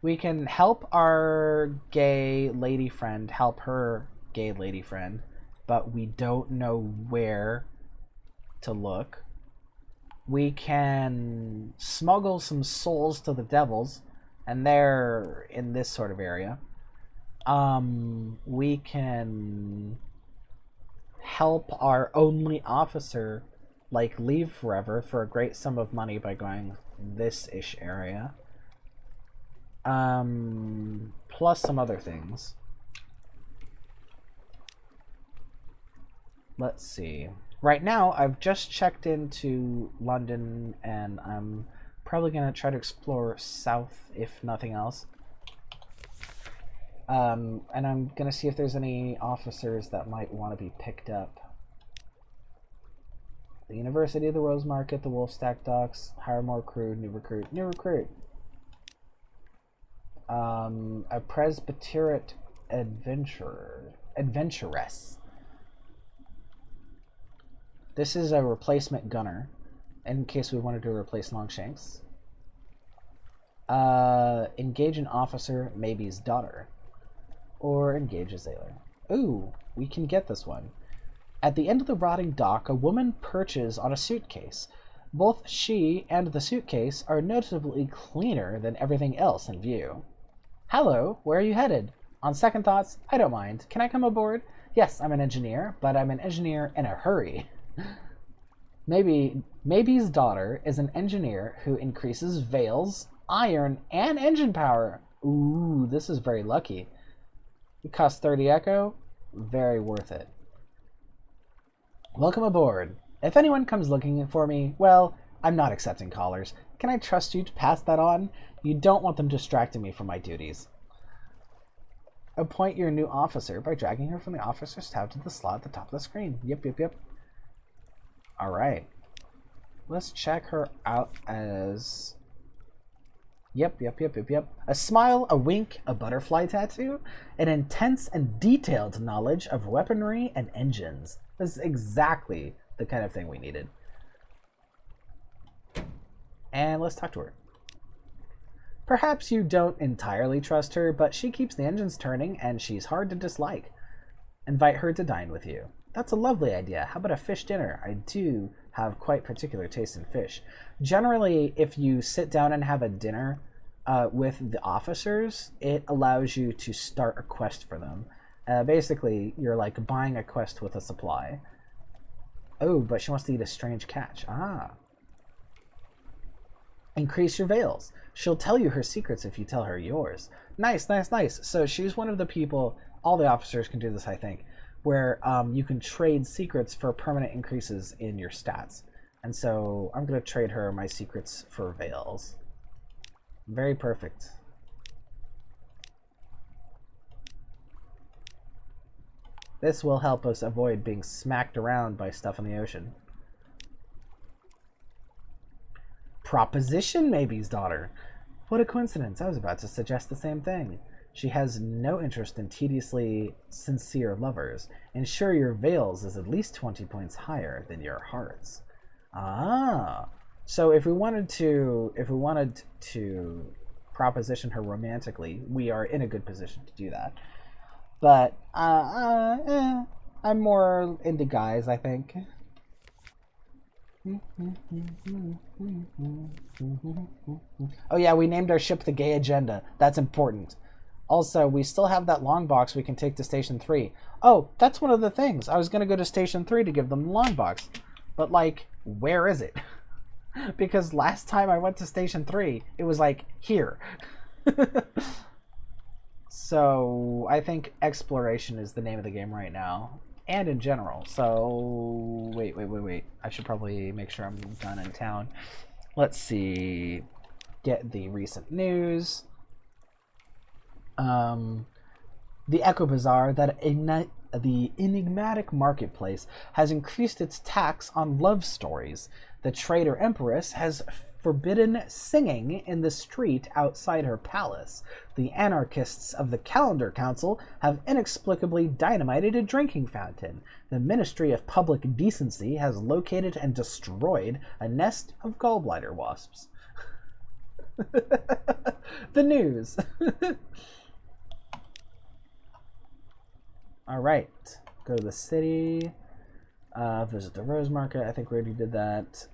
B: we can help our gay lady friend help her gay lady friend, but we don't know where to look. We can smuggle some souls to the devils, and they're in this sort of area. We can help our only officer like leave forever for a great sum of money by going this-ish area. Plus some other things. Let's see. Right now, I've just checked into London, and I'm probably going to try to explore south, if nothing else. And I'm going to see if there's any officers that might want to be picked up. The University of the Rose Market, the Wolfstack Docks, hire more crew, new recruit. A Presbyterate adventuress. This is a replacement gunner, in case we wanted to replace Longshanks. Engage an officer, maybe's daughter. Or engage a sailor. Ooh, we can get this one. At the end of the rotting dock, a woman perches on a suitcase. Both she and the suitcase are noticeably cleaner than everything else in view. Hello, where are you headed? On second thoughts, I don't mind. Can I come aboard? Yes, I'm an engineer, but I'm an engineer in a hurry. Maybe's daughter is an engineer who increases veils, iron, and engine power. Ooh, this is very lucky. It costs 30 echo. Very worth it. Welcome aboard. If anyone comes looking for me, well, I'm not accepting callers. Can I trust you to pass that on? You don't want them distracting me from my duties. Appoint your new officer by dragging her from the officer's tab to the slot at the top of the screen. Yep. Alright. Let's check her out as... Yep. A smile, a wink, a butterfly tattoo, an intense and detailed knowledge of weaponry and engines. This is exactly the kind of thing we needed. And let's talk to her. Perhaps you don't entirely trust her, but she keeps the engines turning and she's hard to dislike. Invite her to dine with you. That's a lovely idea. How about a fish dinner? I do have quite particular taste in fish. Generally, if you sit down and have a dinner with the officers, it allows you to start a quest for them. Basically, you're like buying a quest with a supply. Oh, but she wants to eat a strange catch. Ah. Increase your veils. She'll tell you her secrets if you tell her yours. Nice. So she's one of the people, all the officers can do this, I think, where you can trade secrets for permanent increases in your stats. And so I'm going to trade her my secrets for veils. Very perfect. This will help us avoid being smacked around by stuff in the ocean. Proposition, Maybe's daughter. What a coincidence. I was about to suggest the same thing. She has no interest in tediously sincere lovers. Ensure your veils is at least 20 points higher than your hearts. Ah, so if we wanted to proposition her romantically, we are in a good position to do that. But I'm more into guys, I think. Oh yeah, we named our ship the Gay Agenda. That's important. Also, we still have that long box we can take to Station 3. Oh, that's one of the things. I was going to go to Station 3 to give them the long box. But, like, where is it? Because last time I went to Station 3, it was, like, here. So, I think exploration is the name of the game right now. And in general. So, wait. I should probably make sure I'm done in town. Let's see. Get the recent news. The Echo Bazaar, the enigmatic marketplace, has increased its tax on love stories. The Trader Empress has forbidden singing in the street outside her palace. The anarchists of the Calendar Council have inexplicably dynamited a drinking fountain. The Ministry of Public Decency has located and destroyed a nest of gallbladder wasps. The news. All right, go to the city, visit the Rose Market. I think we already did that.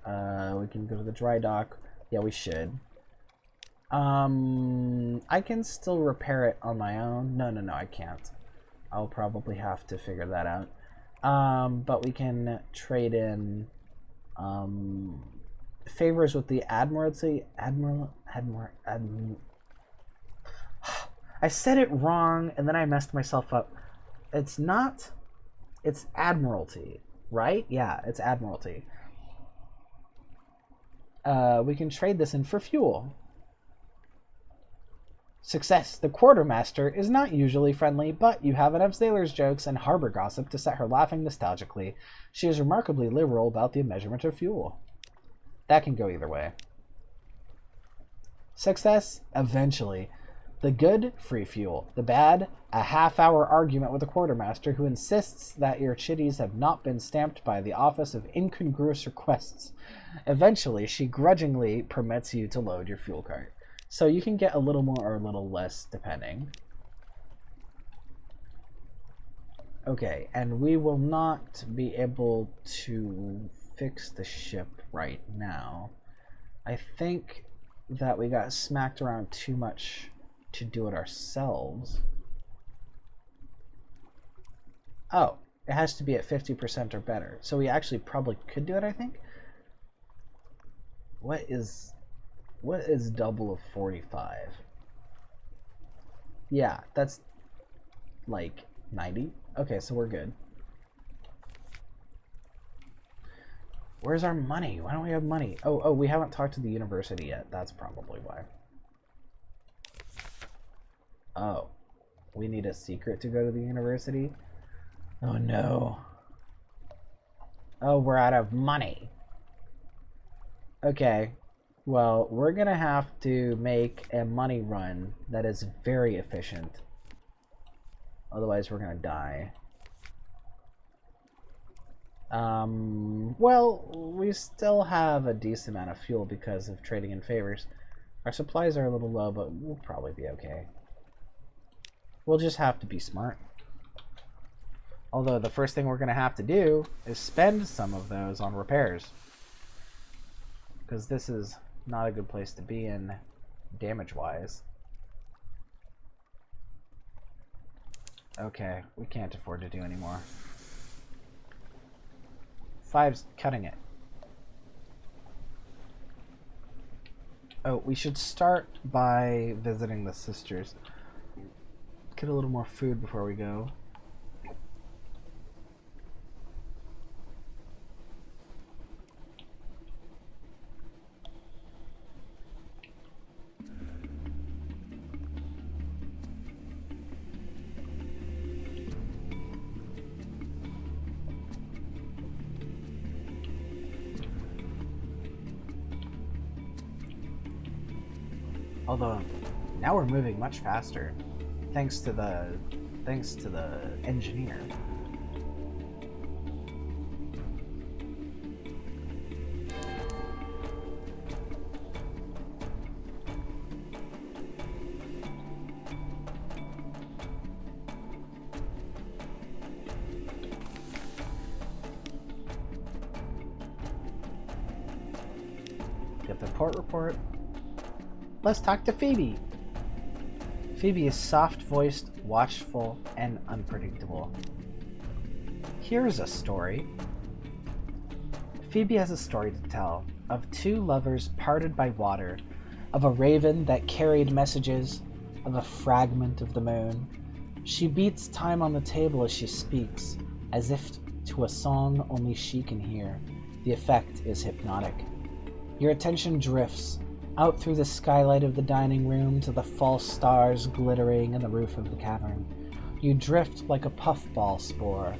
B: We can go to the dry dock. Yeah, we should. I can still repair it on my own. No, I can't. I'll probably have to figure that out. But we can trade in favors with the Admiralty. I said it wrong, and then I messed myself up. It's not. It's Admiralty, right? Yeah, it's Admiralty. We can trade this in for fuel. Success. The quartermaster is not usually friendly, but you have enough sailors' jokes and harbor gossip to set her laughing nostalgically. She is remarkably liberal about the measurement of fuel. That can go either way. Success. Eventually. The good, free fuel. The bad, a half-hour argument with the quartermaster who insists that your chitties have not been stamped by the Office of Incongruous Requests. Eventually, she grudgingly permits you to load your fuel cart. So you can get a little more or a little less, depending. Okay, and we will not be able to fix the ship right now. I think that we got smacked around too much to do it ourselves. Oh, it has to be at 50% or better. So we actually probably could do it, I think. What is double of 45? Yeah, that's like 90. Okay, so we're good. Where's our money? Why don't we have money? Oh, we haven't talked to the university yet. That's probably why. Oh, we need a secret to go to the university? Oh no. Oh, we're out of money. Okay, well, we're gonna have to make a money run that is very efficient. Otherwise, we're gonna die. Well, we still have a decent amount of fuel because of trading in favors. Our supplies are a little low, but we'll probably be okay. We'll just have to be smart. Although the first thing we're going to have to do is spend some of those on repairs. Because this is not a good place to be in damage-wise. Okay, we can't afford to do any more. 5's cutting it. Oh, we should start by visiting the sisters. Get a little more food before we go. Although, now we're moving much faster. thanks to the engineer. Get the report. Let's talk to Phoebe. Phoebe is soft-voiced, watchful, and unpredictable. Here's a story. Phoebe has a story to tell of two lovers parted by water, of a raven that carried messages, of a fragment of the moon. She beats time on the table as she speaks, as if to a song only she can hear. The effect is hypnotic. Your attention drifts out through the skylight of the dining room to the false stars glittering in the roof of the cavern. You drift like a puffball spore.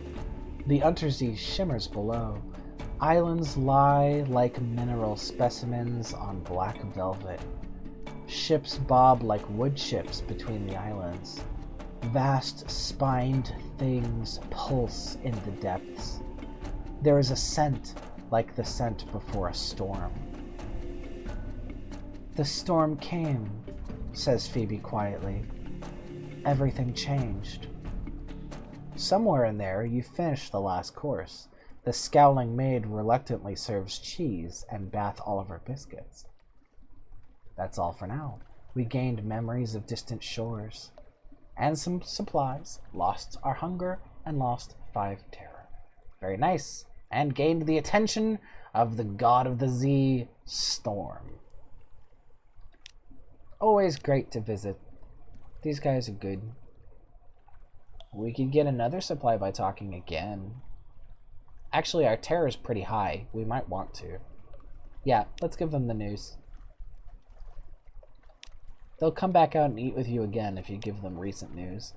B: The Unterzee shimmers below. Islands lie like mineral specimens on black velvet. Ships bob like wood chips between the islands. Vast spined things pulse in the depths. There is a scent like the scent before a storm. The storm came, says Phoebe quietly. Everything changed. Somewhere in there, you finish the last course. The scowling maid reluctantly serves cheese and Bath Oliver biscuits. That's all for now. We gained memories of distant shores. And some supplies, lost our hunger, and lost 5 terror. Very nice. And gained the attention of the god of the Zee, Storm. Always great to visit. These guys are good. We could get another supply by talking again. Actually, our terror is pretty high. We might want to. Yeah, let's give them the news. They'll come back out and eat with you again if you give them recent news.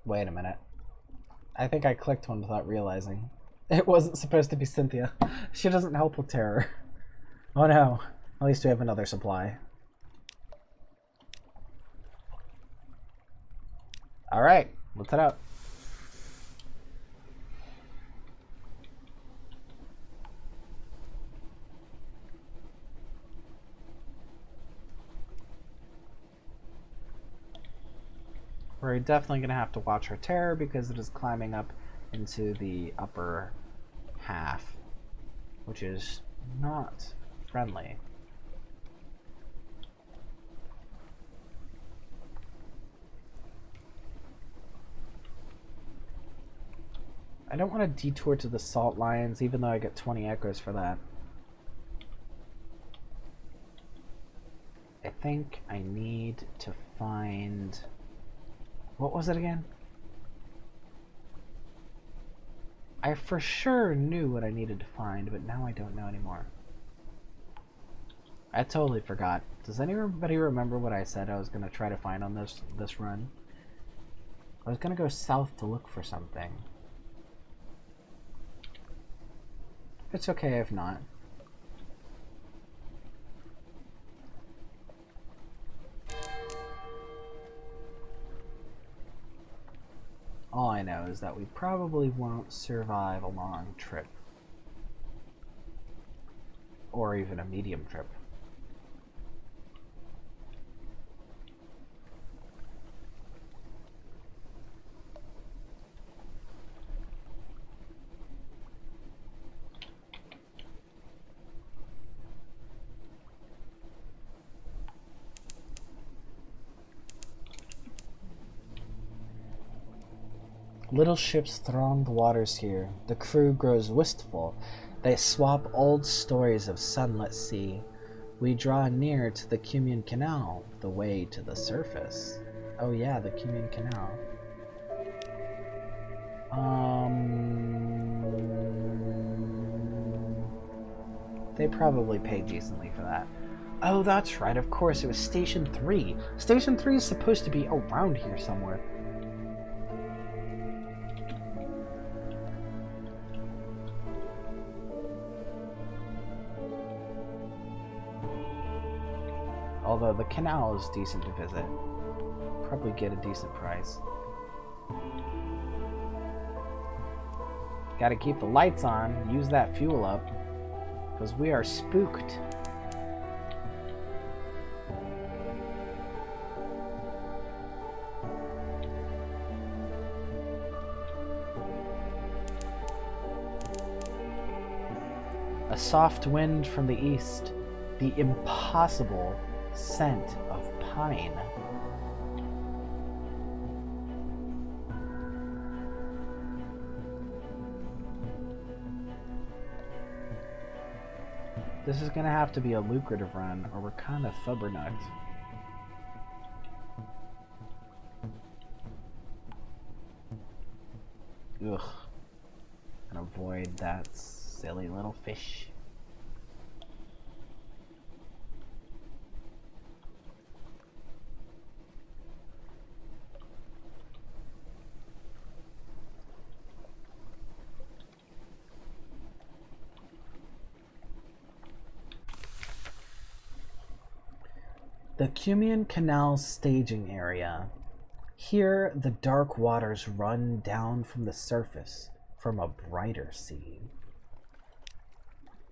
B: Wait a minute. I think I clicked one without realizing. It wasn't supposed to be Cynthia. She doesn't help with terror. Oh no. At least we have another supply. Alright, let's head out. We're definitely going to have to watch our terror because it is climbing up into the upper half, which is not friendly. I don't want to detour to the Salt Lions, even though I get 20 echoes for that. I think I need to find... What was it again? I for sure knew what I needed to find, but now I don't know anymore. I totally forgot. Does anybody remember what I said I was going to try to find on this run? I was going to go south to look for something. It's okay if not. All I know is that we probably won't survive a long trip. Or even a medium trip. Little ships throng the waters here. The crew grows wistful. They swap old stories of sunlit sea. We draw near to the Cumune Canal, the way to the surface. Oh yeah, the Cumune Canal. They probably pay decently for that. Oh, that's right, of course, it was Station 3. Station 3 is supposed to be around here somewhere. Although the canal is decent to visit. Probably get a decent price. Gotta keep the lights on, use that fuel up, because we are spooked. A soft wind from the east, the impossible scent of pine. This is gonna have to be a lucrative run, or we're kind of fubbernucked. Ugh. And avoid that silly little fish. The Cumean Canal staging area. Here the dark waters run down from the surface from a brighter sea.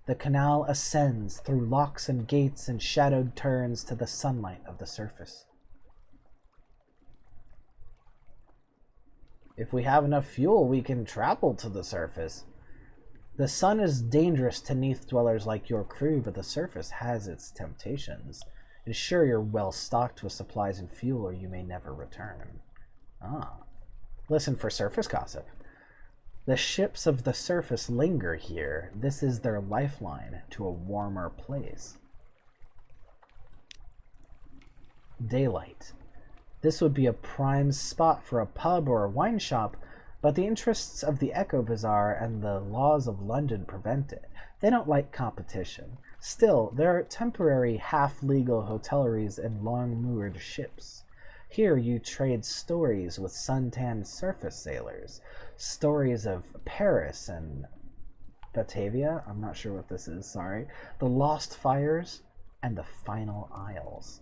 B: The canal ascends through locks and gates and shadowed turns to the sunlight of the surface. If we have enough fuel, we can travel to the surface. The sun is dangerous to Neath dwellers like your crew, but the surface has its temptations. Ensure you're well stocked with supplies and fuel, or you may never return. Ah. Listen for surface gossip. The ships of the surface linger here. This is their lifeline to a warmer place. Daylight. This would be a prime spot for a pub or a wine shop, but the interests of the Echo Bazaar and the laws of London prevent it. They don't like competition. Still, there are temporary half-legal hoteleries and long-moored ships. Here you trade stories with suntanned surface sailors. Stories of Paris and Batavia, I'm not sure what this is, sorry. The Lost Fires and the Final Isles.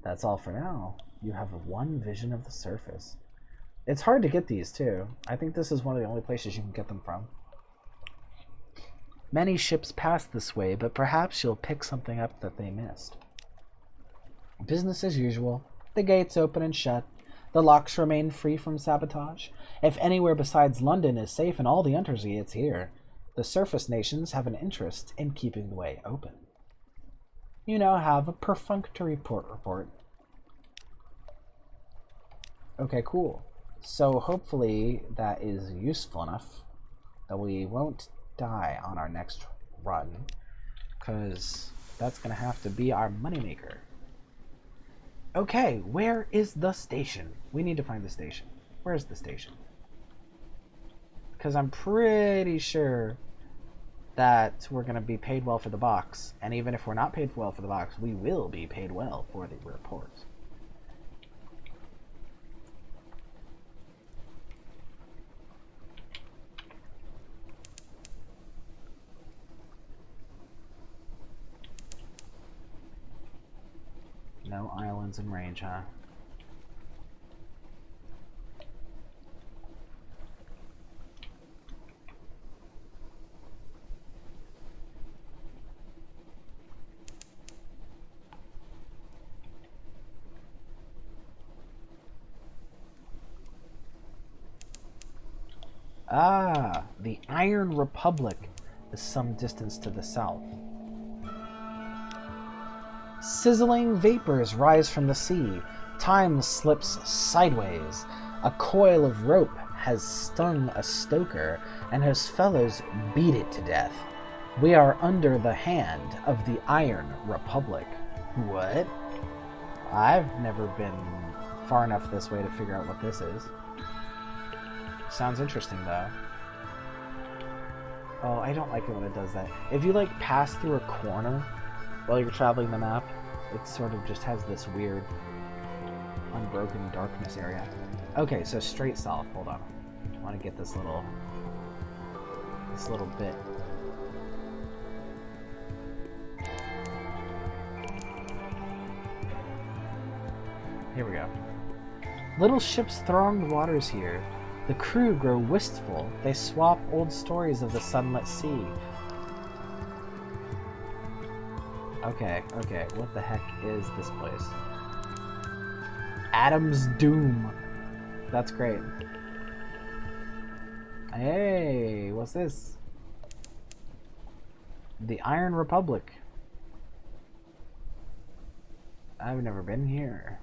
B: That's all for now. You have one vision of the surface. It's hard to get these, too. I think this is one of the only places you can get them from. Many ships pass this way, but perhaps you'll pick something up that they missed. Business as usual. The gates open and shut. The locks remain free from sabotage. If anywhere besides London is safe in all the Unterzee, it's here. The surface nations have an interest in keeping the way open. You now have a perfunctory port report. Okay, cool. So hopefully that is useful enough that we won't die on our next run, because that's gonna have to be our moneymaker. Okay, where is the station? We need to find the station. Where's the station? Because I'm pretty sure that we're gonna be paid well for the box, and even if we're not paid well for the box, we will be paid well for the report. No islands in range, huh? Ah, the Iron Republic is some distance to the south. Sizzling vapors rise from the sea. Time slips sideways. A coil of rope has stung a stoker, and his fellows beat it to death. We are under the hand of the Iron Republic. What? I've never been far enough this way to figure out what this is. Sounds interesting, though. Oh, I don't like it when it does that. If you, like, pass through a corner while you're traveling the map, it sort of just has this weird unbroken darkness area. Okay, so straight south. Hold on. I want to get this little bit. Here we go. Little ships throng the waters here. The crew grow wistful. They swap old stories of the sunlit sea. Okay. What the heck is this place? Adam's Doom. That's great. Hey, what's this? The Iron Republic. I've never been here.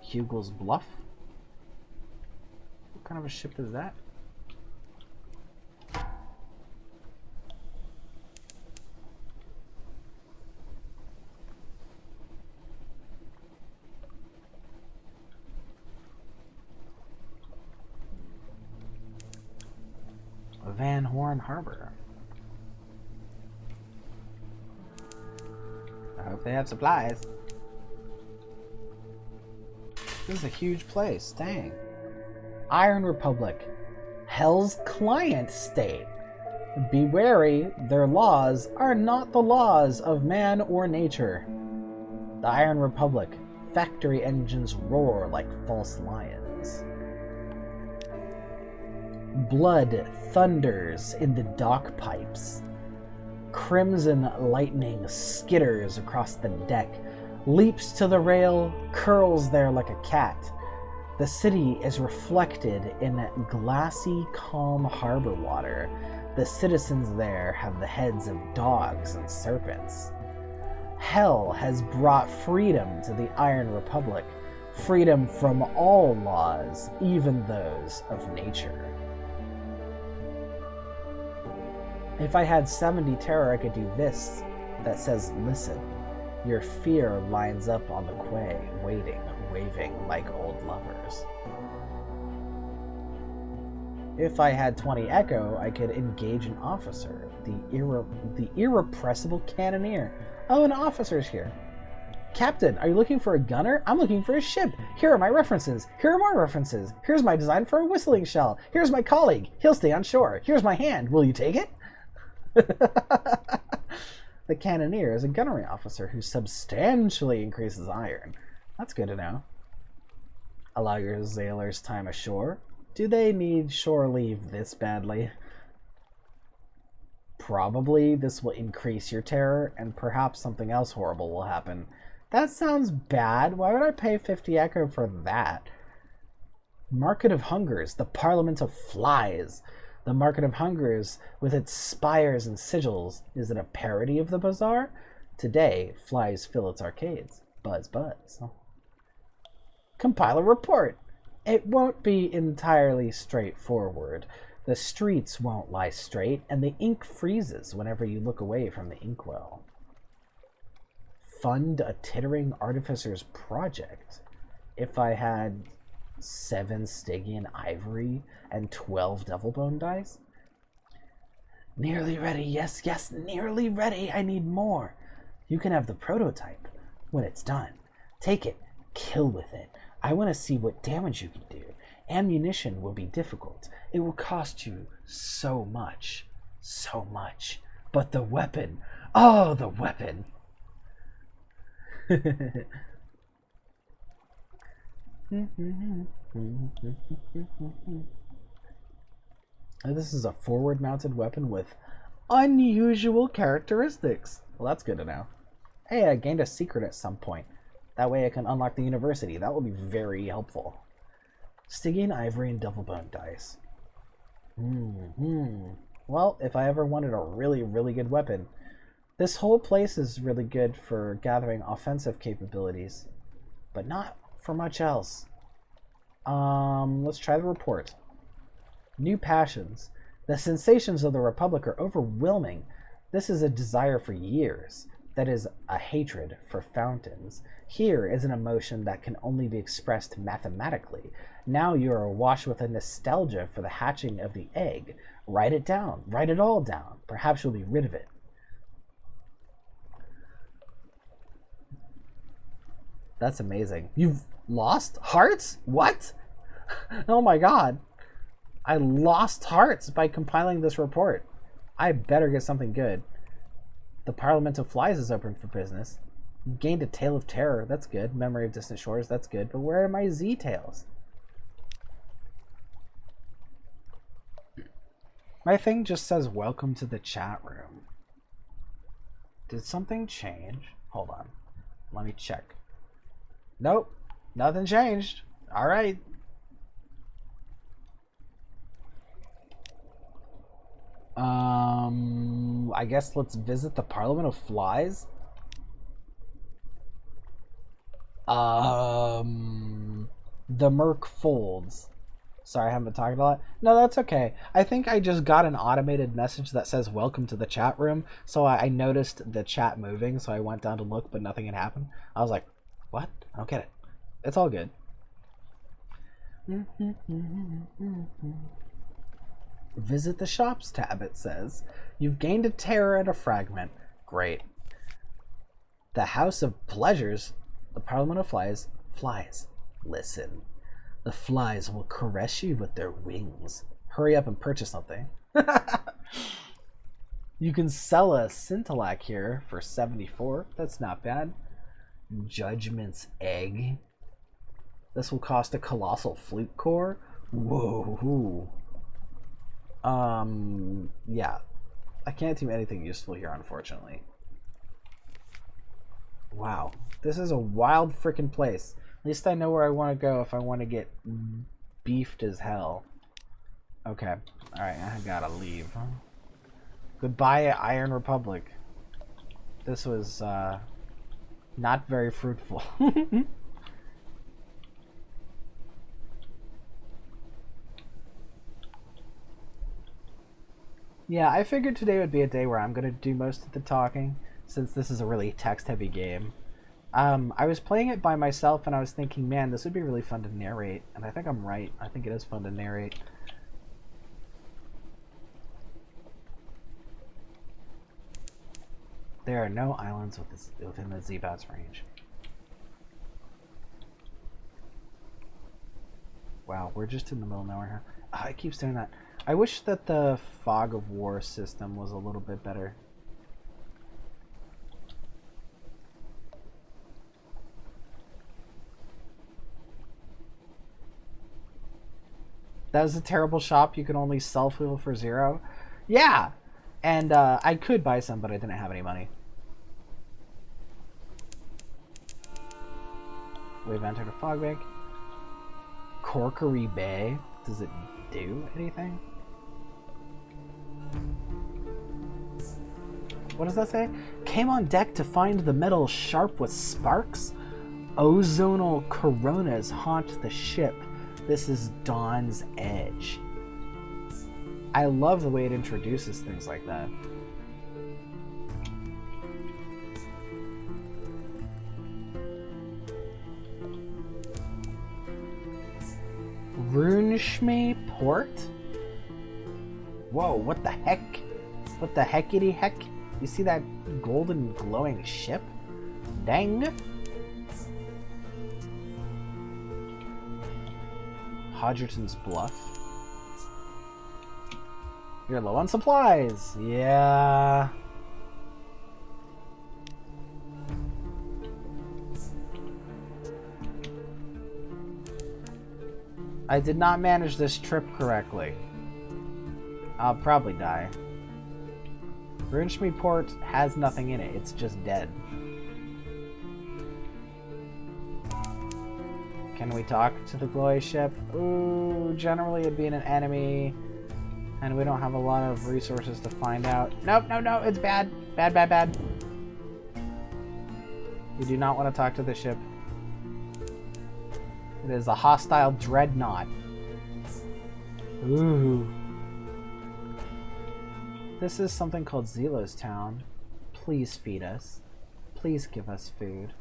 B: Hugel's Bluff? What kind of a ship is that? Van Horn Harbor. I hope they have supplies. This is a huge place, dang. Iron Republic. Hell's client state. Be wary, their laws are not the laws of man or nature. The Iron Republic. Factory engines roar like false lions. Blood thunders in the dock pipes. Crimson lightning skitters across the deck, leaps to the rail, curls there like a cat. The city is reflected in glassy, calm harbor water. The citizens there have the heads of dogs and serpents. Hell has brought freedom to the Iron Republic, freedom from all laws, even those of nature. If I had 70 terror, I could do this that says, listen. Your fear lines up on the quay, waiting, waving like old lovers. If I had 20 echo, I could engage an officer, the irrepressible cannoneer. Oh, an officer's here. Captain, are you looking for a gunner? I'm looking for a ship. Here are my references. Here are more references. Here's my design for a whistling shell. Here's my colleague. He'll stay on shore. Here's my hand. Will you take it? The cannoneer is a gunnery officer who substantially increases iron. That's good to know. Allow your sailors time ashore. Do they need shore leave this badly? Probably this will increase your terror, and perhaps something else horrible will happen. That sounds bad. Why would I pay 50 echo for that? Market of Hungers, the Parliament of Flies. The Market of Hungers, with its spires and sigils, is it a parody of the bazaar? Today, flies fill its arcades. Buzz, buzz. Compile a report. It won't be entirely straightforward. The streets won't lie straight, and the ink freezes whenever you look away from the inkwell. Fund a tittering artificer's project. If I had 7 Stygian ivory and 12 devil bone dice? Nearly ready, yes, nearly ready. I need more. You can have the prototype when it's done. Take it, kill with it. I want to see what damage you can do. Ammunition will be difficult. It will cost you so much. But the weapon, oh, the weapon. This is a forward-mounted weapon with unusual characteristics. Well, that's good to know. Hey, I gained a secret at some point. That way I can unlock the university. That will be very helpful. Stygian ivory and double bone dice. Well, if I ever wanted a really, really good weapon, this whole place is really good for gathering offensive capabilities, but not for much else. Let's try the report. New passions. The sensations of the Republic are overwhelming. This is a desire for years. That is a hatred for fountains. Here is an emotion that can only be expressed mathematically. Now you are awash with a nostalgia for the hatching of the egg. Write it down. Write it all down. Perhaps you'll be rid of it. That's amazing. You've lost hearts? What? Oh my god. I lost hearts by compiling this report. I better get something good. The Parliament of Flies is open for business. Gained a Tale of Terror. That's good. Memory of Distant Shores. That's good. But where are my Z Tales? My thing just says welcome to the chat room. Did something change? Hold on. Let me check. Nope. Nothing changed. All right. I guess let's visit the Parliament of Flies. The Merc folds. Sorry, I haven't been talking a lot. No, that's okay. I think I just got an automated message that says welcome to the chat room. So I noticed the chat moving, so I went down to look, but nothing had happened. I was like, what? I don't get it. It's all good. Visit the shops tab, it says. You've gained a terror and a fragment. Great. The House of Pleasures. The Parliament of Flies. Flies. Listen. The flies will caress you with their wings. Hurry up and purchase something. You can sell a Scintillac here for 74. That's not bad. Judgment's Egg. This will cost a colossal flute core. Whoa. Yeah. I can't do anything useful here, unfortunately. Wow. This is a wild freaking place. At least I know where I want to go if I want to get beefed as hell. Okay. Alright, I gotta leave. Goodbye, Iron Republic. This was, not very fruitful. Yeah, I figured today would be a day where I'm going to do most of the talking, since this is a really text-heavy game. I was playing it by myself, and I was thinking, man, this would be really fun to narrate. And I think I'm right. I think it is fun to narrate. There are no islands within the Z-Bat's range. Wow, we're just in the middle of nowhere here. Oh, it keeps doing that. I wish that the Fog of War system was a little bit better. That was a terrible shop. You could only sell fuel for 0. Yeah! And I could buy some, but I didn't have any money. We've entered a fog bank. Corkery Bay. Does it do anything? What does that say? Came on deck to find the metal sharp with sparks? Ozonal coronas haunt the ship. This is Dawn's Edge. I love the way it introduces things like that. Runeshme Port? Whoa, what the heck? What the heckity heck? You see that golden glowing ship? Dang. Hodgerton's Bluff. You're low on supplies. Yeah. I did not manage this trip correctly. I'll probably die. Runeshme Port has nothing in it. It's just dead. Can we talk to the glowy ship? Ooh, generally it'd be an enemy. And we don't have a lot of resources to find out. Nope, no, it's bad. Bad. We do not want to talk to the ship. It is a hostile dreadnought. Ooh. This is something called Zelo's Town. Please feed us. Please give us food.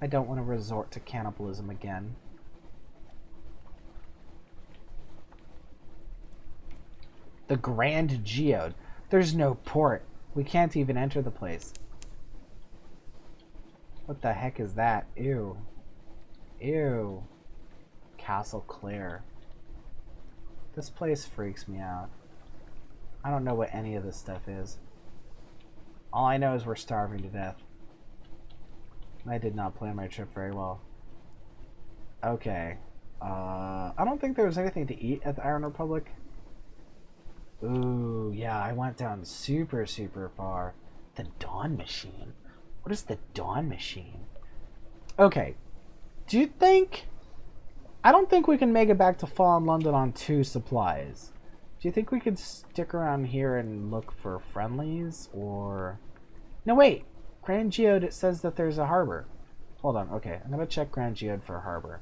B: I don't want to resort to cannibalism again. The Grand Geode. There's no port. We can't even enter the place. What the heck is that? Ew. Ew. Castle Clare. This place freaks me out. I don't know what any of this stuff is. All I know is we're starving to death. I did not plan my trip very well. Okay. I don't think there was anything to eat at the Iron Republic. Ooh, yeah, I went down super, super far. The Dawn Machine. What is the Dawn Machine? Okay. Do you think... I don't think we can make it back to Fallen London on 2 supplies. Do you think we could stick around here and look for friendlies, or... No, wait! Grand Geode, it says that there's a harbor. Hold on, okay. I'm gonna check Grand Geode for a harbor.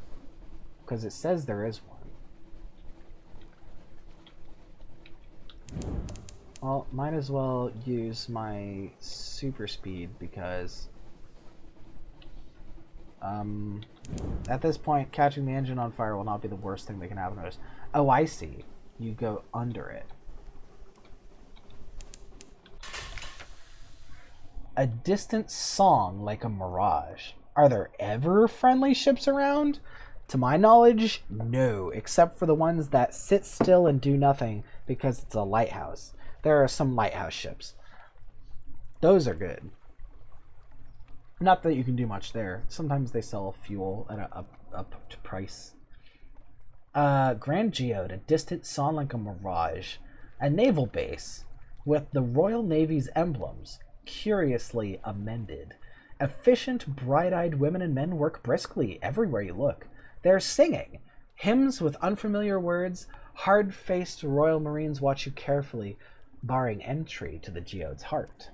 B: Because it says there is one. Well, might as well use my super speed because... at this point, catching the engine on fire will not be the worst thing that can happen to us. Oh, I see. You go under it. A distant song like a mirage. Are there ever friendly ships around? To my knowledge, no, except for the ones that sit still and do nothing because it's a lighthouse. There are some lighthouse ships. Those are good. Not that you can do much there. Sometimes they sell fuel at a up to price. Grand Geode, a distant song like a mirage. A naval base with the Royal Navy's emblems, curiously amended. Efficient, bright-eyed women and men work briskly everywhere you look. They're singing. Hymns with unfamiliar words. Hard-faced Royal Marines watch you carefully, barring entry to the Geode's heart.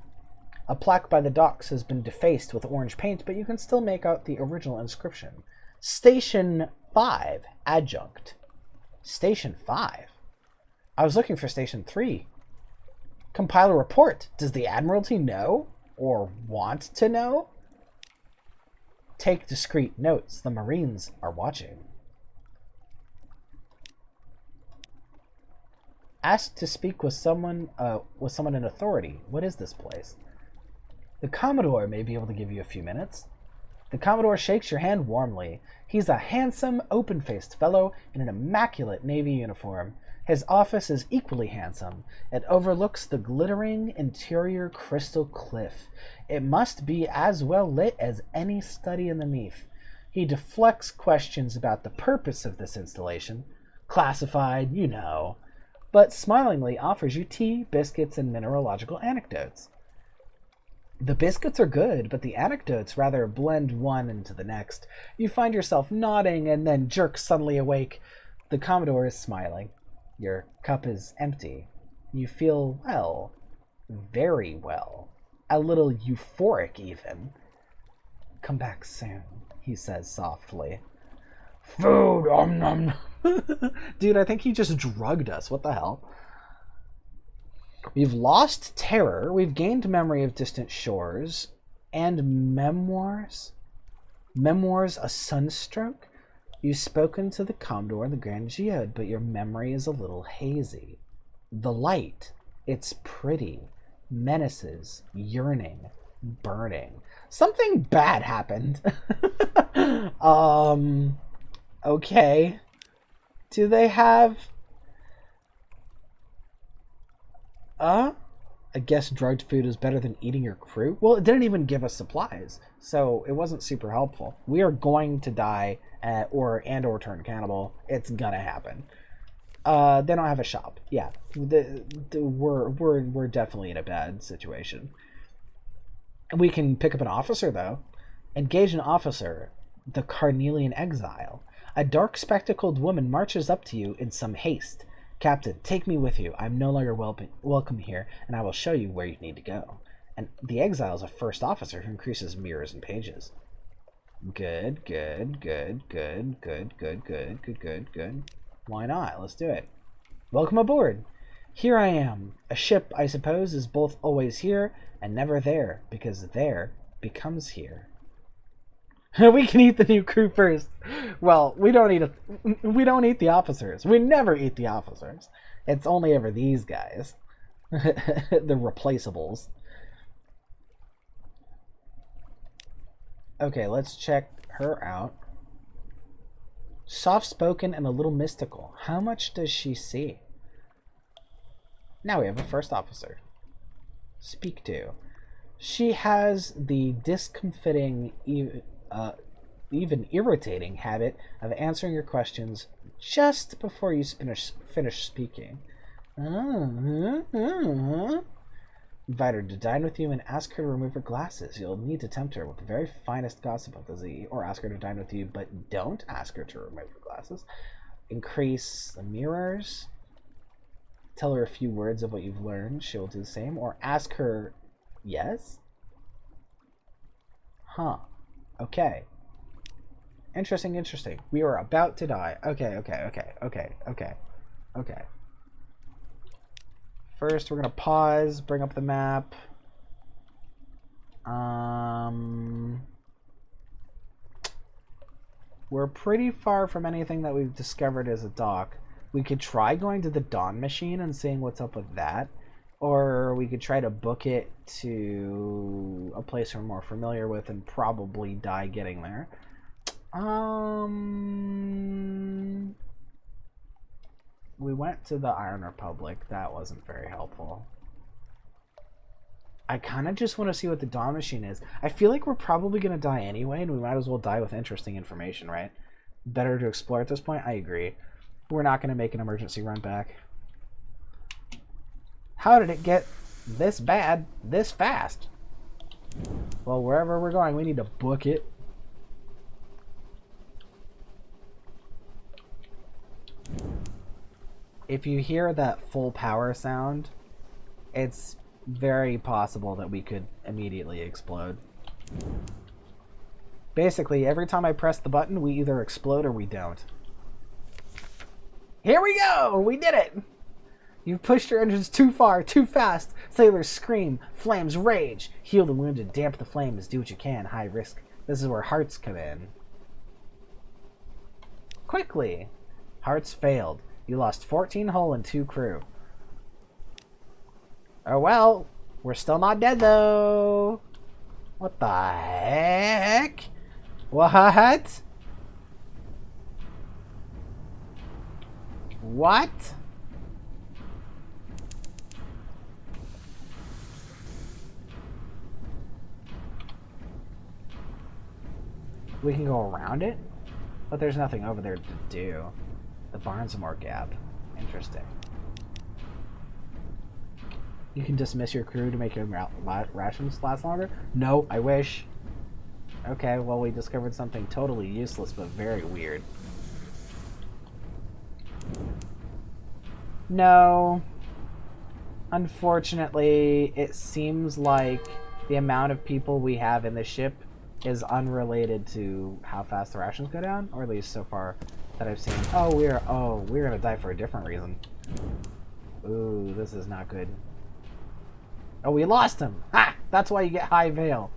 B: A plaque by the docks has been defaced with orange paint, but you can still make out the original inscription. Station 5, Adjunct. Station 5? I was looking for Station 3. Compile a report. Does the Admiralty know? Or want to know? Take discreet notes. The Marines are watching. Ask to speak with someone in authority. What is this place? The Commodore may be able to give you a few minutes. The Commodore shakes your hand warmly. He's a handsome, open-faced fellow in an immaculate Navy uniform. His office is equally handsome. It overlooks the glittering interior crystal cliff. It must be as well lit as any study in the Neath. He deflects questions about the purpose of this installation. Classified, you know. But smilingly offers you tea, biscuits, and mineralogical anecdotes. The biscuits are good, but the anecdotes rather blend one into the next. You find yourself nodding and then jerk suddenly awake. The Commodore is smiling. Your cup is empty. You feel well. Very well. A little euphoric, even. Come back soon, he says softly. Food, nom. Dude, I think he just drugged us. What the hell? We've lost terror. We've gained memory of distant shores. And memoirs? Memoirs a sunstroke? You've spoken to the Commodore and the Grand Geode, but your memory is a little hazy. The light, it's pretty. Menaces, yearning, burning. Something bad happened. Okay. Do they have... I guess drugged food is better than eating your crew? Well, it didn't even give us supplies, so it wasn't super helpful. We are going to die or turn cannibal. It's gonna happen. They don't have a shop. Yeah, we're definitely in a bad situation. We can pick up an officer, though. Engage an officer, the Carnelian Exile. A dark-spectacled woman marches up to you in some haste. Captain, take me with you. I'm no longer welcome here, and I will show you where you need to go. And the Exile is a first officer who increases mirrors and pages. Good. Why not? Let's do it. Welcome aboard. Here I am. A ship, I suppose, is both always here and never there, because there becomes here. We can eat the new crew first. Well, we don't eat the officers. We never eat the officers. It's only ever these guys. The replaceables. Okay, let's check her out. Soft-spoken and a little mystical. How much does she see? Now we have a first officer. Speak to. She has the discomfiting, even irritating habit of answering your questions just before you finish speaking. Invite her to dine with you and ask her to remove her glasses. You'll need to tempt her with the very finest gossip of the Z, or ask her to dine with you, but don't ask her to remove her glasses. Increase the mirrors. Tell her a few words of what you've learned. She'll do the same. Or ask her, yes? Huh. Okay. Interesting. We are about to die. Okay. First, we're going to pause, bring up the map. We're pretty far from anything that we've discovered as a dock. We could try going to the Dawn Machine and seeing what's up with that. Or we could try to book it to a place we're more familiar with and probably die getting there. We went to the Iron Republic. That wasn't very helpful. I kind of just want to see what the Dawn Machine is. I feel like we're probably going to die anyway, and we might as well die with interesting information, right? Better to explore at this point? I agree. We're not going to make an emergency run back. How did it get this bad this fast? Well, wherever we're going, we need to book it. If you hear that full power sound, it's very possible that we could immediately explode. Basically, every time I press the button, we either explode or we don't. Here we go! We did it! You've pushed your engines too far, too fast. Sailors scream, flames rage. Heal the wounded, damp the flames, do what you can, high risk. This is where hearts come in. Quickly! Hearts failed. You lost 14 hull and 2 crew. Oh well, we're still not dead though. What the heck? What? What? We can go around it? But there's nothing over there to do. The Barnesmore Gap. Interesting. You can dismiss your crew to make your rations last longer? No, I wish. Okay, well, we discovered something totally useless but very weird. No. Unfortunately, it seems like the amount of people we have in the ship is unrelated to how fast the rations go down, or at least so far that I've seen. Oh, we're gonna die for a different reason. Ooh, this is not good. Oh, we lost him! Ha! That's why you get high veil.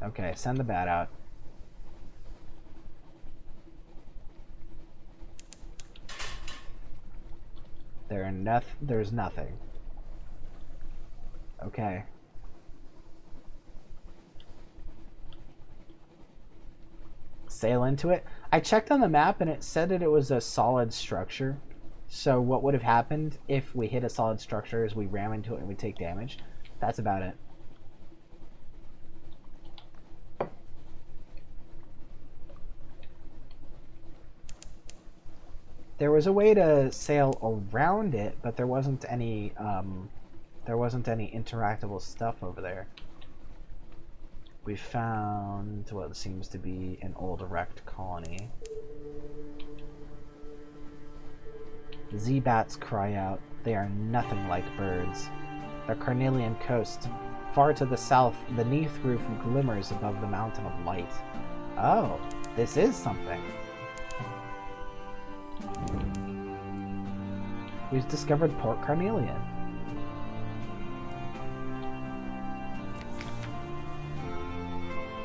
B: Okay, send the bat out. There's nothing. Okay. Sail into it. I checked on the map and it said that it was a solid structure. So what would have happened if we hit a solid structure is we ram into it and we take damage. That's about it. There was a way to sail around it, but there wasn't any interactable stuff over there. We found what seems to be an old wrecked colony. Z-bats cry out. They are nothing like birds. The Carnelian coast. Far to the south, the Neath roof glimmers above the mountain of light. Oh, this is something. We've discovered Port Carnelian.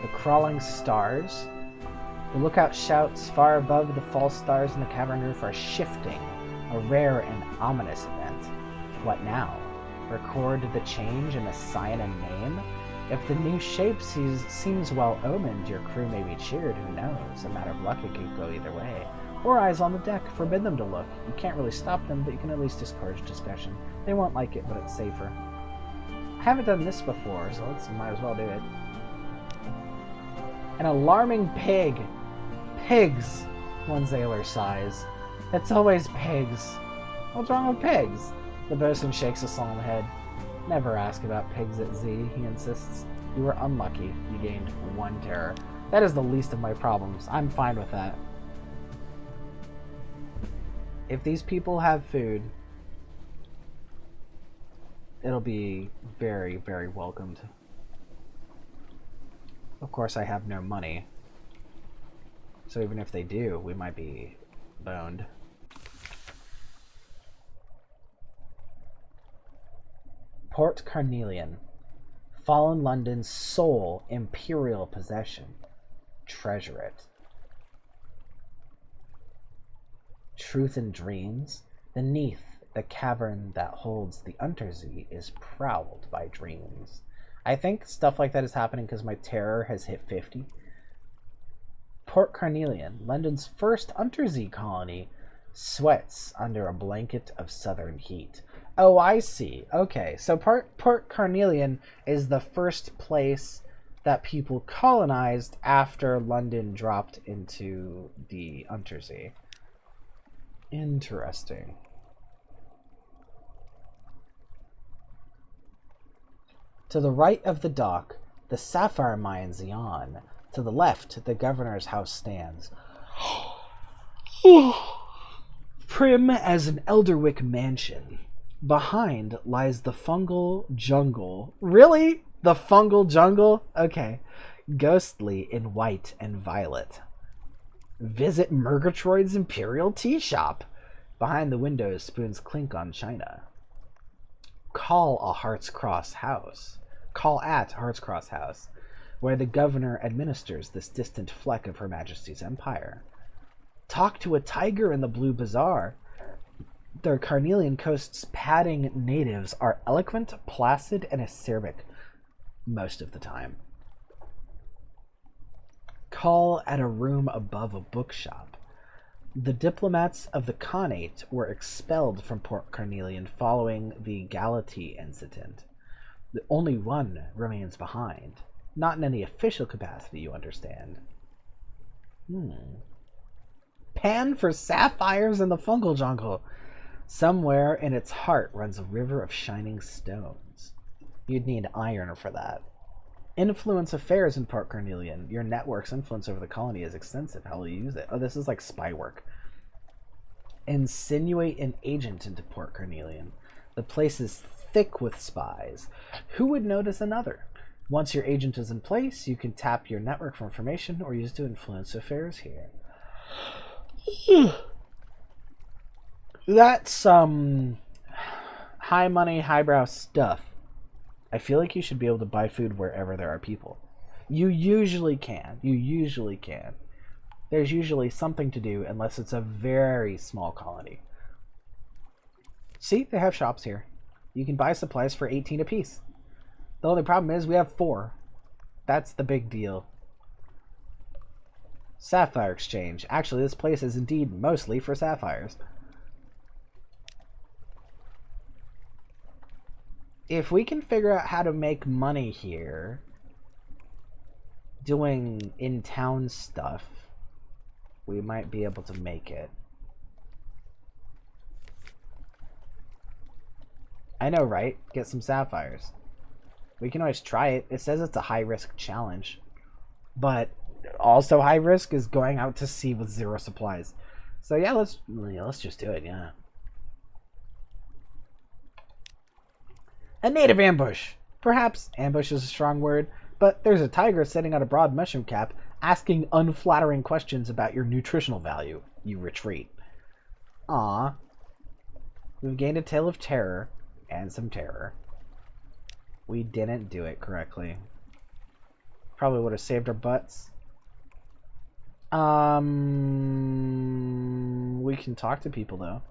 B: The crawling stars. The lookout shouts far above the false stars in the cavern roof are shifting. A rare and ominous event. What now? Record the change and assign a name? If the new shape seems well-omened, your crew may be cheered, who knows? A matter of luck, it could go either way. Or eyes on the deck, forbid them to look. You can't really stop them, but you can at least discourage discussion. They won't like it, but it's safer. I haven't done this before, so might as well do it. An alarming pig. Pigs, one sailor sighs. It's always pigs. What's wrong with pigs? The bosun shakes a solemn head. Never ask about pigs at Z, he insists. You were unlucky. You gained 1 terror. That is the least of my problems. I'm fine with that. If these people have food, it'll be very, very welcomed. Of course, I have no money. So even if they do, we might be boned. Port Carnelian. Fallen London's sole imperial possession. Treasure it. Truth and dreams. Beneath the cavern that holds the Unterzee is prowled by dreams. I think stuff like that is happening because my terror has hit 50. Port Carnelian, London's first Unterzee colony, sweats under a blanket of southern heat. Oh, I see. Okay, so Port Carnelian is the first place that people colonized after London dropped into the Unterzee. Interesting. To the right of the dock, the sapphire mines yawn. To the left, the governor's house stands. Prim as an Elderwick mansion. Behind lies the fungal jungle. Really? The fungal jungle? Okay. Ghostly in white and violet. Visit Murgatroyd's Imperial Tea Shop. Behind the windows, spoons clink on china. Call at Heart's Cross House, where the governor administers this distant fleck of Her Majesty's empire. Talk to a tiger in the Blue Bazaar. The Carnelian Coast's padding natives are eloquent, placid, and acerbic most of the time. Call at a room above a bookshop. The diplomats of the Khanate were expelled from Port Carnelian following the Admiralty incident. The only one remains behind. Not in any official capacity, you understand. Pan for sapphires in the fungal jungle. Somewhere in its heart runs a river of shining stones. You'd need iron for that. Influence affairs in Port Carnelian. Your network's influence over the colony is extensive. How will you use it? Oh, this is like spy work. Insinuate an agent into Port Carnelian. The place is thick with spies. Who would notice another? Once your agent is in place, you can tap your network for information or use to influence affairs here. That's high money, highbrow stuff. I feel like you should be able to buy food wherever there are people. You usually can. There's usually something to do unless it's a very small colony. See, they have shops here. You can buy supplies for 18 apiece. The only problem is we have 4. That's the big deal. Sapphire Exchange. Actually, this place is indeed mostly for sapphires. If we can figure out how to make money here doing in-town stuff, we might be able to make it. I know, right? Get some sapphires. We can always try it. It says it's a high-risk challenge. But also high risk is going out to sea with 0 supplies. So yeah, let's just do it, yeah. A native ambush. Perhaps ambush is a strong word, but there's a tiger sitting on a broad mushroom cap asking unflattering questions about your nutritional value. You retreat. Aww. We've gained a tale of terror and some terror. We didn't do it correctly. Probably would have saved our butts. We can talk to people though.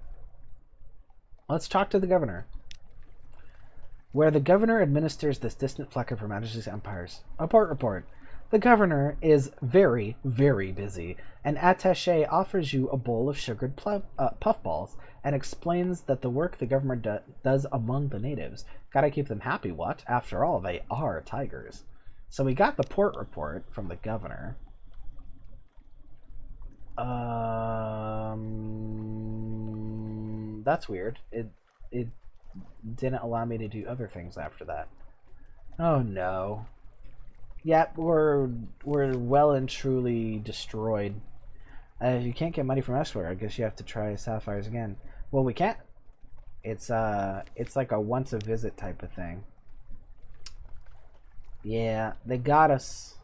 B: Let's talk to the governor. where the governor administers this distant fleck of Her Majesty's empires. A port report. The governor is very, very busy. An attaché offers you a bowl of sugared puffballs and explains that the work the government does among the natives. Gotta keep them happy, what? After all, they are tigers. So we got the port report from the governor. That's weird. It didn't allow me to do other things after that. Oh no. Yep, we're well and truly destroyed. You can't get money from elsewhere. I guess you have to try sapphires again. Well, we can't. It's like a once a visit type of thing. Yeah, they got us.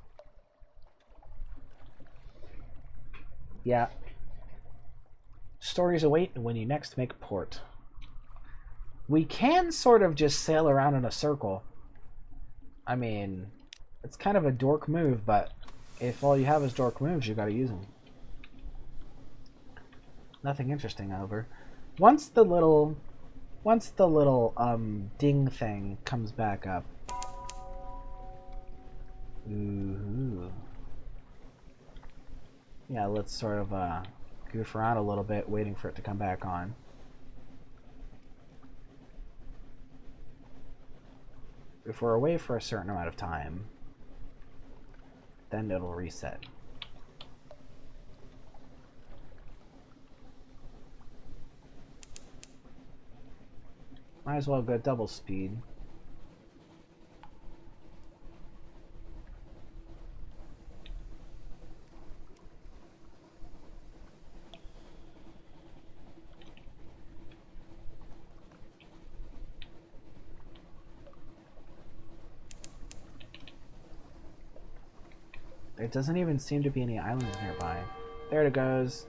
B: Yeah. Stories await when you next make port. We can sort of just sail around in a circle. I mean, it's kind of a dork move, but if all you have is dork moves, you gotta use them. Nothing interesting, however. Once the little ding thing comes back up. Ooh. Yeah, let's sort of goof around a little bit, waiting for it to come back on. If we're away for a certain amount of time, then it'll reset. Might as well go double speed. There doesn't even seem to be any islands nearby. There it goes.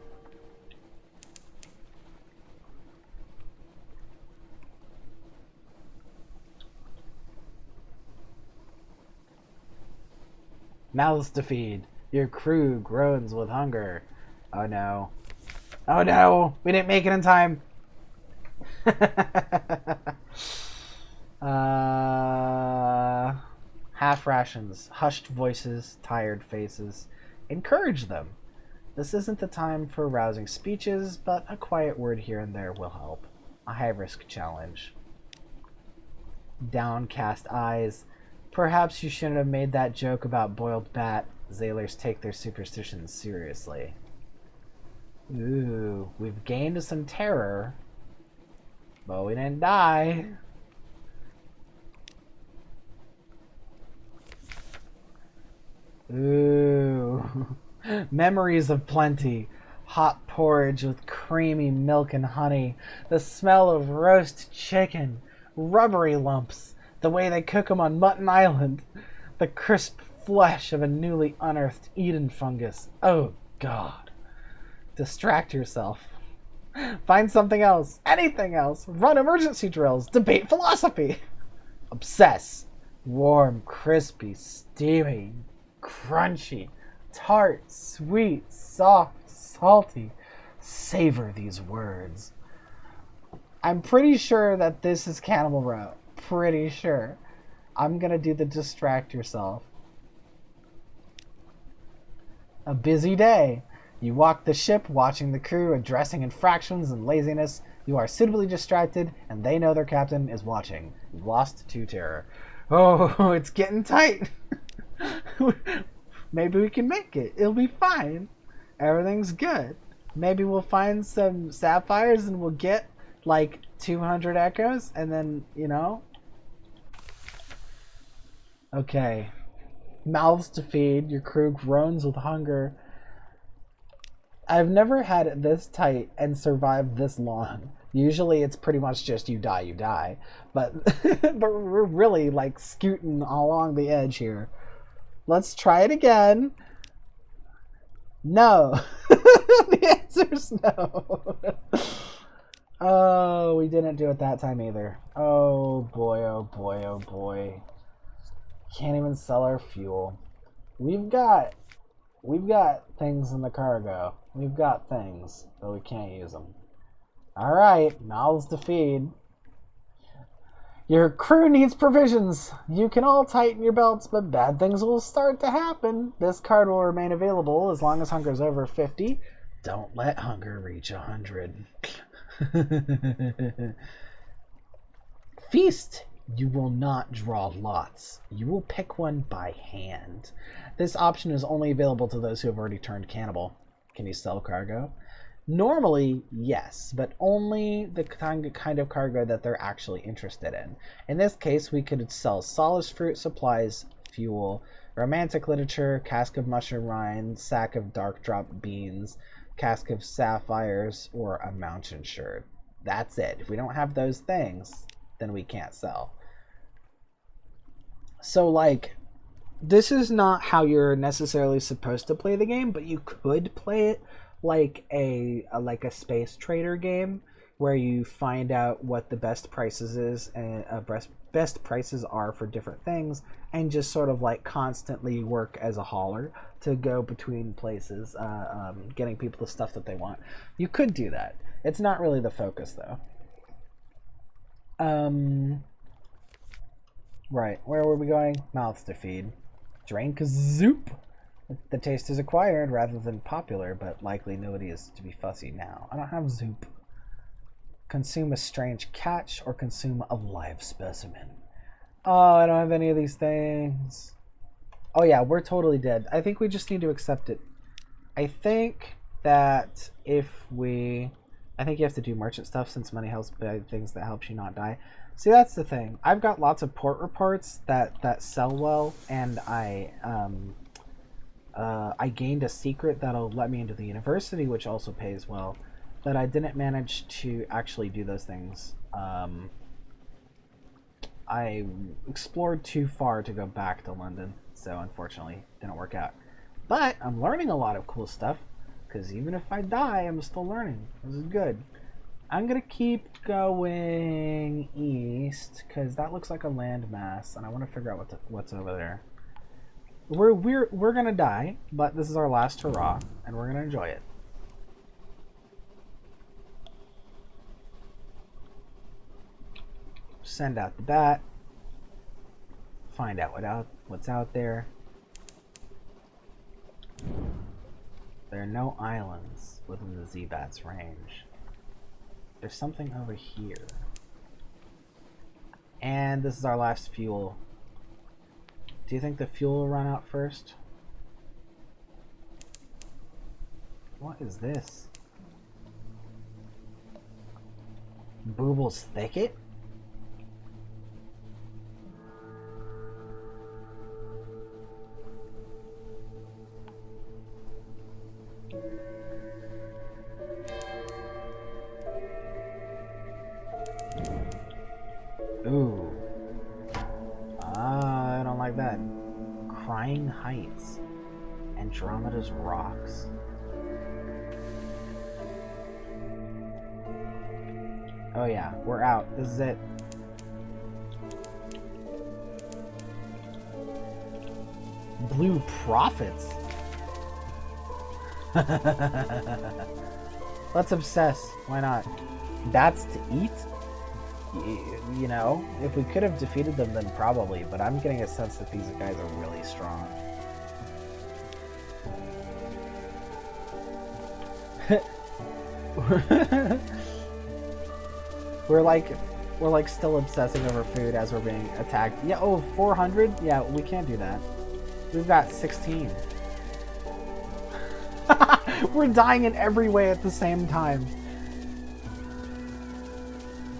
B: Mouths to feed. Your crew groans with hunger. Oh no. Oh no! We didn't make it in time! Half rations, hushed voices, tired faces. Encourage them. This isn't the time for rousing speeches, but a quiet word here and there will help. A high-risk challenge. Downcast eyes. Perhaps you shouldn't have made that joke about boiled bat. Sailors take their superstitions seriously. Ooh, we've gained some terror, but we didn't die. Ooh. Memories of plenty. Hot porridge with creamy milk and honey. The smell of roast chicken. Rubbery lumps. The way they cook them on Mutton Island. The crisp flesh of a newly unearthed Eden fungus. Oh, God. Distract yourself. Find something else. Anything else. Run emergency drills. Debate philosophy. Obsess. Warm, crispy, steamy, crunchy, tart, sweet, soft, salty. Savor these words. I'm pretty sure that this is Cannibal Row. Pretty sure. I'm gonna do the distract yourself. A busy day. You walk the ship, watching the crew addressing infractions and laziness. You are suitably distracted, and they know their captain is watching. You've lost to terror. Oh, it's getting tight. Maybe we can make it. It'll be fine. Everything's good. Maybe we'll find some sapphires and we'll get like 200 echoes, and then, you know. Okay. Mouths to feed. Your crew groans with hunger. I've never had it this tight and survived this long. Usually it's pretty much just you die, you die. But but we're really like scooting along the edge here. Let's try it again. No. The answer's no. Oh, we didn't do it that time either. Oh boy, oh boy, oh boy. Can't even sell our fuel. We've got things in the cargo. We've got things, but we can't use them. Alright, mouths to feed. Your crew needs provisions. You can all tighten your belts, but bad things will start to happen. This card will remain available as long as hunger's over 50. Don't let hunger reach 100. Feast. You will not draw lots. You will pick one by hand. This option is only available to those who have already turned cannibal. Can you sell cargo? Normally, yes, but only the kind of cargo that they're actually interested in. In this case, we could sell solace fruit, supplies, fuel, romantic literature, cask of mushroom rind, sack of dark drop beans, cask of sapphires, or a mountain shirt. That's it. If we don't have those things, then we can't sell. So, like, this is not how you're necessarily supposed to play the game, but you could play it like a space trader game where you find out what the best prices are for different things and just sort of like constantly work as a hauler to go between places, getting people the stuff that they want. You could do that. It's not really the focus though. Right, where were we going? Mouths to feed. Drink Zoop. The taste is acquired rather than popular, but likely nobody is to be fussy now. I don't have Zoop. Consume a strange catch or consume a live specimen. Oh, I don't have any of these things. Oh yeah, we're totally dead. I think we just need to accept it. I think that I think you have to do merchant stuff since money helps buy things that helps you not die. See, that's the thing. I've got lots of port reports that sell well, and I gained a secret that'll let me into the university, which also pays well, but I didn't manage to actually do those things. I explored too far to go back to London, so unfortunately didn't work out. But I'm learning a lot of cool stuff, because even if I die, I'm still learning. This is good. I'm gonna keep going east because that looks like a landmass, and I want to figure out what's over there. We're gonna die, but this is our last hurrah, and we're gonna enjoy it. Send out the bat. Find out what's out there. There are no islands within the Z-Bat's range. There's something over here. And this is our last fuel. Do you think the fuel will run out first? What is this? Booble's Thicket? Ooh. I don't like that. Crying Heights. Andromeda's Rocks. Oh yeah, we're out. This is it. Blue Prophets. Let's obsess. Why not? Bats to eat? You know, if we could have defeated them, then probably, but I'm getting a sense that these guys are really strong. We're like still obsessing over food as we're being attacked. Yeah, oh, 400? Yeah, we can't do that. We've got 16. We're dying in every way at the same time.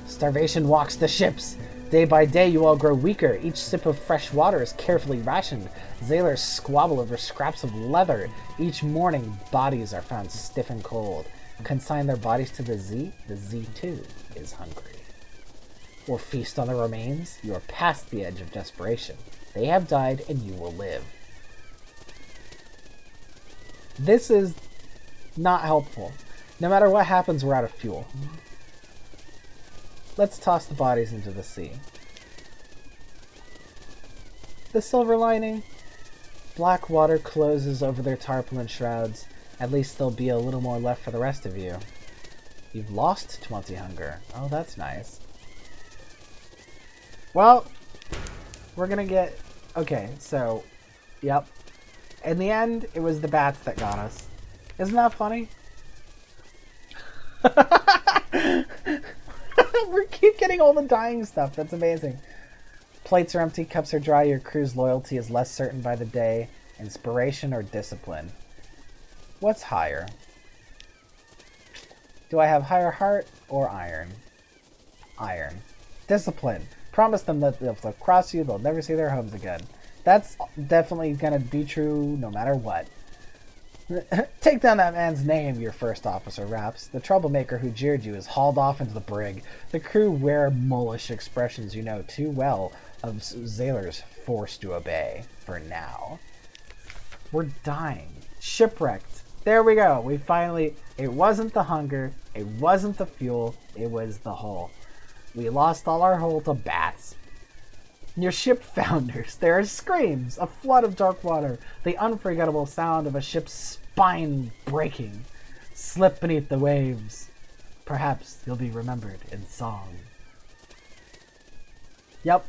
B: Starvation walks the ships. Day by day, you all grow weaker. Each sip of fresh water is carefully rationed. Sailors squabble over scraps of leather. Each morning, bodies are found stiff and cold. Consign their bodies to the Z too is hungry. Or feast on the remains. You are past the edge of desperation. They have died, and you will live. This is not helpful. No matter what happens, we're out of fuel. Let's toss the bodies into the sea. The silver lining. Black water closes over their tarpaulin shrouds. At least there'll be a little more left for the rest of you. You've lost 20 hunger. Oh, that's nice. Well, we're gonna get... Okay, so... Yep. In the end, it was the bats that got us. Isn't that funny? We keep getting all the dying stuff. That's amazing. Plates are empty, cups are dry, your crew's loyalty is less certain by the day. Inspiration or discipline? What's higher? Do I have higher heart or iron? Iron. Discipline. Promise them that if they'll cross you, they'll never see their homes again. That's definitely gonna be true no matter what. Take down that man's name, your first officer raps. The troublemaker who jeered you is hauled off into the brig. The crew wear mullish expressions you know too well of sailors forced to obey. For now. We're dying. Shipwrecked. There we go. We finally... It wasn't the hunger. It wasn't the fuel. It was the hull. We lost all our hull to bats. Your ship founders. There are screams, a flood of dark water, the unforgettable sound of a ship's spine breaking. Slip beneath the waves. Perhaps you'll be remembered in song. Yep.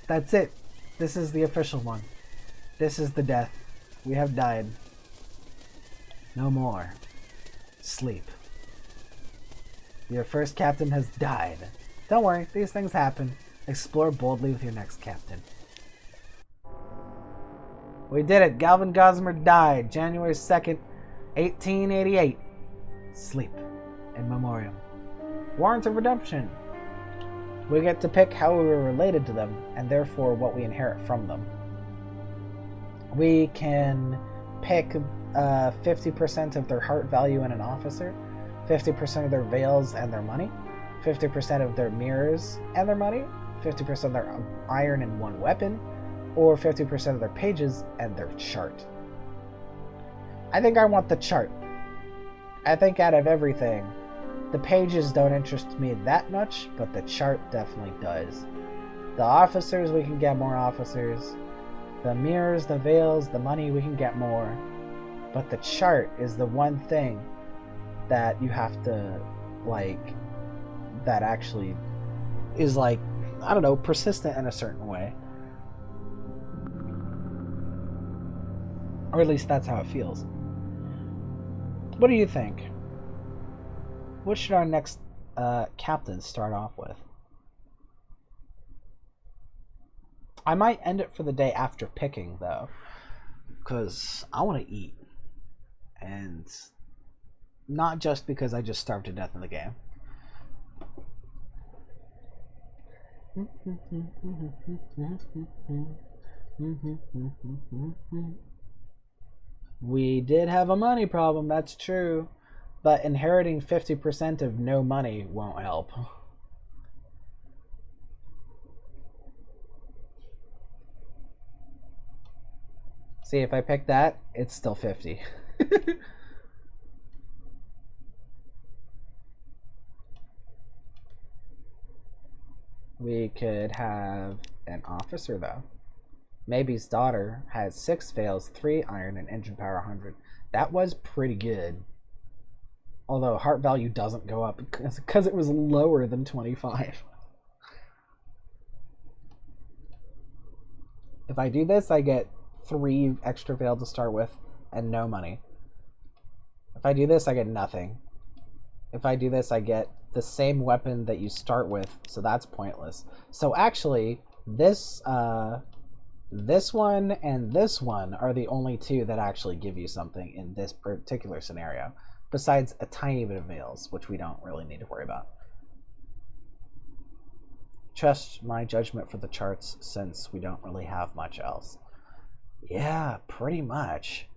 B: That's it. This is the official one. This is the death. We have died. No more. Sleep. Your first captain has died. Don't worry, these things happen. Explore boldly with your next captain. We did it. Galvin Gossamer died January 2nd, 1888. Sleep in memoriam. Warrant of redemption. We get to pick how we were related to them, and therefore what we inherit from them. We can pick 50% of their heart value in an officer, 50% of their veils and their money, 50% of their mirrors and their money, 50% of their iron in one weapon, or 50% of their pages and their chart. I think I want the chart. I think out of everything, the pages don't interest me that much, but the chart definitely does. The officers, we can get more officers. The mirrors, the veils, the money, we can get more. But the chart is the one thing that you have to, like, that actually is, like, I don't know, persistent in a certain way. Or at least that's how it feels. What do you think? What should our next captain start off with? I might end it for the day after picking, though, because I want to eat. And not just because I just starved to death in the game. We did have a money problem, that's true. But inheriting 50% of no money won't help. See, if I pick that, it's still 50. We could have an officer, though. Maybe's daughter has 6 veils, 3 iron, and engine power 100. That was pretty good. Although heart value doesn't go up because it was lower than 25. If I do this, I get 3 extra veil to start with and no money. If I do this, I get nothing. If I do this, I get the same weapon that you start with, so that's pointless. So actually, this one and this one are the only 2 that actually give you something in this particular scenario. Besides a tiny bit of veils, which we don't really need to worry about. Trust my judgment for the charts since we don't really have much else. Yeah, pretty much.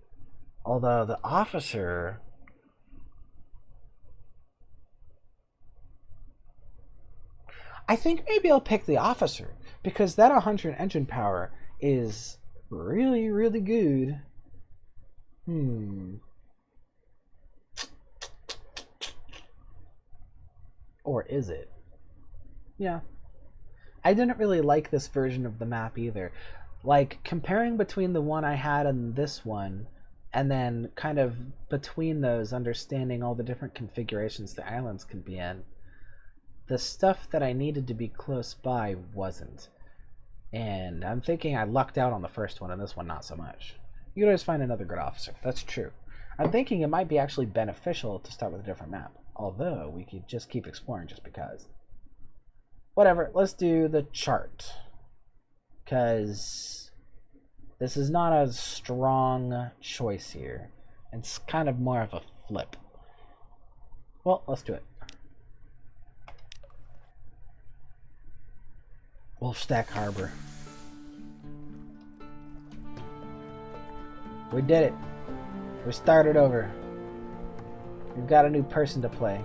B: Although the officer... I think maybe I'll pick the officer, because that 100 engine power is really, really good. Or is it? Yeah. I didn't really like this version of the map either. Like, comparing between the one I had and this one, and then kind of between those, understanding all the different configurations the islands can be in, the stuff that I needed to be close by wasn't. And I'm thinking I lucked out on the first one, and this one not so much. You can always find another good officer. That's true. I'm thinking it might be actually beneficial to start with a different map. Although, we could just keep exploring just because. Whatever, let's do the chart. Because this is not a strong choice here. It's kind of more of a flip. Well, let's do it. Wolfstack Harbor. We did it. We started over. We've got a new person to play.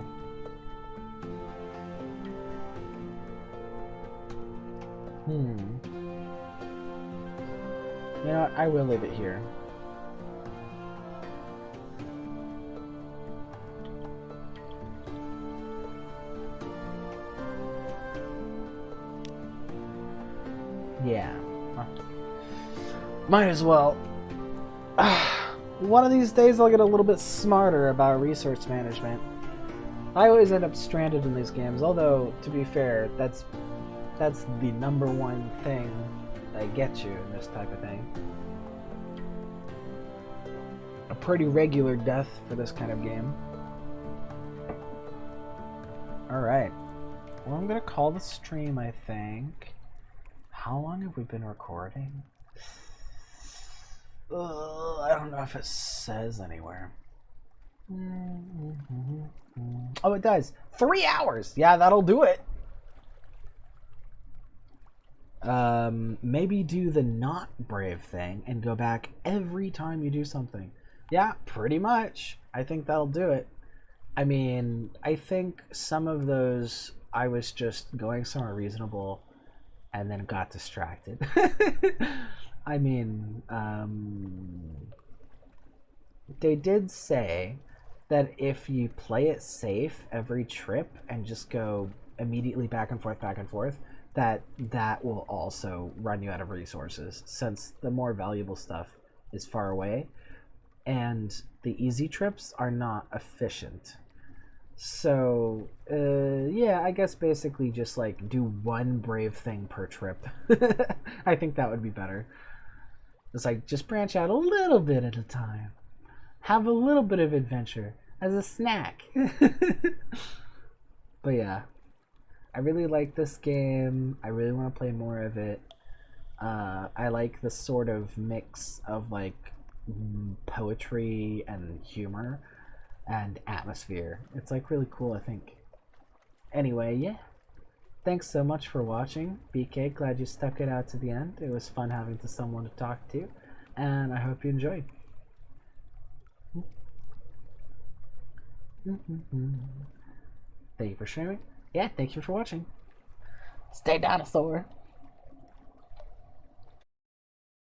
B: You know what? I will leave it here. Yeah. Might as well. One of these days I'll get a little bit smarter about resource management. I always end up stranded in these games, although, to be fair, that's the number one thing that gets you in this type of thing. A pretty regular death for this kind of game. Alright. Well, I'm gonna call the stream, I think. How long have we been recording? I don't know if it says anywhere. Oh, it does. 3 hours! Yeah, that'll do it. Maybe do the not brave thing and go back every time you do something. Yeah, pretty much. I think that'll do it. I mean, I think some of those I was just going somewhere reasonable and then got distracted. I mean, they did say that if you play it safe every trip and just go immediately back and forth, that will also run you out of resources, since the more valuable stuff is far away and the easy trips are not efficient. So yeah, I guess basically just like do one brave thing per trip. I think that would be better. It's like just branch out a little bit at a time, have a little bit of adventure as a snack. But yeah, I really like this game. I really want to play more of it. I like the sort of mix of like poetry and humor and atmosphere. It's like really cool, I think. Anyway, yeah. Thanks so much for watching. BK, glad you stuck it out to the end. It was fun having someone to talk to, and I hope you enjoyed. Thank you for streaming. Yeah, thank you for watching. Stay dinosaur.